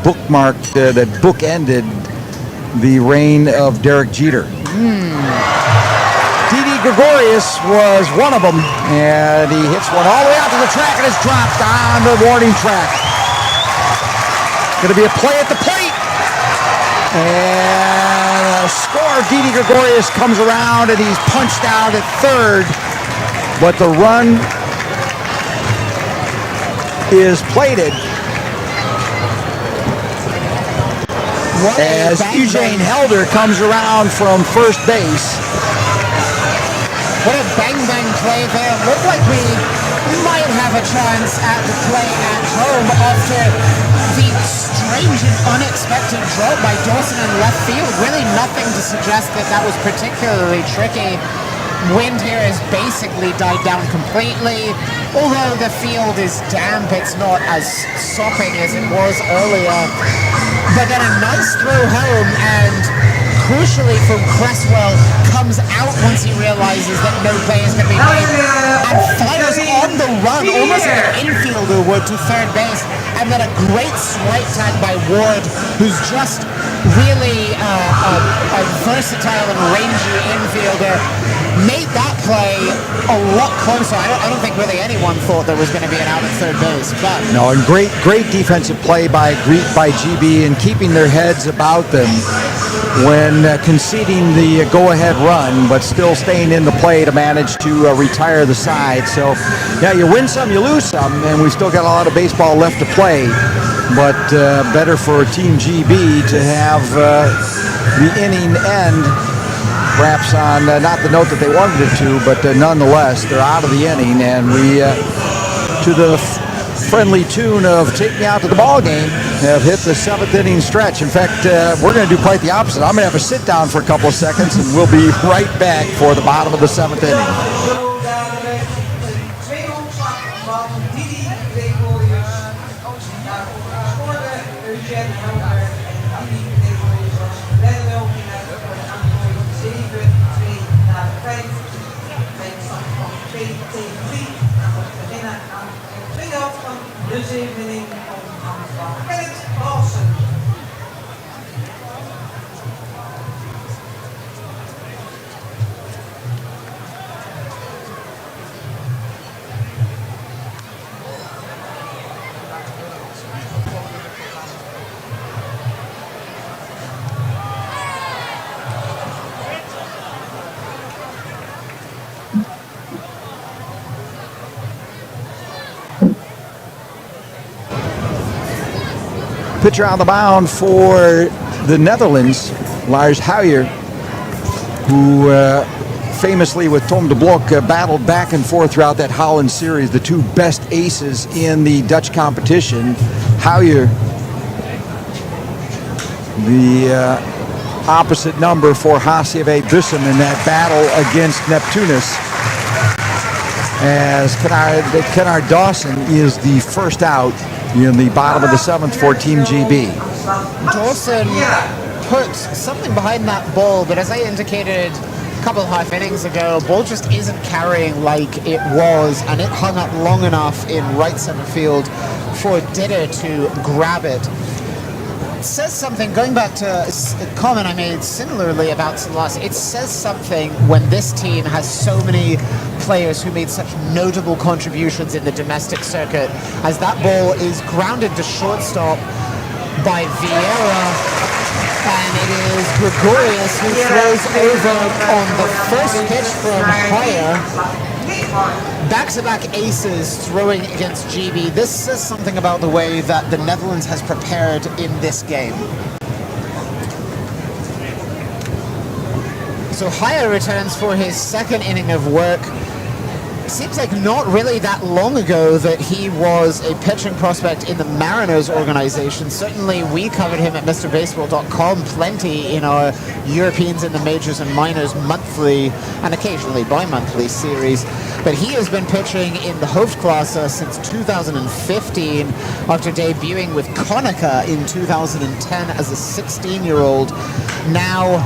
bookmarked, that bookended the reign of Derek Jeter? Didi Gregorius was one of them, and he hits one all the way out to the track and is dropped on the warning track. Going to be a play at the plate. And a score. Didi Gregorius comes around, and he's punched out at third, but the run is plated as Eugene Helder comes around from first base.
What a bang-bang play there. Looked like we might have a chance at the play at home after the strange and unexpected drop by Dawson in left field. Really nothing to suggest that that was particularly tricky. Wind here has basically died down completely. Although the field is damp, it's not as sopping as it was earlier. But then a nice throw home, and crucially from Cresswell, comes out once he realizes that no play is going to be made, and fires on the run, almost like an infielder would, to third base. And then a great swipe tag by Ward, who's just really a versatile and rangy infielder, made that play a lot closer. I don't think really anyone thought there was going to be an out at third base. But
No, and great defensive play by GB and keeping their heads about them when conceding the go-ahead run, but still staying in the play to manage to retire the side. So, yeah, you win some, you lose some, and we've still got a lot of baseball left to play. But better for Team GB to have the inning end perhaps on not the note that they wanted it to, but nonetheless, they're out of the inning, and we, to the friendly tune of Take Me Out to the Ball Game, have hit the 7th inning stretch. In fact, we're going to do quite the opposite. I'm going to have a sit down for a couple of seconds, and we'll be right back for the bottom of the 7th inning.
De zevening van aanslag. Kenneth Clausen.
Pitcher on the mound for the Netherlands, Lars Huijer, who famously with Tom de Blok battled back and forth throughout that Holland series, the two best aces in the Dutch competition. Huijer, the opposite number for HCV Bussum in that battle against Neptunus, as Kennard Dawson is the first out in the bottom of the 7th for Team GB.
Dawson put something behind that ball, but as I indicated a couple of half innings ago, ball just isn't carrying like it was, and it hung up long enough in right center field for Ditter to grab it. It says something, going back to a comment I made similarly about Salas, it says something when this team has so many players who made such notable contributions in the domestic circuit, as that ball is grounded to shortstop by Vieira, and it is Gregorius who throws over on the first pitch from Huijer. Back-to-back aces throwing against GB. This says something about the way that the Netherlands has prepared in this game. So Huijer returns for his second inning of work. Seems like not really that long ago that he was a pitching prospect in the Mariners organization. Certainly we covered him at MrBaseball.com plenty in our Europeans in the Majors and Minors monthly and occasionally bi-monthly series. But he has been pitching in the Hoofdklasse since 2015 after debuting with Konica in 2010 as a 16-year-old. Now,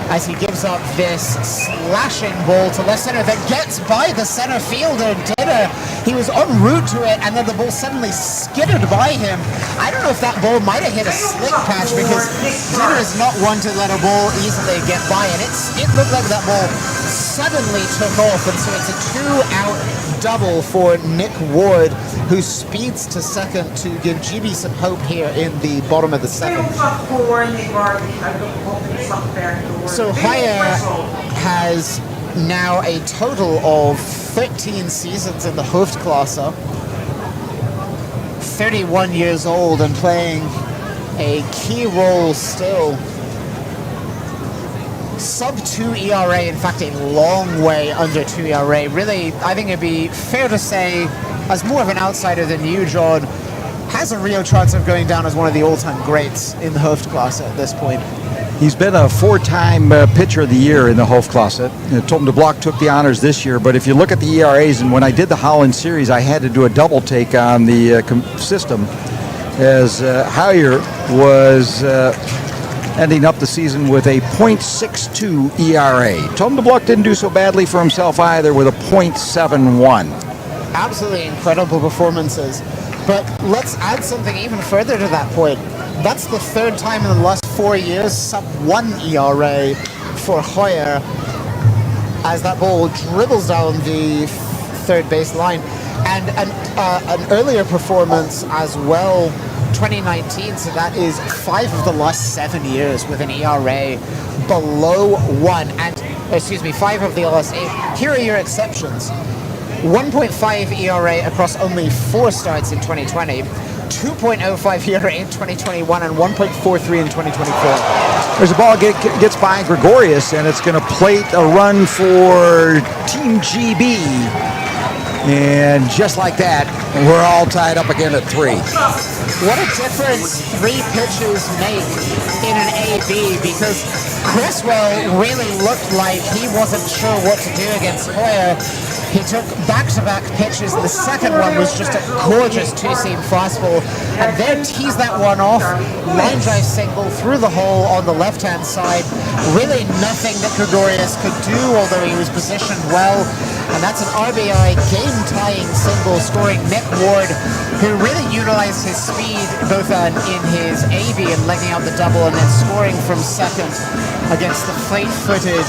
as he gives up this slashing ball to left center that gets by the center fielder, Ditter. He was en route to it, and then the ball suddenly skittered by him. I don't know if that ball might have hit a slick patch, because Ditter is not one to let a ball easily get by, and it looked like that ball suddenly took off, and so it's a 2-out double for Nick Ward, who speeds to second to give GB some hope here in the bottom of the 7th. So Huijer has now a total of 13 seasons in the Hoofdklasse, 31 years old and playing a key role still. Sub-2 ERA, in fact a long way under 2 ERA. Really, I think it'd be fair to say, as more of an outsider than you, John, has a real chance of going down as one of the all-time greats in the Hoofdklasse at this point.
He's been a 4-time pitcher of the year in the Hoofdklasse. Tom de Blok took the honors this year, but if you look at the ERAs, and when I did the Holland series, I had to do a double take on the system, as Huijer was ending up the season with a .62 ERA. Tom DeBluck didn't do so badly for himself either with a .71.
Absolutely incredible performances. But let's add something even further to that point. That's the third time in the last 4 years, sub-1 ERA for Hoyer, as that ball dribbles down the third base line. And an earlier performance as well, 2019, so that is 5 of the last 7 years with an ERA below 1. And, 5 of the last 8. Here are your exceptions. 1.5 ERA across only 4 starts in 2020, 2.05 ERA in 2021, and 1.43 in 2024.
There's a ball gets by Gregorius, and it's going to plate a run for Team GB. And just like that, we're all tied up again at 3.
What a difference 3 pitches make in an AB, because Criswell really looked like he wasn't sure what to do against Hoyer. He took back-to-back pitches. The second one was just a gorgeous two-seam fastball, and there teased that one off. Line drive single through the hole on the left-hand side. Really nothing that Gregorius could do, although he was positioned well. And that's an RBI game-tying single, scoring Nick Ward, who really utilized his speed both in his AB and legging out the double, and then scoring from second against the fleet-footed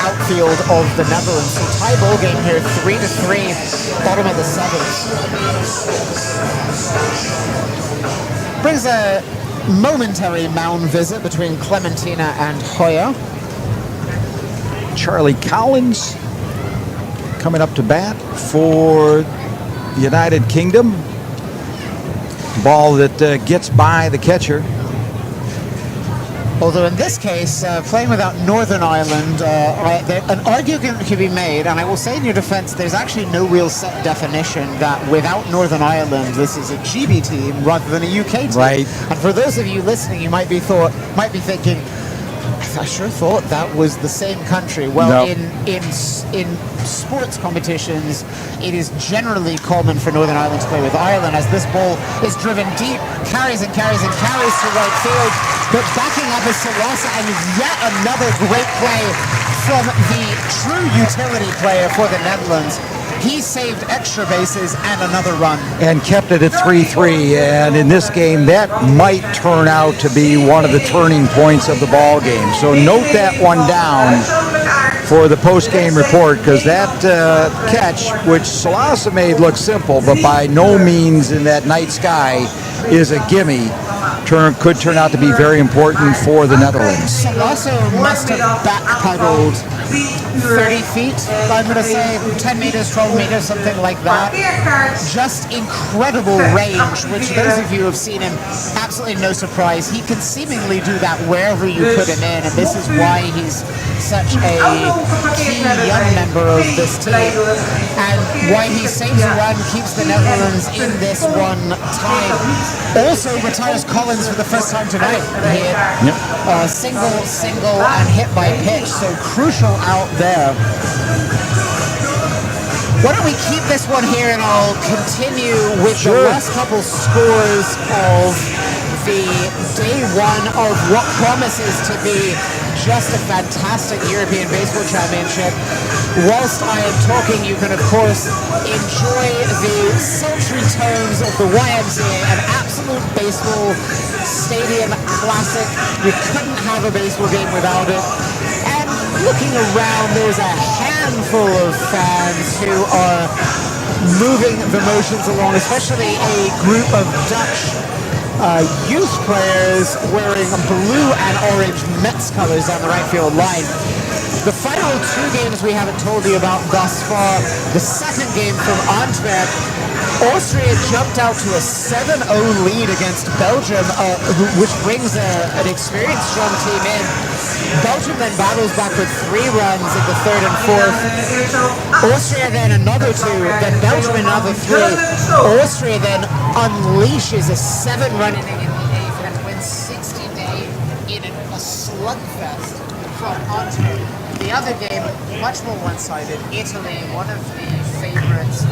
outfield of the Netherlands. So tie ball game here, 3-3, bottom of the 7th. Brings a momentary mound visit between Clementina and Hoyer.
Charlie Collins coming up to bat for the United Kingdom. Ball that gets by the catcher.
Although in this case, playing without Northern Ireland, an argument could be made, and I will say in your defense, there's actually no real set definition that without Northern Ireland, this is a GB team rather than a UK team.
Right.
And for those of you listening, you might be thinking, I sure thought that was the same country. Well,
no.
in sports competitions, it is generally common for Northern Ireland to play with Ireland, as this ball is driven deep, carries and carries and carries to right field. But backing up is Salasa, and yet another great play from the true utility player for the Netherlands. He saved extra bases and another run.
And kept it at 3-3. And in this game, that might turn out to be one of the turning points of the ball game. So note that one down for the post-game report, because that catch, which Salasa made look simple, but by no means in that night sky is a gimme, could turn out to be very important for the Netherlands.
Salasa must have backpedaled 30 feet, I'm going to say 10 meters, 12 meters, something like that. Just incredible range, which those of you who have seen him, absolutely no surprise. He can seemingly do that wherever you put him in, and this is why he's such a key young member of this team, and why he saves a run, keeps the Netherlands in this one time. Also retires Collins for the first time tonight. He hit single, and hit by pitch, so crucial out there. Why don't we keep this one here, and I'll continue with the last couple scores of the day one of what promises to be just a fantastic European Baseball Championship. Whilst I am talking, you can of course enjoy the sultry tones of the YMCA, an absolute baseball stadium classic. You couldn't have a baseball game without it. And looking around, there's a handful of fans who are moving the motions along, especially a group of Dutch youth players wearing blue and orange Mets colors on the right field line. The final 2 games we haven't told you about thus far. The second game from Antwerp, Austria jumped out to a 7-0 lead against Belgium, which brings an experienced young team in. Belgium then battles back with 3 runs in the 3rd and 4th. Austria then another 2, then Belgium another 3. Austria then unleashes a 7-run inning in the 8th and wins 60-day in a slugfest from Antwerp. The other game, much more one-sided. Italy, one of the favorites,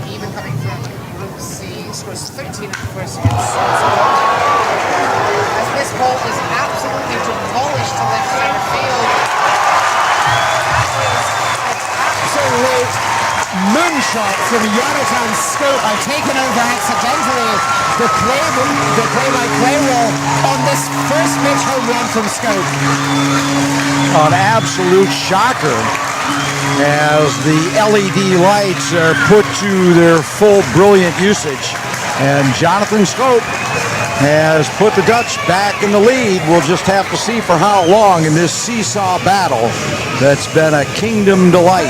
even coming from Group C, scores 13 in the first against Switzerland. As this ball is absolutely demolished to left center field. Absolute moonshot from Jonathan Schoop. I've taken over accidentally the play-by-play role on this first pitch home run from Schoop.
An absolute shocker as the LED lights are put to their full brilliant usage. And Jonathan Schoop has put the Dutch back in the lead. We'll just have to see for how long in this seesaw battle that's been a kingdom delight.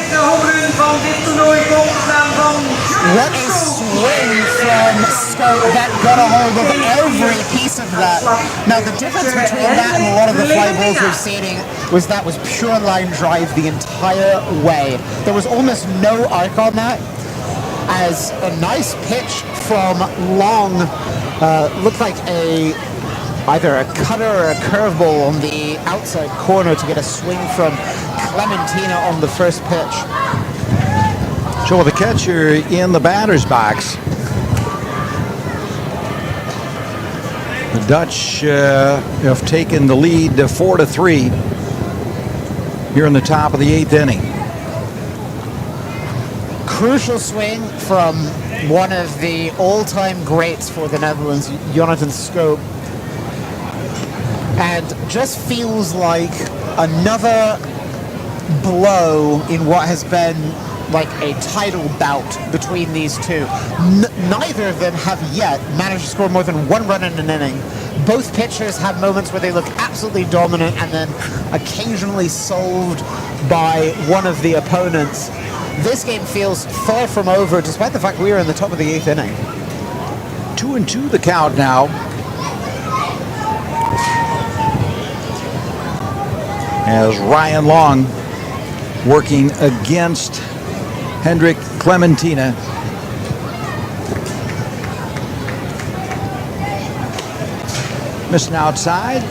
What a swing from Schoop that got a hold of every piece of that. Now the difference between that and a lot of the fly balls we've seen was that was pure line drive the entire way. There was almost no arc on that, as a nice pitch from Long looked like either a cutter or a curveball on the outside corner to get a swing from Clementina on the first pitch.
So with the catcher in the batter's box, the Dutch have taken the lead 4-3 here in the top of the 8th inning.
Crucial swing from one of the all-time greats for the Netherlands, Jonathan Schoop. And just feels like another blow in what has been like a title bout between these two. Neither of them have yet managed to score more than one run in an inning. Both pitchers have moments where they look absolutely dominant and then occasionally solved by one of the opponents. This game feels far from over, despite the fact we are in the top of the 8th inning.
2-2 the count now. As Ryan Long working against Hendrik Clementina. Missing outside.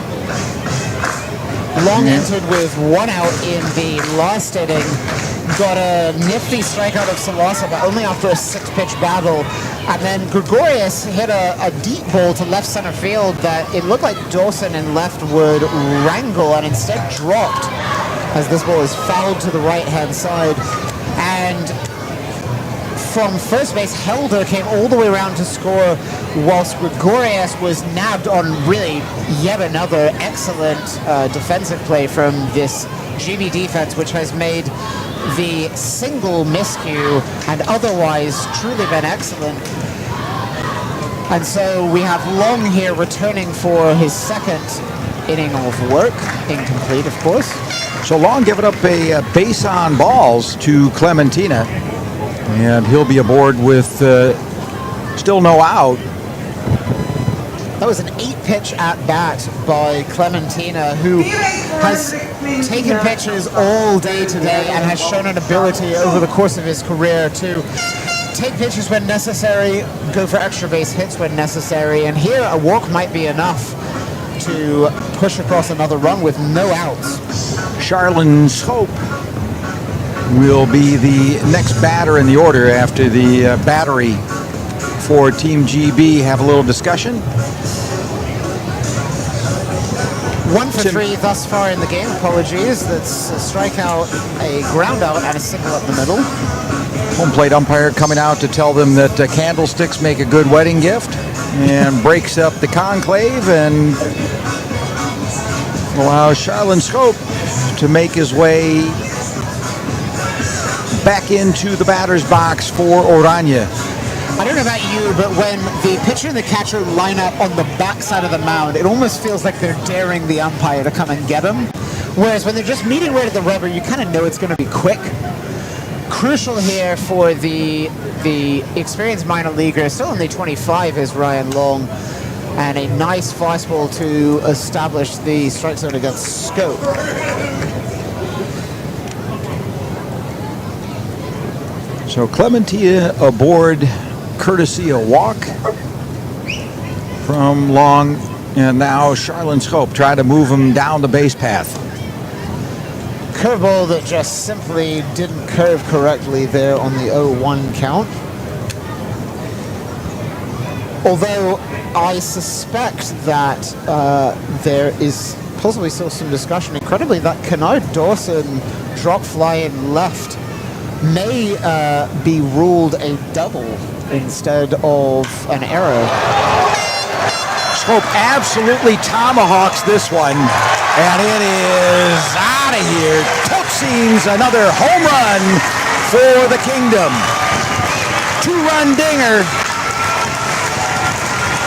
Long entered with one out in the last inning. Got a nifty strikeout of Salasa, but only after a 6-pitch battle. And then Gregorius hit a deep ball to left center field that it looked like Dawson and left would wrangle and instead dropped as this ball is fouled to the right-hand side. And from first base, Helder came all the way around to score, whilst Gregorius was nabbed on really yet another excellent defensive play from this GB defense, which has made the single miscue and otherwise truly been excellent. And so we have Long here returning for his second inning of work, incomplete of course.
So Long giving up a base on balls to Clementina, and he'll be aboard with still no out.
That was an 8-pitch at-bat by Clementina, who has taken pitches all day today and has shown an ability over the course of his career to take pitches when necessary, go for extra base hits when necessary, and here a walk might be enough to push across another run with no outs.
Charlin Schoop will be the next batter in the order after the battery for Team GB have a little discussion.
1 for 3 thus far in the game. Apologies. That's a strikeout, a ground out, and a single up the middle.
Home plate umpire coming out to tell them that candlesticks make a good wedding gift, and breaks up the conclave and allows Charlin Schoop to make his way back into the batter's box for Oranje.
I don't know about you, but when the pitcher and the catcher line up on the backside of the mound, it almost feels like they're daring the umpire to come and get him. Whereas when they're just meeting right at the rubber, you kind of know it's going to be quick. Crucial here for the experienced minor leaguer, still only 25, is Ryan Long, and a nice fastball to establish the strike zone against Schoop.
So Clementina aboard, courtesy a walk from Long, and now Charlin Schoop trying to move him down the base path.
Curveball that just simply didn't curve correctly there on the 0-1 count. Although I suspect that there is possibly still some discussion, incredibly, that Kennard Dawson drop fly in left may be ruled a double instead of an error.
Schoop absolutely tomahawks this one, and it is out of here. Toksins another home run for the Kingdom. 2-run dinger.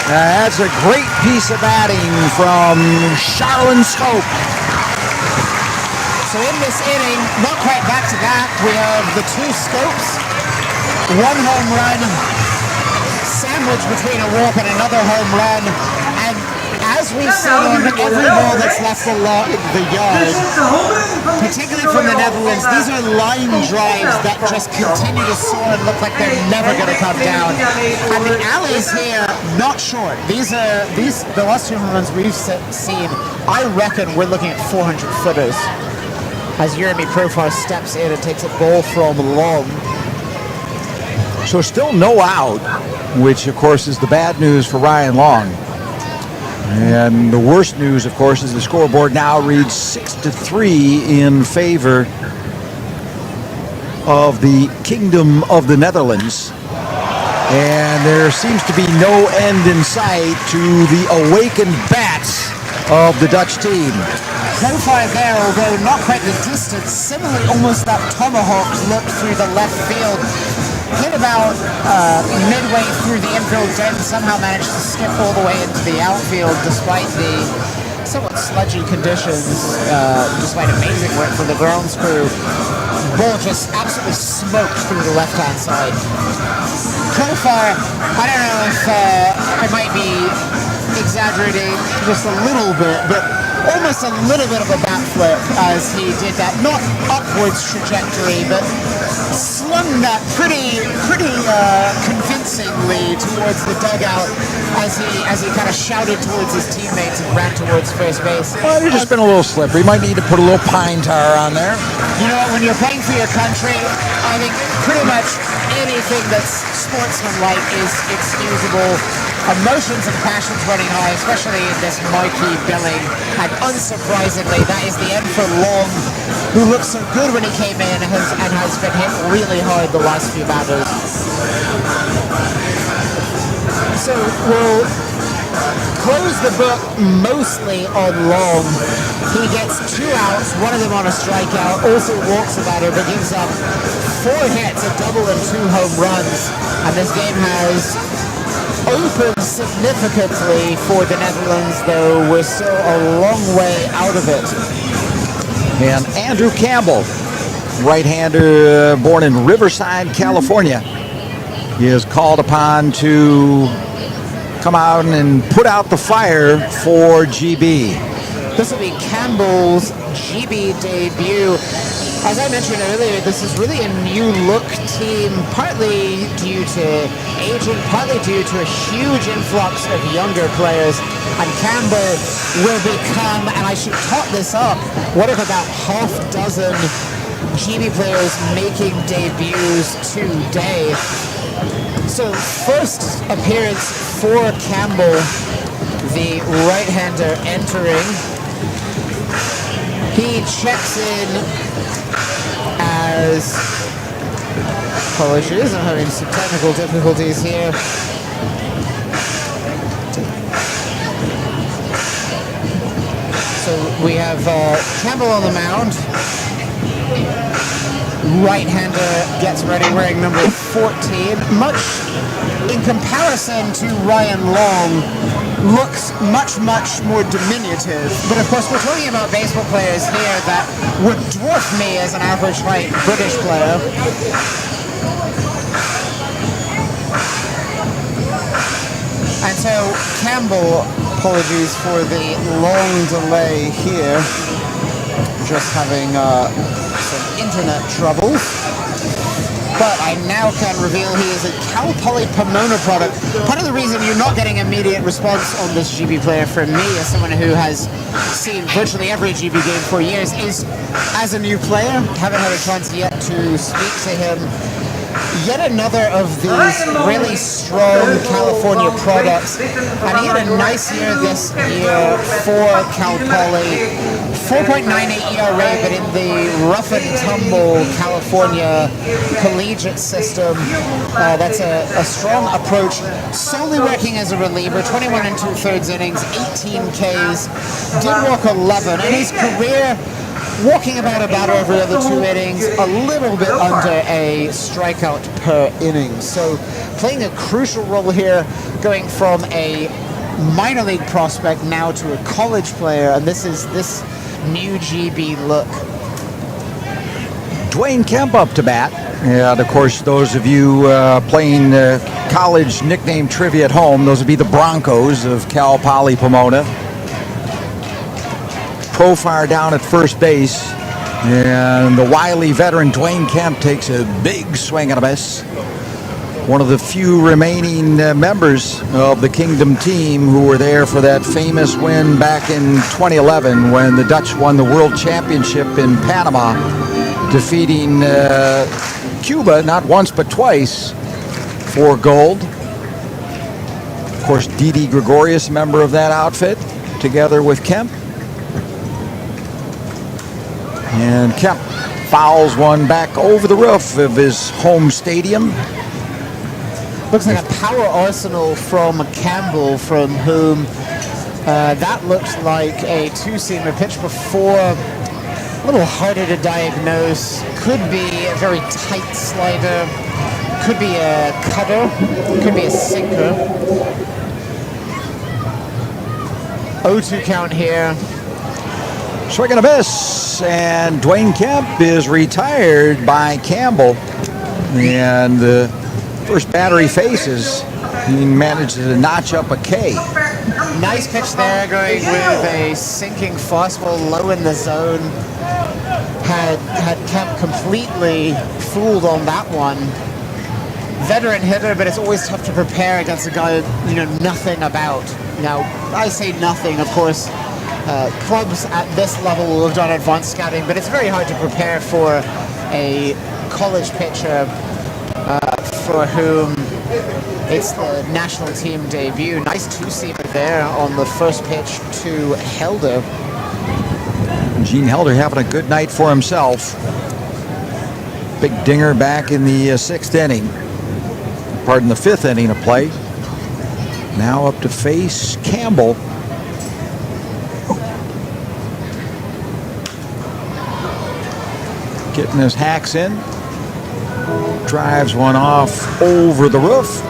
That's a great piece of batting from Charlene Schoop.
So in this inning, not quite back to that, we have the two Scopes. One home run, sandwiched between a walk and another home run. And as we've seen, every ball that's left the yard, particularly from the Netherlands, these are line drives that just continue to soar and look like they're never going to come down. And the alleys here, not short. These the last two home runs we've seen, I reckon we're looking at 400 footers. As Jeremy Profar steps in and takes a ball from long.
So still no out, which of course is the bad news for Ryan Long. And the worst news, of course, is the scoreboard now reads 6-3 in favor of the Kingdom of the Netherlands. And there seems to be no end in sight to the awakened bats of the Dutch team.
Profile there, although not quite the distance, similarly almost that tomahawk look through the left field. Hit about midway through the infield den, somehow managed to skip all the way into the outfield despite the somewhat sludgy conditions, despite amazing work from the grounds crew. Ball just absolutely smoked through the left-hand side. Profile, I don't know if I might be exaggerating just a little bit, but almost a little bit of a backflip as he did that, not upwards trajectory, but slung that pretty convincingly towards the dugout as he kind of shouted towards his teammates and ran towards first base.
Well, he's just been a little slippery. Might need to put a little pine tar on there.
You know what, when you're playing for your country, I think pretty much anything that's sportsmanlike is excusable. Emotions and passions running high, especially in this marquee billing, and unsurprisingly, that is the end for Long, who looked so good when he came in and has been hit really hard the last few batters. So we'll close the book mostly on Long. He gets 2 outs, one of them on a strikeout, also walks a batter, but gives up 4 hits, a double and 2 home runs, and this game has opened significantly for the Netherlands, though we're still a long way out of it.
And Andrew Campbell, right-hander born in Riverside, California, is called upon to come out and put out the fire for GB.
This will be Campbell's GB debut. As I mentioned earlier, this is really a new look team, partly due to aging, partly due to a huge influx of younger players. And Campbell will become, and I should top this up, what if about half dozen GB players making debuts today. So first appearance for Campbell, the right-hander entering. He checks in as, apologies, I'm having some technical difficulties here. So we have Campbell on the mound. Right-hander gets ready wearing number 14. Much in comparison to Ryan Long, looks much more diminutive. But of course, we're talking about baseball players here that would dwarf me as an average height British player. And so Campbell, apologies for the long delay here, just having some internet troubles. But I now can reveal he is a Cal Poly Pomona product. Part of the reason you're not getting immediate response on this GB player from me, as someone who has seen virtually every GB game for years, is as a new player, haven't had a chance yet to speak to him. Yet another of these really strong California products, and he had a nice year this year for Cal Poly. 4.98 ERA, but in the rough and tumble California collegiate system, that's a strong approach. Solely working as a reliever, 21 2/3 innings, 18 Ks, did walk 11, and his career walking about a batter every other 2 innings, a little bit under a strikeout per inning. So playing a crucial role here, going from a minor league prospect now to a college player, and this is this new GB look.
Dwayne Kemp up to bat. And of course, those of you playing college nickname trivia at home, those would be the Broncos of Cal Poly Pomona. Profile down at first base, and the wily veteran Dwayne Kemp takes a big swing and a miss. One of the few remaining members of the Kingdom team who were there for that famous win back in 2011 when the Dutch won the World Championship in Panama, defeating Cuba not once but twice for gold. Of course, Didi Gregorius, member of that outfit, together with Kemp. And Kemp fouls one back over the roof of his home stadium.
Looks like a power arsenal from Campbell, from whom that looked like a two-seamer pitch before. A little harder to diagnose. Could be a very tight slider. Could be a cutter. Could be a sinker. 0-2 count here.
Swing and a miss, and Dwayne Kemp is retired by Campbell. And the first batter he faces, he manages to notch up a K.
Nice pitch there, going with a sinking fastball low in the zone. Had Kemp completely fooled on that one. Veteran hitter, but it's always tough to prepare against a guy you know nothing about. Now, I say nothing, of course. Clubs at this level will have done advanced scouting, but it's very hard to prepare for a college pitcher for whom it's the national team debut. Nice two-seamer there on the first pitch to Helder.
Gene Helder having a good night for himself. Big dinger back in the 6th inning. Pardon, the 5th inning of play. Now up to face Campbell. Getting his hacks in. Drives one off over the roof.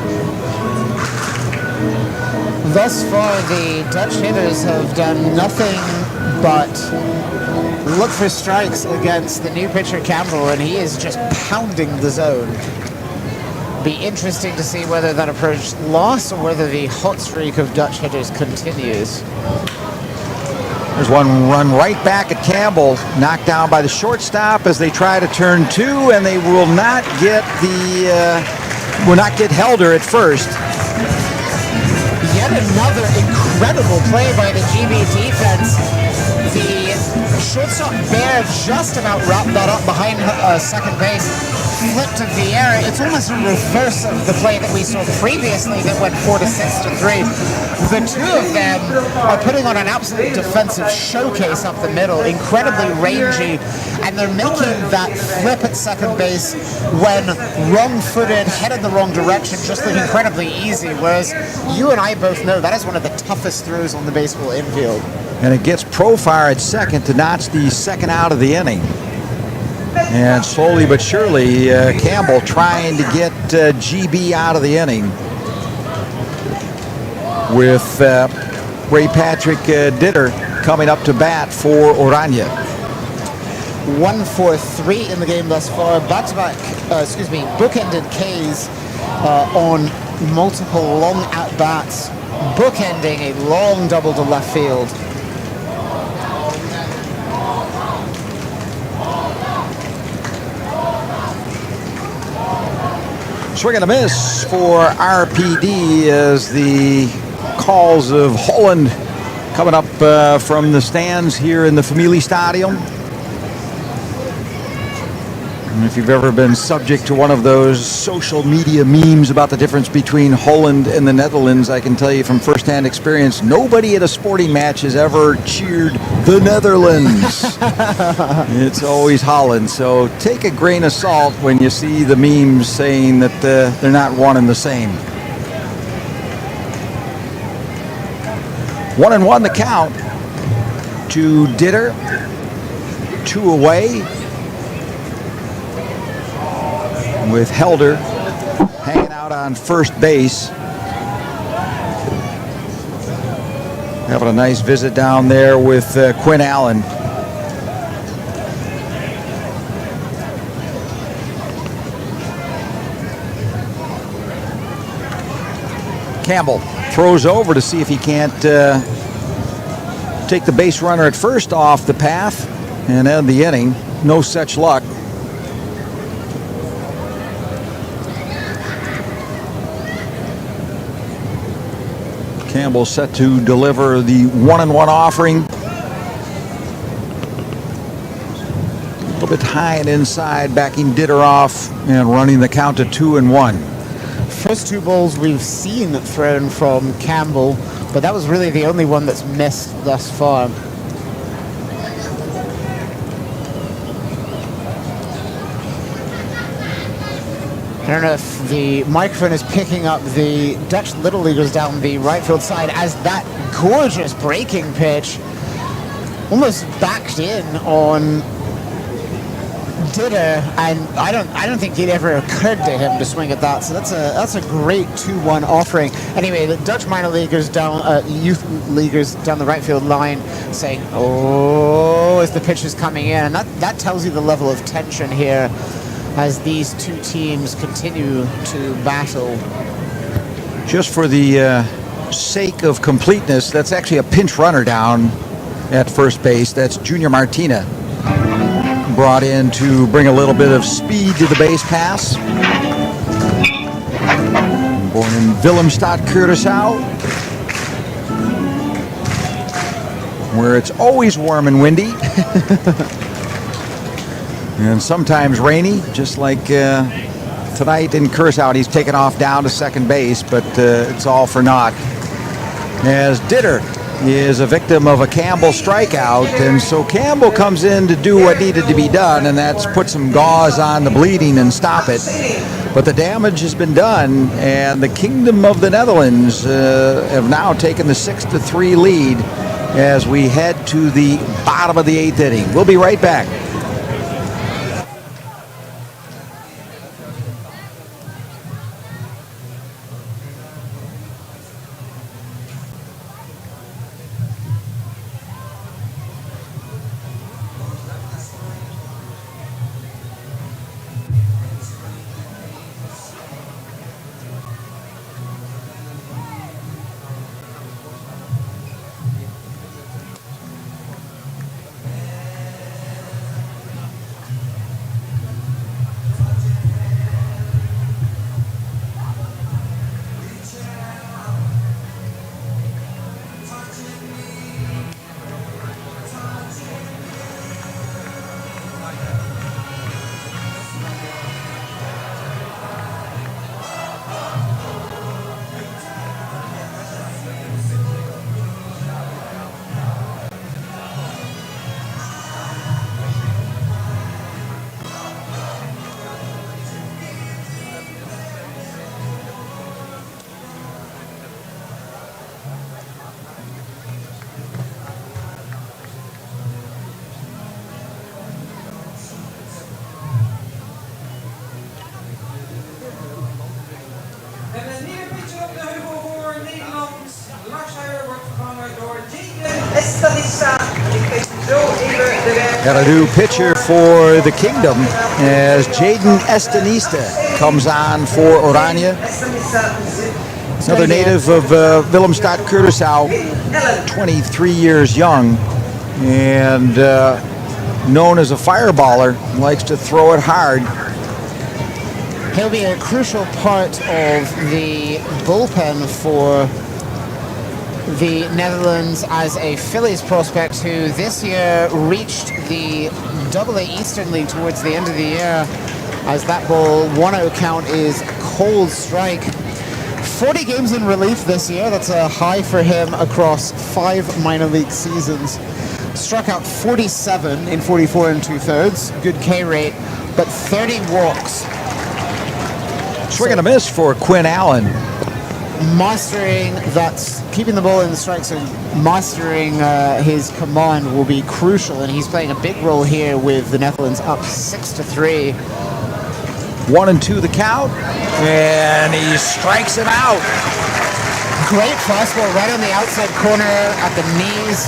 Thus far, the Dutch hitters have done nothing but look for strikes against the new pitcher Campbell, and he is just pounding the zone. Be interesting to see whether that approach lasts or whether the hot streak of Dutch hitters continues.
There's one run right back at Campbell, knocked down by the shortstop as they try to turn 2, and they will not get Helder at first.
Yet another incredible play by the GB defense. The shortstop Bear just about wrapped that up behind second base. Flipped to Vieira. It's almost a reverse of the play that we saw previously that went 4-6-3. The two of them are putting on an absolute defensive showcase up the middle, incredibly rangy, and they're making that flip at second base when wrong-footed, headed the wrong direction, just look incredibly easy, whereas you and I both know that is one of the toughest throws on the baseball infield.
And it gets Profire at second to notch the second out of the inning. And slowly but surely, Campbell trying to get GB out of the inning with Ray Patrick Ditter coming up to bat for Oranje.
1-for-3 in the game thus far. Back-to-back, bookended Ks on multiple long at-bats, bookending a long double to left field.
Swing and a miss for RPD as the calls of Holland coming up from the stands here in the Familie Stadium. And if you've ever been subject to one of those social media memes about the difference between Holland and the Netherlands, I can tell you from firsthand experience, nobody at a sporting match has ever cheered the Netherlands. It's always Holland. So take a grain of salt when you see the memes saying that they're not one and the same. 1-1 the count to Ditter. 2 away, with Helder hanging out on first base. Having a nice visit down there with Quinn Allen. Campbell throws over to see if he can't take the base runner at first off the path and end the inning. No such luck. Campbell set to deliver the 1-1 offering. A little bit high and inside, backing Ditter off and running the count to 2-1.
First 2 balls we've seen thrown from Campbell, but that was really the only one that's missed thus far. I don't know if the microphone is picking up the Dutch Little Leaguers down the right field side as that gorgeous breaking pitch almost backed in on Ditter, and I don't think it ever occurred to him to swing at that. So that's a great 2-1 offering. Anyway, the Dutch minor leaguers down, youth leaguers down the right field line saying, "Oh," as the pitch is coming in, and that tells you the level of tension here as these 2 teams continue to battle.
Just for the sake of completeness, that's actually a pinch runner down at first base. That's Junior Martina, brought in to bring a little bit of speed to the base pass. Born in Willemstad, Curaçao, where it's always warm and windy. And sometimes rainy, just like tonight in Curaçao. He's taken off down to second base, but it's all for naught, as Ditter is a victim of a Campbell strikeout, and so Campbell comes in to do what needed to be done, and that's put some gauze on the bleeding and stop it. But the damage has been done, and the Kingdom of the Netherlands have now taken the 6-3 lead as we head to the bottom of the 8th inning. We'll be right back. Got a new pitcher for the Kingdom as Jaden Estenista comes on for Oranje. Another native of Willemstad, Curaçao, 23 years young, and known as a fireballer, likes to throw it hard.
He'll be a crucial part of the bullpen for the Netherlands as a Phillies prospect who this year reached the AA Eastern League towards the end of the year as that ball 1-0 count is cold strike. 40 games in relief this year. That's a high for him across 5 minor league seasons. Struck out 47 in 44 2/3. Good K rate, but 30 walks.
Swing and a miss for Quinn Allen.
Mastering that's keeping the ball in the strike zone, mastering his command will be crucial, and he's playing a big role here with the Netherlands up 6-3.
1-2 the count, and he strikes him out.
Great fastball right on the outside corner at the knees.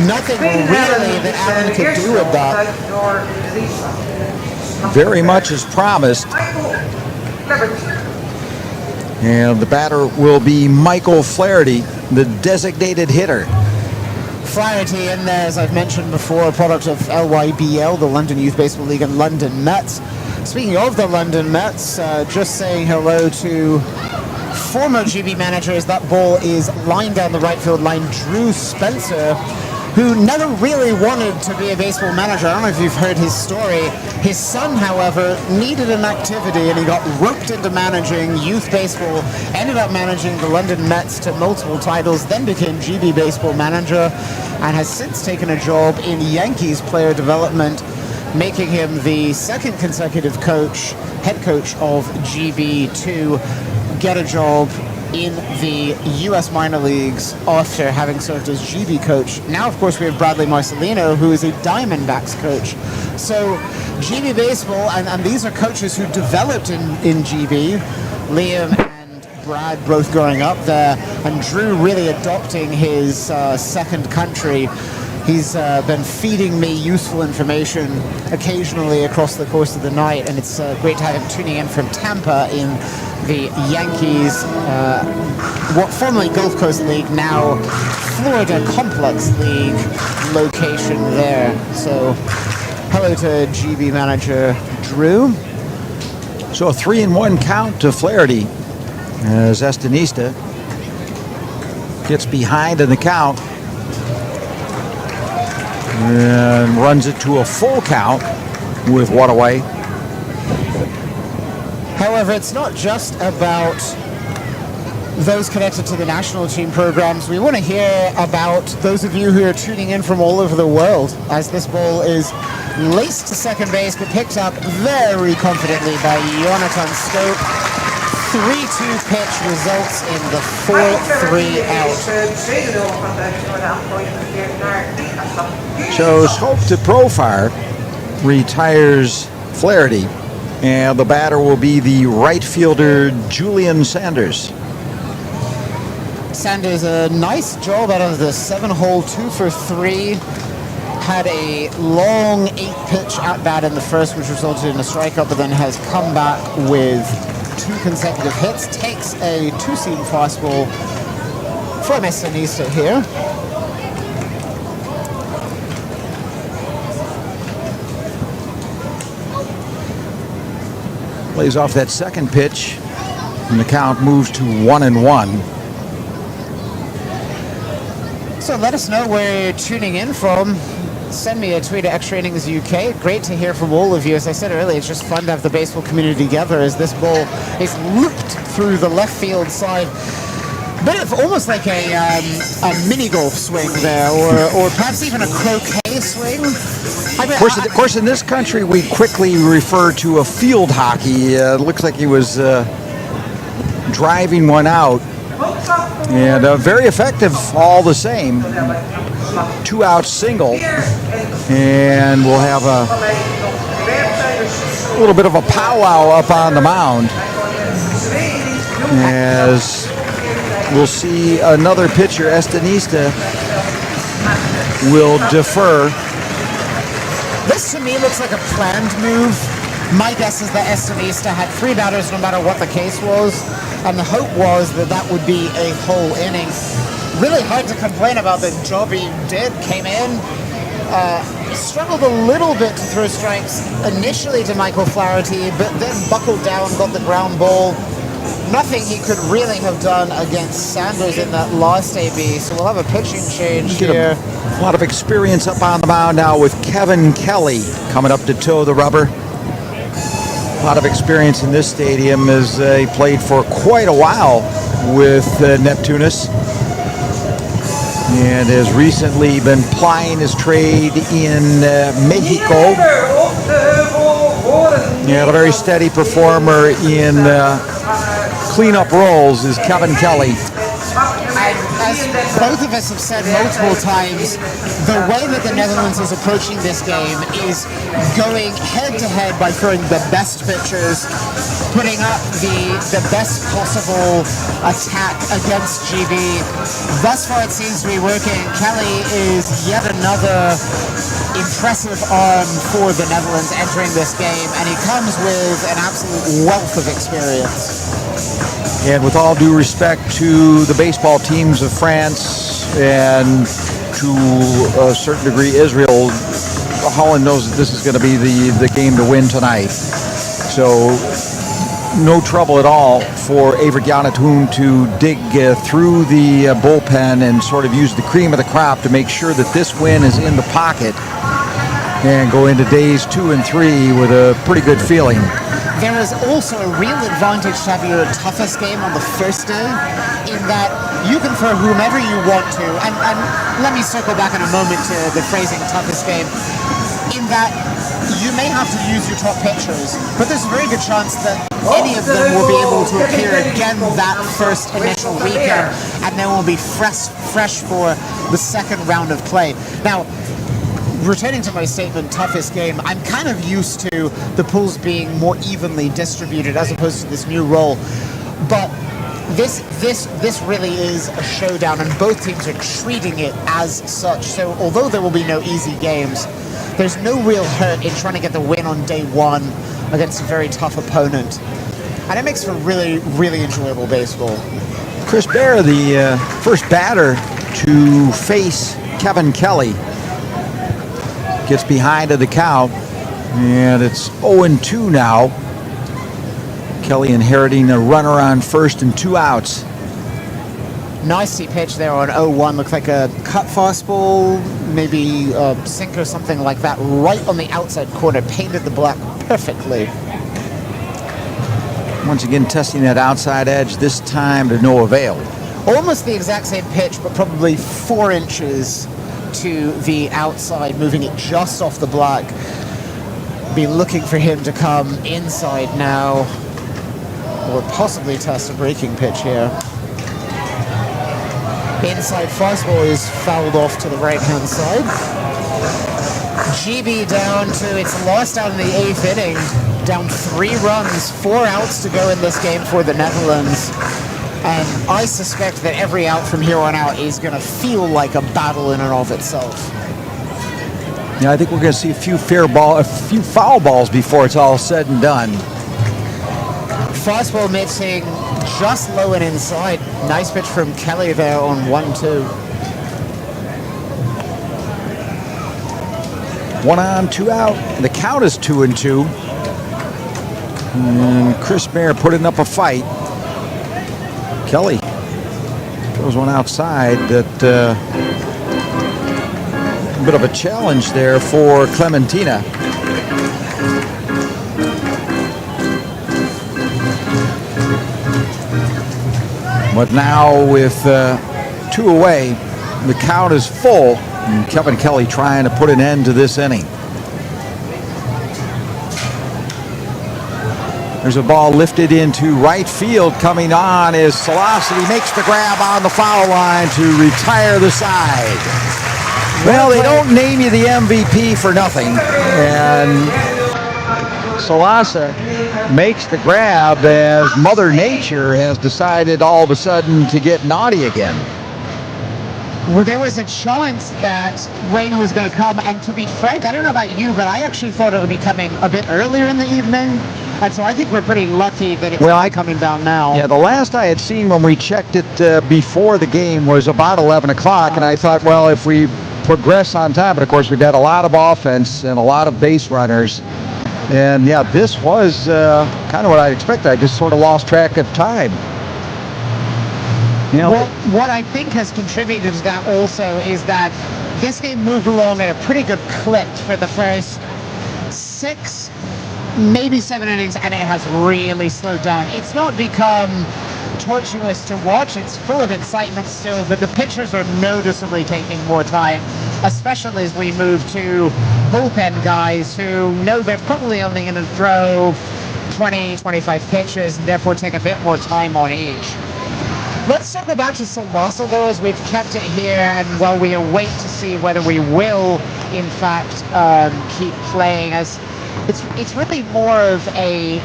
Nothing really that Allen could do with that.
Very much as promised. And the batter will be Michael Flaherty, the designated hitter.
Flaherty in there, as I've mentioned before, a product of LYBL, the London Youth Baseball League, and London Mets. Speaking of the London Mets, just saying hello to former GB manager as that ball is lined down the right field line, Drew Spencer, who never really wanted to be a baseball manager. I don't know if you've heard his story. His son, however, needed an activity and he got roped into managing youth baseball, ended up managing the London Mets to multiple titles, then became GB baseball manager, and has since taken a job in Yankees player development, making him the second consecutive head coach of GB to get a job in the U.S. minor leagues after having served as GB coach. Now, of course, we have Bradley Marcelino, who is a Diamondbacks coach. So GB baseball, and these are coaches who developed in GB, Liam and Brad both growing up there, and Drew really adopting his second country. He's been feeding me useful information occasionally across the course of the night, and it's great to have him tuning in from Tampa in the Yankees, what formerly Gulf Coast League, now Florida Complex League location there. So hello to GB manager Drew.
So a 3-1 count to Flaherty as Estanista gets behind in the count and runs it to a full count with one away.
However, it's not just about those connected to the national team programs. We want to hear about those of you who are tuning in from all over the world, as this ball is laced to second base but picked up very confidently by Jonathan Scope. 3-2 pitch results in the 4-3 out.
So Scope to Profar retires Flaherty, and the batter will be the right fielder Julian Sanders.
Sanders, a nice job out of the 7-hole, 2 for 3. Had a long 8-pitch at-bat in the first, which resulted in a strikeout, but then has come back with 2 consecutive hits. Takes a 2-seam fastball from Estanista here.
Plays off that second pitch, and the count moves to 1-1.
So let us know where you're tuning in from. Send me a tweet at Extra Innings UK. Great to hear from all of you. As I said earlier, it's just fun to have the baseball community together as this ball is looped through the left field side. Bit of almost like a mini golf swing there, or perhaps even a croquet swing.
Of course, in this country, we quickly refer to a field hockey. It looks like he was driving one out, and very effective all the same. 2-out single, and we'll have a little bit of a powwow up on the mound as we'll see another pitcher. Estanista will defer.
This to me looks like a planned move. My guess is that Estanista had 3 batters no matter what the case was, and the hope was that that would be a whole inning. Really hard to complain about the job he did. Came in, struggled a little bit to throw strikes initially to Michael Flaherty, but then buckled down, got the ground ball. Nothing he could really have done against Sanders in that last AB, so we'll have a pitching change here.
A lot of experience up on the mound now with Kevin Kelly coming up to toe the rubber. A lot of experience in this stadium as he played for quite a while with Neptunus, and has recently been plying his trade in Mexico. Yeah, a very steady performer in cleanup roles is Kevin Kelly.
As both of us have said multiple times, the way that the Netherlands is approaching this game is going head-to-head by throwing the best pitchers, putting up the best possible attack against GB. Thus far it seems to be working. Kelly is yet another impressive arm for the Netherlands entering this game, and he comes with an absolute wealth of experience.
And with all due respect to the baseball teams of France and to a certain degree Israel, Holland knows that this is going to be the game to win tonight. So no trouble at all for Evert Janetoon to dig through the bullpen and sort of use the cream of the crop to make sure that this win is in the pocket and go into days 2 and 3 with a pretty good feeling.
There is also a real advantage to have your toughest game on the first day, in that you can throw whomever you want to, and let me circle back in a moment to the phrasing toughest game, in that you may have to use your top pitchers, but there's a very good chance that any of them will be able to appear again that first initial weekend, and then will be fresh for the second round of play. Now, returning to my statement, toughest game, I'm kind of used to the pools being more evenly distributed as opposed to this new role. But this really is a showdown, and both teams are treating it as such. So although there will be no easy games, there's no real hurt in trying to get the win on day one against a very tough opponent. And it makes for really, really enjoyable baseball.
Chris Bear, the first batter to face Kevin Kelly, gets behind to the count, and it's 0-2 now. Kelly inheriting a runner on first and 2 outs.
Nicely pitched there on 0-1. Looks like a cut fastball, maybe a sinker, something like that, right on the outside corner. Painted the black perfectly.
Once again testing that outside edge, this time to no avail.
Almost the exact same pitch, but probably 4 inches to the outside, moving it just off the black. Be looking for him to come inside now, or possibly test a breaking pitch here. Inside fastball is fouled off to the right-hand side. GB down to its last out in the 8th inning, down 3 runs, 4 outs to go in this game for the Netherlands. And I suspect that every out from here on out is going to feel like a battle in and of itself.
Yeah, I think we're going to see a few foul balls before it's all said and done.
Fastball missing just low and inside. Nice pitch from Kelly there on 1-2.
1 on, 2 out. The count is 2-2. And Chris Bear putting up a fight. Kelly throws one outside. That a bit of a challenge there for Clementina. But now with 2 away, the count is full, and Kevin Kelly trying to put an end to this inning. There's a ball lifted into right field. Coming on is Salosity, makes the grab on the foul line to retire the side. Well, they don't name you the MVP for nothing. And Salasa makes the grab as Mother Nature has decided all of a sudden to get naughty again.
Well, there was a chance that rain was going to come, and to be frank, I don't know about you, but I actually thought it would be coming a bit earlier in the evening, and so I think we're pretty lucky that it's coming down now.
Yeah, the last I had seen when we checked it before the game was about 11 o'clock, and I thought, well, if we progress on time, but of course we've had a lot of offense and a lot of base runners, and yeah, this was kind of what I expected. I just sort of lost track of time. You know,
well, what I think has contributed to that also is that this game moved along at a pretty good clip for the first 6 maybe 7 innings and it has really slowed down. It's not become tortuous to watch, it's full of excitement still, but the pitchers are noticeably taking more time, especially as we move to bullpen guys who know they're probably only going to throw 20, 25 pitches and therefore take a bit more time on each. Let's circle back to Tsulaza though, as we've kept it here, and while we await to see whether we will in fact keep playing, as it's really more of a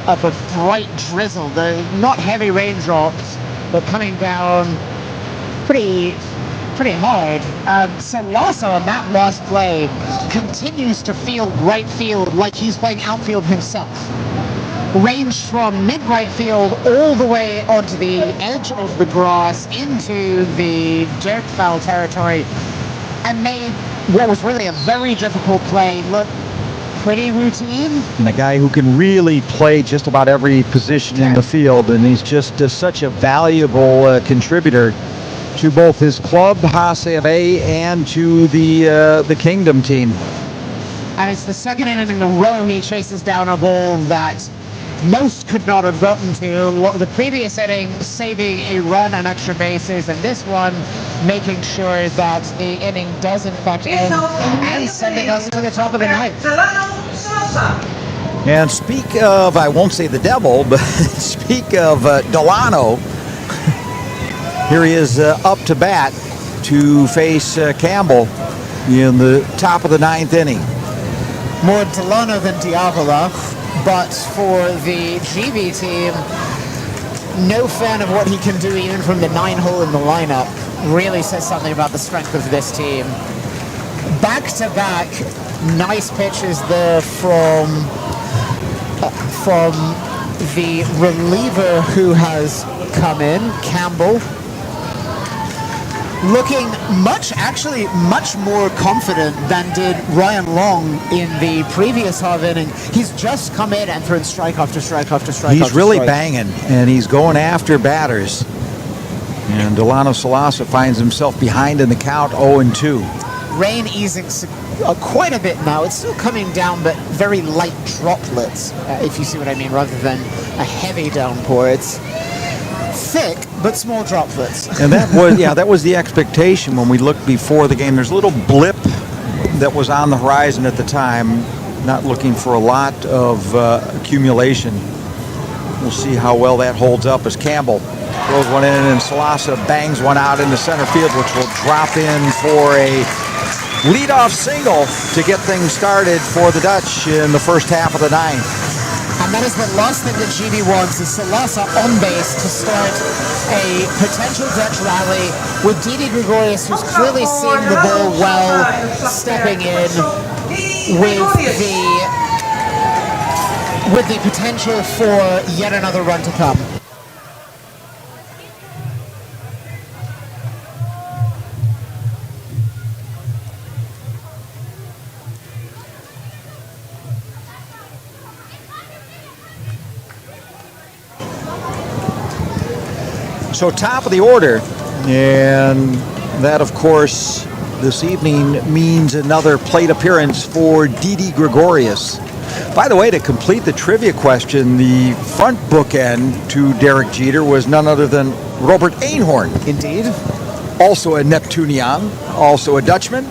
bright drizzle. Not heavy raindrops, but coming down pretty hard. Tsulaza on that last play continues to feel right field like he's playing outfield himself. Ranged from mid-right field all the way onto the edge of the grass into the dirt foul territory, and made what was really a very difficult play look pretty routine.
And a guy who can really play just about every position in the field, and he's just such a valuable contributor to both his club, HCFA, and to the Kingdom team.
And it's the second inning in a row he chases down a ball that most could not have gotten to. The previous inning saving a run and extra bases, and this one making sure that the inning does in fact end and sending us to the top of the ninth.
And speak of, I won't say the devil, but speak of Delano, here he is up to bat to face Campbell in the top of the ninth inning.
More Delano than Diavola. But for the GB team, no fan of what he can do even from the 9-hole in the lineup. Really says something about the strength of this team. Back-to-back nice pitches there from the reliever who has come in, Campbell. Looking much more confident than did Ryan Long in the previous half inning. He's just come in and thrown strike after strike after strike.
He's really banging, and he's going after batters. And Delano Tsulaza finds himself behind in the count, 0-2.
Rain easing quite a bit now. It's still coming down, but very light droplets, if you see what I mean, rather than a heavy downpour. It's thick, but small droplets.
And that was the expectation when we looked before the game. There's a little blip that was on the horizon at the time, not looking for a lot of accumulation. We'll see how well that holds up as Campbell throws one in and Tsulaza bangs one out into center field, which will drop in for a leadoff single to get things started for the Dutch in the first half of the ninth.
And that is the last thing that GB wants, is Tsulaza on base to start a potential Dutch rally with Didi Gregorius, who's clearly seeing the ball well, stepping in with the potential for yet another run to come.
So top of the order, and that of course this evening means another plate appearance for Didi Gregorius. By the way, to complete the trivia question, the front bookend to Derek Jeter was none other than Robert Einhorn.
Indeed.
Also a Neptunian, also a Dutchman.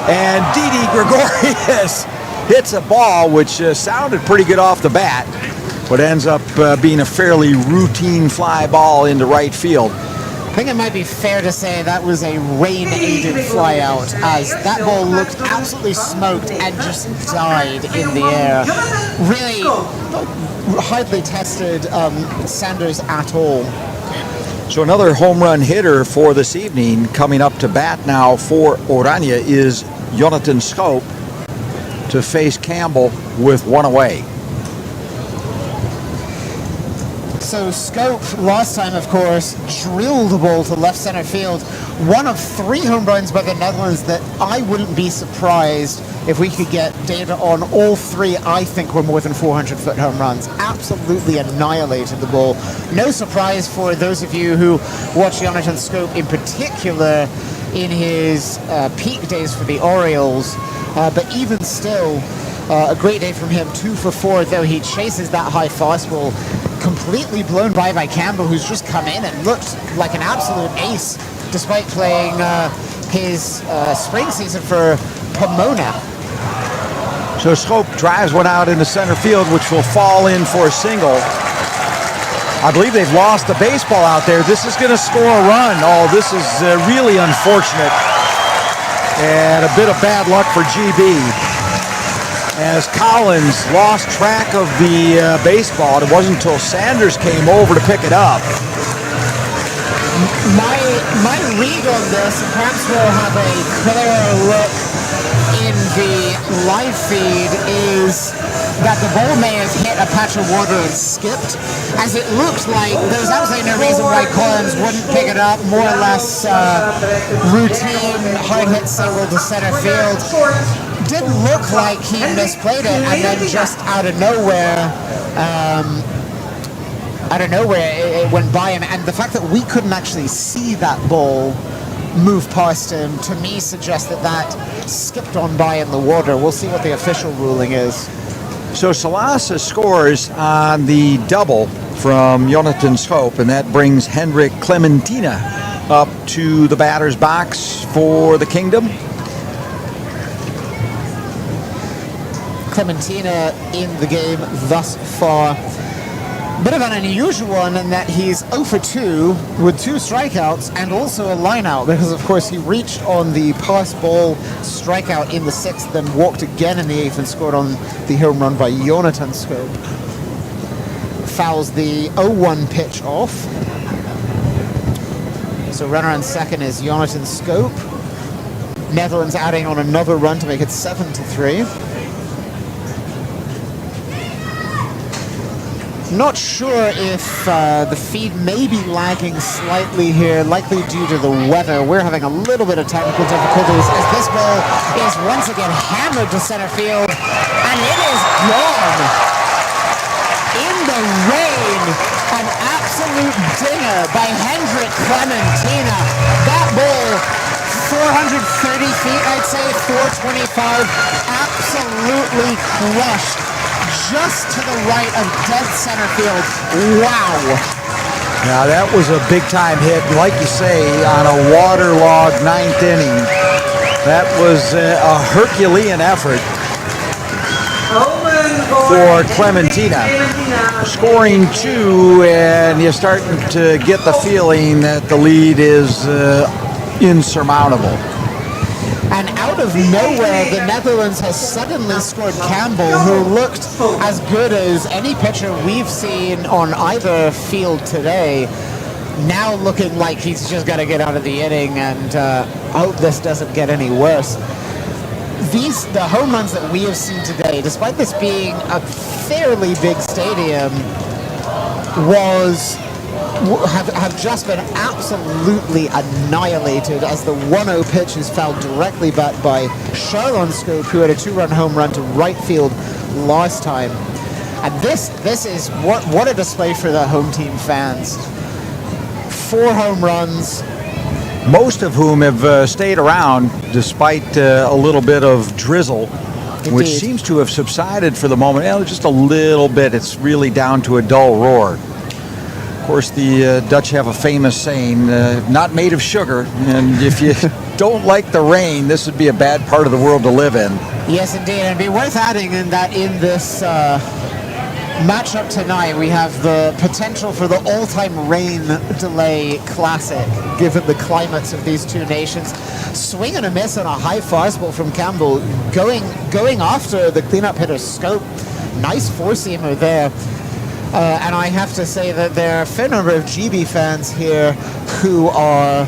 And Didi Gregorius hits a ball which sounded pretty good off the bat, but ends up being a fairly routine fly ball into right field.
I think it might be fair to say that was a rain-aided flyout, as that ball looked absolutely smoked and just died in the air. Really hardly tested Sanders at all.
So another home run hitter for this evening, coming up to bat now for Oranje, is Jonathan Schoop to face Campbell with one away.
So Schoop, last time, of course, drilled the ball to left center field. One of 3 home runs by the Netherlands that I wouldn't be surprised if we could get data on. All 3, I think, were more than 400-foot home runs. Absolutely annihilated the ball. No surprise for those of you who watch Jonathan Schoop in particular in his peak days for the Orioles. But even still, A great day from him, 2 for 4, though he chases that high fastball, completely blown by Campbell, who's just come in and looked like an absolute ace, despite playing his spring season for Pomona.
So Schoop drives one out into center field, which will fall in for a single. I believe they've lost the baseball out there. This is going to score a run. Oh, this is really unfortunate. And a bit of bad luck for GB. As Collins lost track of the baseball, and it wasn't until Sanders came over to pick it up.
My read on this, and perhaps we'll have a clearer look in the live feed, is that the ball may have hit a patch of water and skipped, as it looked like there was absolutely no reason why Collins wouldn't pick it up. More or less routine hard hit single to center field. Didn't look like he misplayed it, and then just out of nowhere it went by him. And the fact that we couldn't actually see that ball move past him, to me, suggests that skipped on by in the water. We'll see what the official ruling is.
So Salasa scores on the double from Jonathan Schoop, and that brings Hendrik Clementina up to the batter's box for the Kingdom.
Clementina in the game thus far. Bit of an unusual one in that he's 0 for 2 with 2 strikeouts and also a line-out, because of course he reached on the pass ball strikeout in the 6th, then walked again in the 8th and scored on the home run by Jonathan Schoop. Fouls the 0-1 pitch off. So runner on second is Jonathan Schoop. Netherlands adding on another run to make it 7-3. Not sure if the feed may be lagging slightly here, likely due to the weather. We're having a little bit of technical difficulties as this ball is once again hammered to center field, and it is gone. In the rain, an absolute dinger by Hendrik Clementina. That ball, 430 feet, I'd say, 425, absolutely crushed. Just to the right of dead center field. Wow.
Now that was a big time hit, like you say, on a waterlogged 9th inning. That was a Herculean effort for Clementina. Scoring 2, and you're starting to get the feeling that the lead is insurmountable.
And out of nowhere, the Netherlands has suddenly scored Campbell, who looked as good as any pitcher we've seen on either field today. Now looking like he's just got to get out of the inning and hope this doesn't get any worse. The home runs that we have seen today, despite this being a fairly big stadium, have just been absolutely annihilated as the 1-0 pitch is fouled directly back by Charlon Schoop, who had a 2-run home run to right field last time. And this is what a display for the home team fans. 4 home runs.
Most of whom have stayed around despite a little bit of drizzle, which seems to have subsided for the moment. Just a little bit. It's really down to a dull roar. Of course, the Dutch have a famous saying, not made of sugar, and if you don't like the rain, this would be a bad part of the world to live in.
Yes, indeed, and it'd be worth adding in that in this matchup tonight, we have the potential for the all-time rain delay classic, given the climates of these two nations. Swing and a miss on a high fastball from Campbell, going after the cleanup hitter Schoop. Nice four-seamer there. And I have to say that there are a fair number of GB fans here who are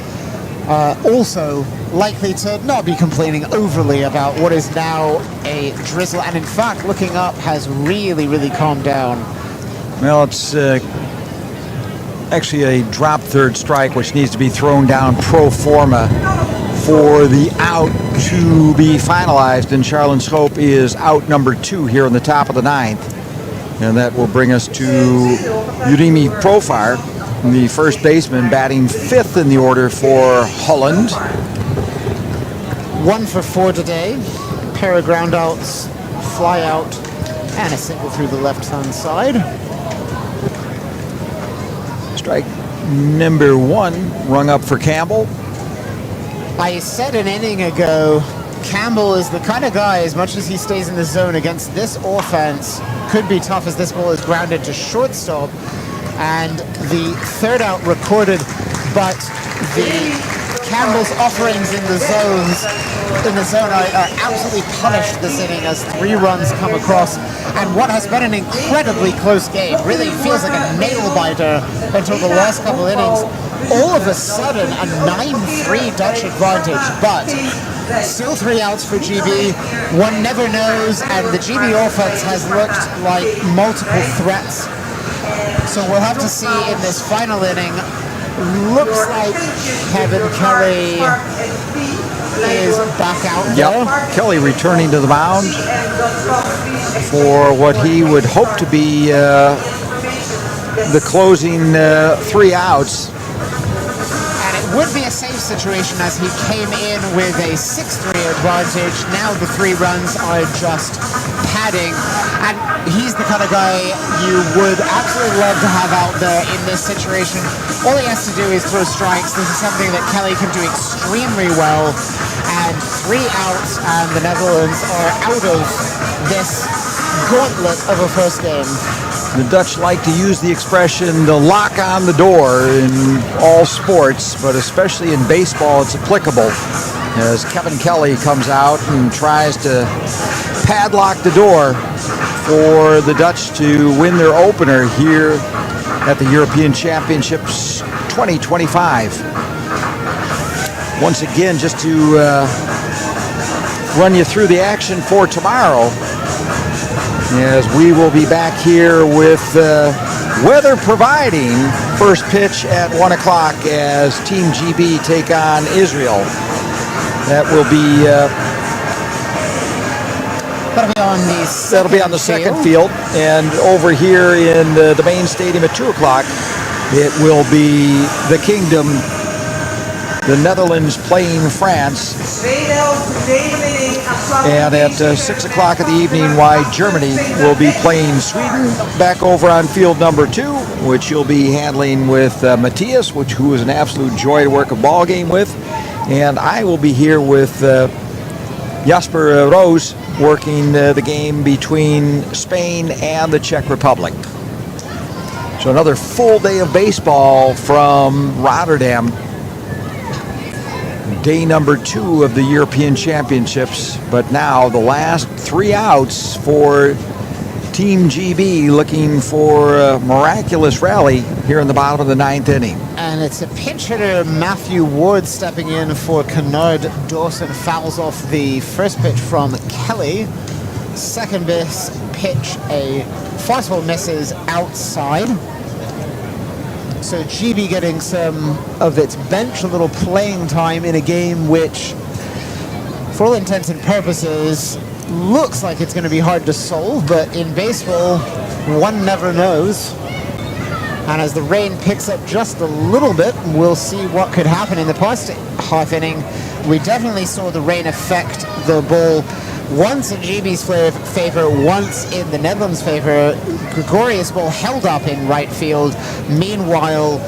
also likely to not be complaining overly about what is now a drizzle, and in fact, looking up, has really, really calmed down.
Well, it's actually a drop third strike, which needs to be thrown down pro forma for the out to be finalized, and Charlon Schoop is out number 2 here in the top of the 9th. And that will bring us to Urimi Profar, the first baseman, batting 5th in the order for Holland.
1 for 4 today. Pair of groundouts fly out and a single through the left-hand side.
Strike number 1 rung up for Campbell.
I said an inning ago, Campbell is the kind of guy, as much as he stays in the zone against this offense, could be tough as this ball is grounded to shortstop. And the third out recorded, but Campbell's offerings in the zone are absolutely punished this inning as 3 runs come across. And what has been an incredibly close game, really feels like a nail-biter until the last couple innings. All of a sudden, a 9-3 Dutch advantage, but still 3 outs for GB. One never knows, and the GB offense has looked like multiple threats. So we'll have to see in this final inning. Looks like Kevin Kelly is back out there.
Yep, Kelly returning to the mound for what he would hope to be the closing 3 outs.
And it would be a safe situation as he came in with a 6-3 advantage. Now the 3 runs are just padding. And he's the kind of guy you would absolutely love to have out there in this situation. All he has to do is throw strikes. This is something that Kelly can do extremely well. And 3 outs, and the Netherlands are out of this gauntlet of a first game.
The Dutch like to use the expression the lock on the door in all sports, but especially in baseball it's applicable, as Kevin Kelly comes out and tries to padlock the door for the Dutch to win their opener here at the European Championships 2025. Once again, just to run you through the action for tomorrow, as we will be back here with weather providing first pitch at 1 o'clock as Team GB take on Israel. That will be
that'll be on the
second field, and over here in the main stadium at 2 o'clock it will be the Kingdom, the Netherlands playing France. And at 6 o'clock in the evening, Germany will be playing Sweden back over on field number 2, which you'll be handling with Matthias, who is an absolute joy to work a ball game with. And I will be here with Jasper Roos working the game between Spain and the Czech Republic. So another full day of baseball from Rotterdam. Day number 2 of the European Championships, but now the last 3 outs for Team GB, looking for a miraculous rally here in the bottom of the 9th inning.
And it's a pinch hitter, Matthew Ward, stepping in for Kennard Dawson. Fouls off the first pitch from Kelly. Second base pitch, a fastball misses outside. So GB getting some of its bench, a little playing time in a game which, for all intents and purposes, looks like it's going to be hard to solve, but in baseball, one never knows. And as the rain picks up just a little bit, we'll see what could happen in the past half inning. We definitely saw the rain affect the ball once in GB's favor, once in the Netherlands' favor. Gregorius' ball held up in right field. Meanwhile,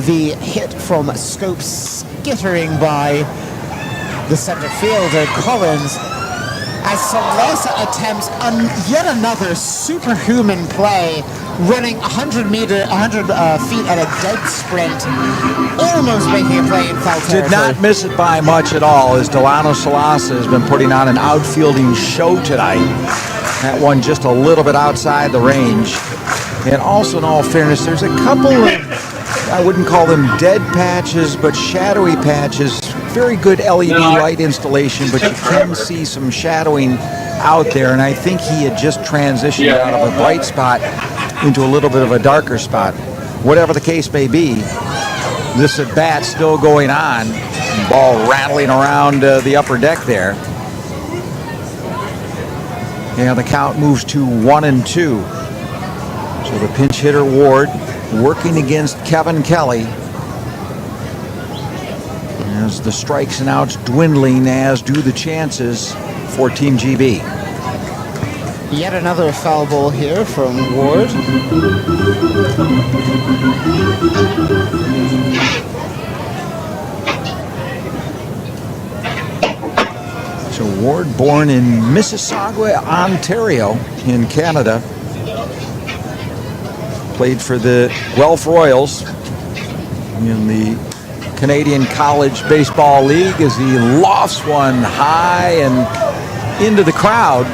the hit from Scope skittering by the center fielder, Collins, as Salasa attempts yet another superhuman play, running 100 feet at a dead sprint, almost making a play in foul territory.
Did not miss it by much at all, as Delano Salasa has been putting on an outfielding show tonight. That one just a little bit outside the range. And also, in all fairness, there's a couple of, I wouldn't call them dead patches, but shadowy patches. Very good LED light installation, but you can see some shadowing out there, and I think he had just transitioned out of a bright spot into a little bit of a darker spot. Whatever the case may be, this at-bat still going on. Ball rattling around the upper deck there. And the count moves to 1-2. So the pinch hitter Ward working against Kevin Kelly. As the strikes and outs dwindling, as do the chances for Team GB.
Yet another foul ball here from Ward.
So Ward, born in Mississauga, Ontario, in Canada, played for the Guelph Royals in the Canadian College Baseball League as he lofts one high and into the crowd.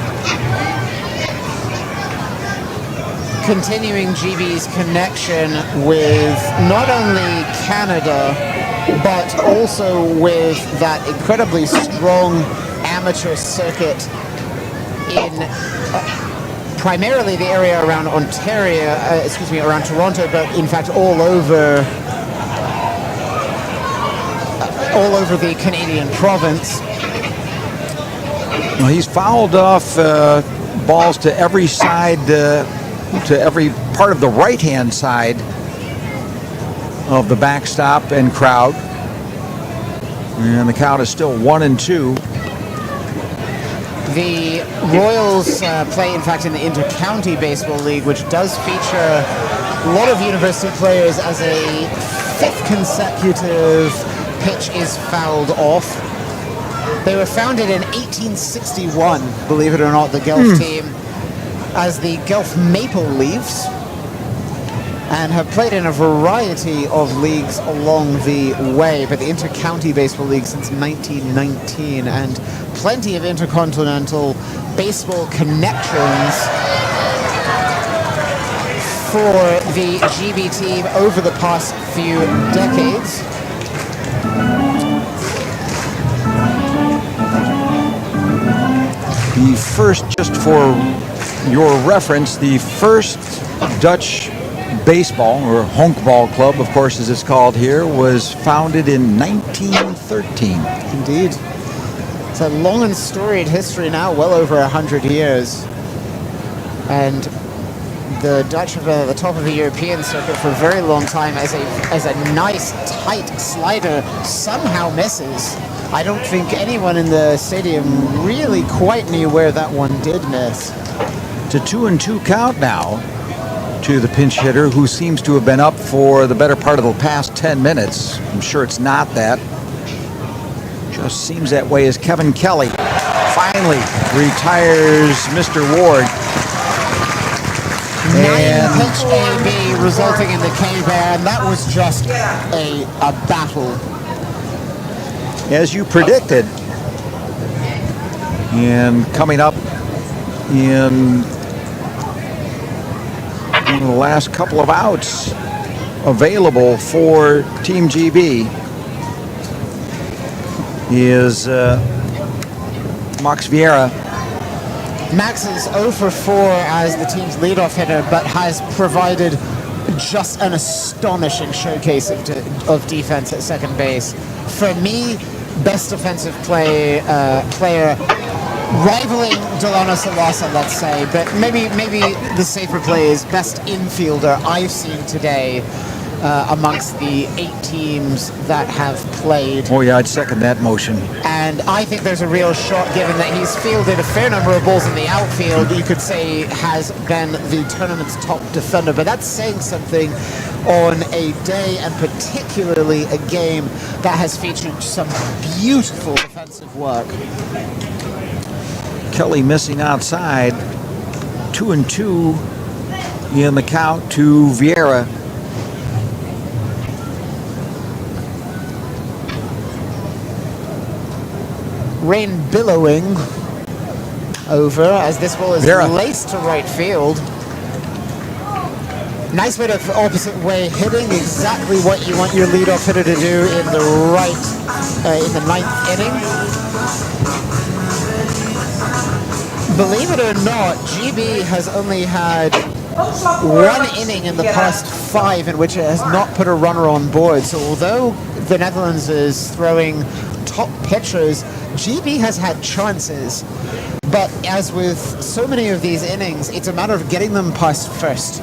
Continuing GB's connection with not only Canada, but also with that incredibly strong amateur circuit in primarily the area around Ontario, around Toronto, but in fact all over the Canadian province.
Well, he's fouled off balls to every side, to every part of the right-hand side of the backstop and crowd. And the count is still 1-2.
The Royals play, in fact, in the Inter-County Baseball League, which does feature a lot of university players as a fifth consecutive pitch is fouled off. They were founded in 1861, believe it or not, the Guelph team, as the Guelph Maple Leafs, and have played in a variety of leagues along the way, but the Inter-County Baseball League since 1919, and plenty of intercontinental baseball connections for the GB team over the past few decades.
The first, just for your reference, the first Dutch baseball, or honkbal club, of course, as it's called here, was founded in 1913.
Indeed. It's a long and storied history now, well over 100 years. And the Dutch have been at the top of the European circuit for a very long time as a nice, tight slider somehow misses. I don't think anyone in the stadium really quite knew where that one did miss.
It's a 2-2 count now to the pinch hitter, who seems to have been up for the better part of the past 10 minutes. I'm sure it's not that. Just seems that way as Kevin Kelly finally retires Mr. Ward.
And pitch AB resulting in the K-Band. That was just a battle.
As you predicted, and coming up in one of the last couple of outs available for Team GB is Max Vieira.
Max is 0 for 4 as the team's leadoff hitter, but has provided just an astonishing showcase of defense at second base. For me, best defensive player, rivaling Delano Salasa, let's say, but maybe the safer play is best infielder I've seen today amongst the 8 teams that have played.
Oh yeah, I'd second that motion.
And I think there's a real shot, given that he's fielded a fair number of balls in the outfield. You could say has been the tournament's top defender, but that's saying something on a day, and particularly a game that has featured some beautiful defensive work.
Kelly missing outside. 2-2 in the count to Vieira.
Rain billowing over as this ball is
Vieira
laced to right field. Nice bit of opposite way hitting, exactly what you want your leadoff hitter to do in the in the 9th inning. Believe it or not, GB has only had one inning in the past 5 in which it has not put a runner on board. So although the Netherlands is throwing top pitchers, GB has had chances. But as with so many of these innings, it's a matter of getting them past first.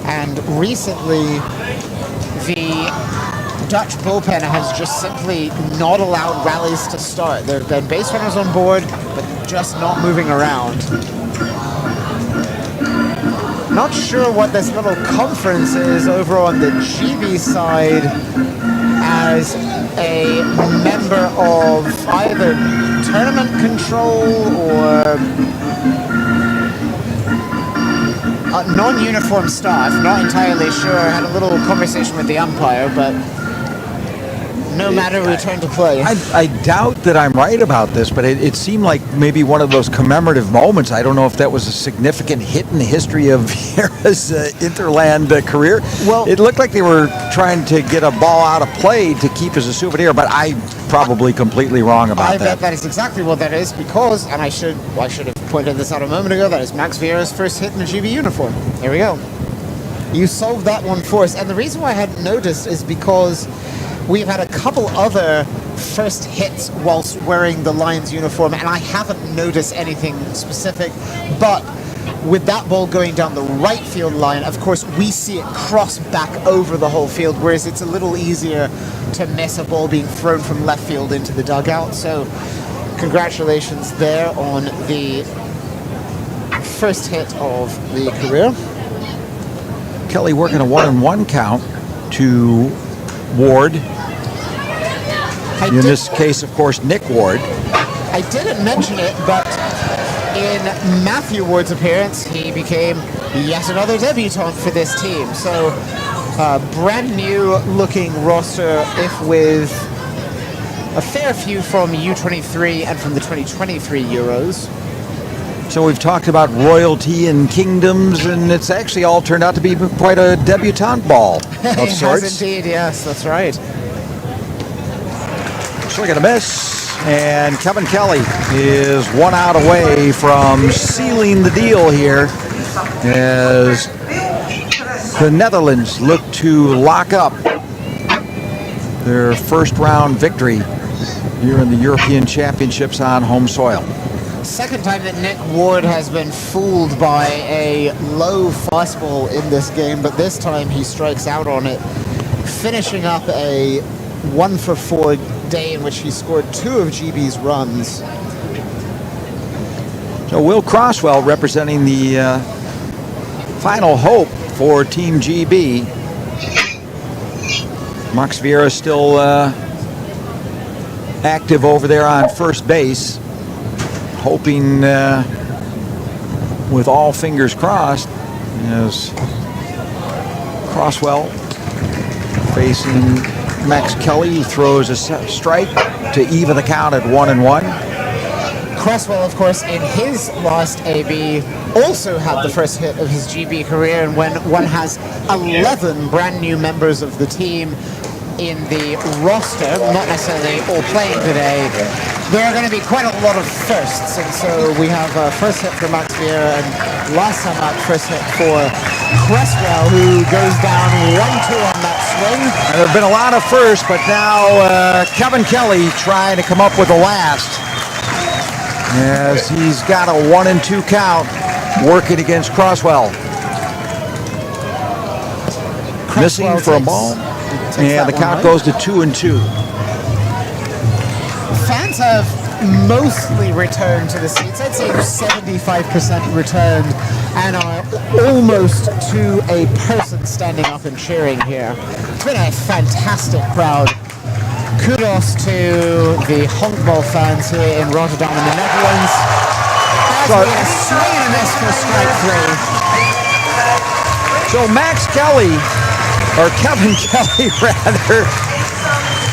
And recently, the Dutch bullpen has just simply not allowed rallies to start. There have been base runners on board, but just not moving around. Not sure what this little conference is over on the GB side, as a member of either tournament control or non-uniform staff. Not entirely sure. I had a little conversation with the umpire, but no matter, return to play.
I doubt that I'm right about this, but it seemed like maybe one of those commemorative moments. I don't know if that was a significant hit in the history of Vieira's Interland career.
Well,
it looked like they were trying to get a ball out of play to keep as a souvenir, but I'm probably completely wrong about that.
I bet that is exactly what that is, because, and I should have pointed this out a moment ago, that is Max Vieira's first hit in a GB uniform. There we go. You solved that one for us, and the reason why I hadn't noticed is because we've had a couple other first hits whilst wearing the Lions uniform, and I haven't noticed anything specific, but with that ball going down the right field line, of course, we see it cross back over the whole field, whereas it's a little easier to miss a ball being thrown from left field into the dugout. So congratulations there on the first hit of the career.
Kelly working a 1-1 count to Ward. In this case, of course, Nick Ward.
I didn't mention it, but in Matthew Ward's appearance, he became yet another debutant for this team. So, brand new looking roster, if with a fair few from U23 and from the 2023 Euros.
So we've talked about royalty and kingdoms, and it's actually all turned out to be quite a debutante ball of sorts.
Has indeed, yes, that's right.
Swing and a miss, and Kevin Kelly is 1 out away from sealing the deal here as the Netherlands look to lock up their first round victory here in the European Championships on home soil.
Second time that Nick Ward has been fooled by a low fastball in this game, but this time he strikes out on it, finishing up a 1-for-4 day in which he scored 2 of GB's runs.
So Will Crosswell representing the final hope for Team GB. Max Vieira still active over there on first base, hoping with all fingers crossed as Crosswell facing Max Kelly, who throws a strike to even the count at 1-1.
Crosswell, of course, in his last AB, also had the first hit of his GB career, and when one has 11 brand new members of the team in the roster, not necessarily all playing today, there are going to be quite a lot of firsts, and so we have a first hit for Max Vieira, and last time out, first hit for Cresswell, who goes down 1-2 on that swing.
There have been a lot of firsts, but now Kevin Kelly trying to come up with the last, as he's got a 1-2 count working against Crosswell. Missing for a ball, and the count goes to 2-2.
Fans have mostly returned to the seats. I'd say 75% returned and are almost to a person standing up and cheering here. It's been a fantastic crowd. Kudos to the honkball fans here in Rotterdam in the Netherlands. That's been a swing and a miss for strike 3.
So Max Kelly, or Kevin Kelly rather,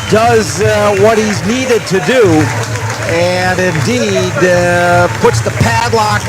does what he's needed to do, and indeed puts the padlock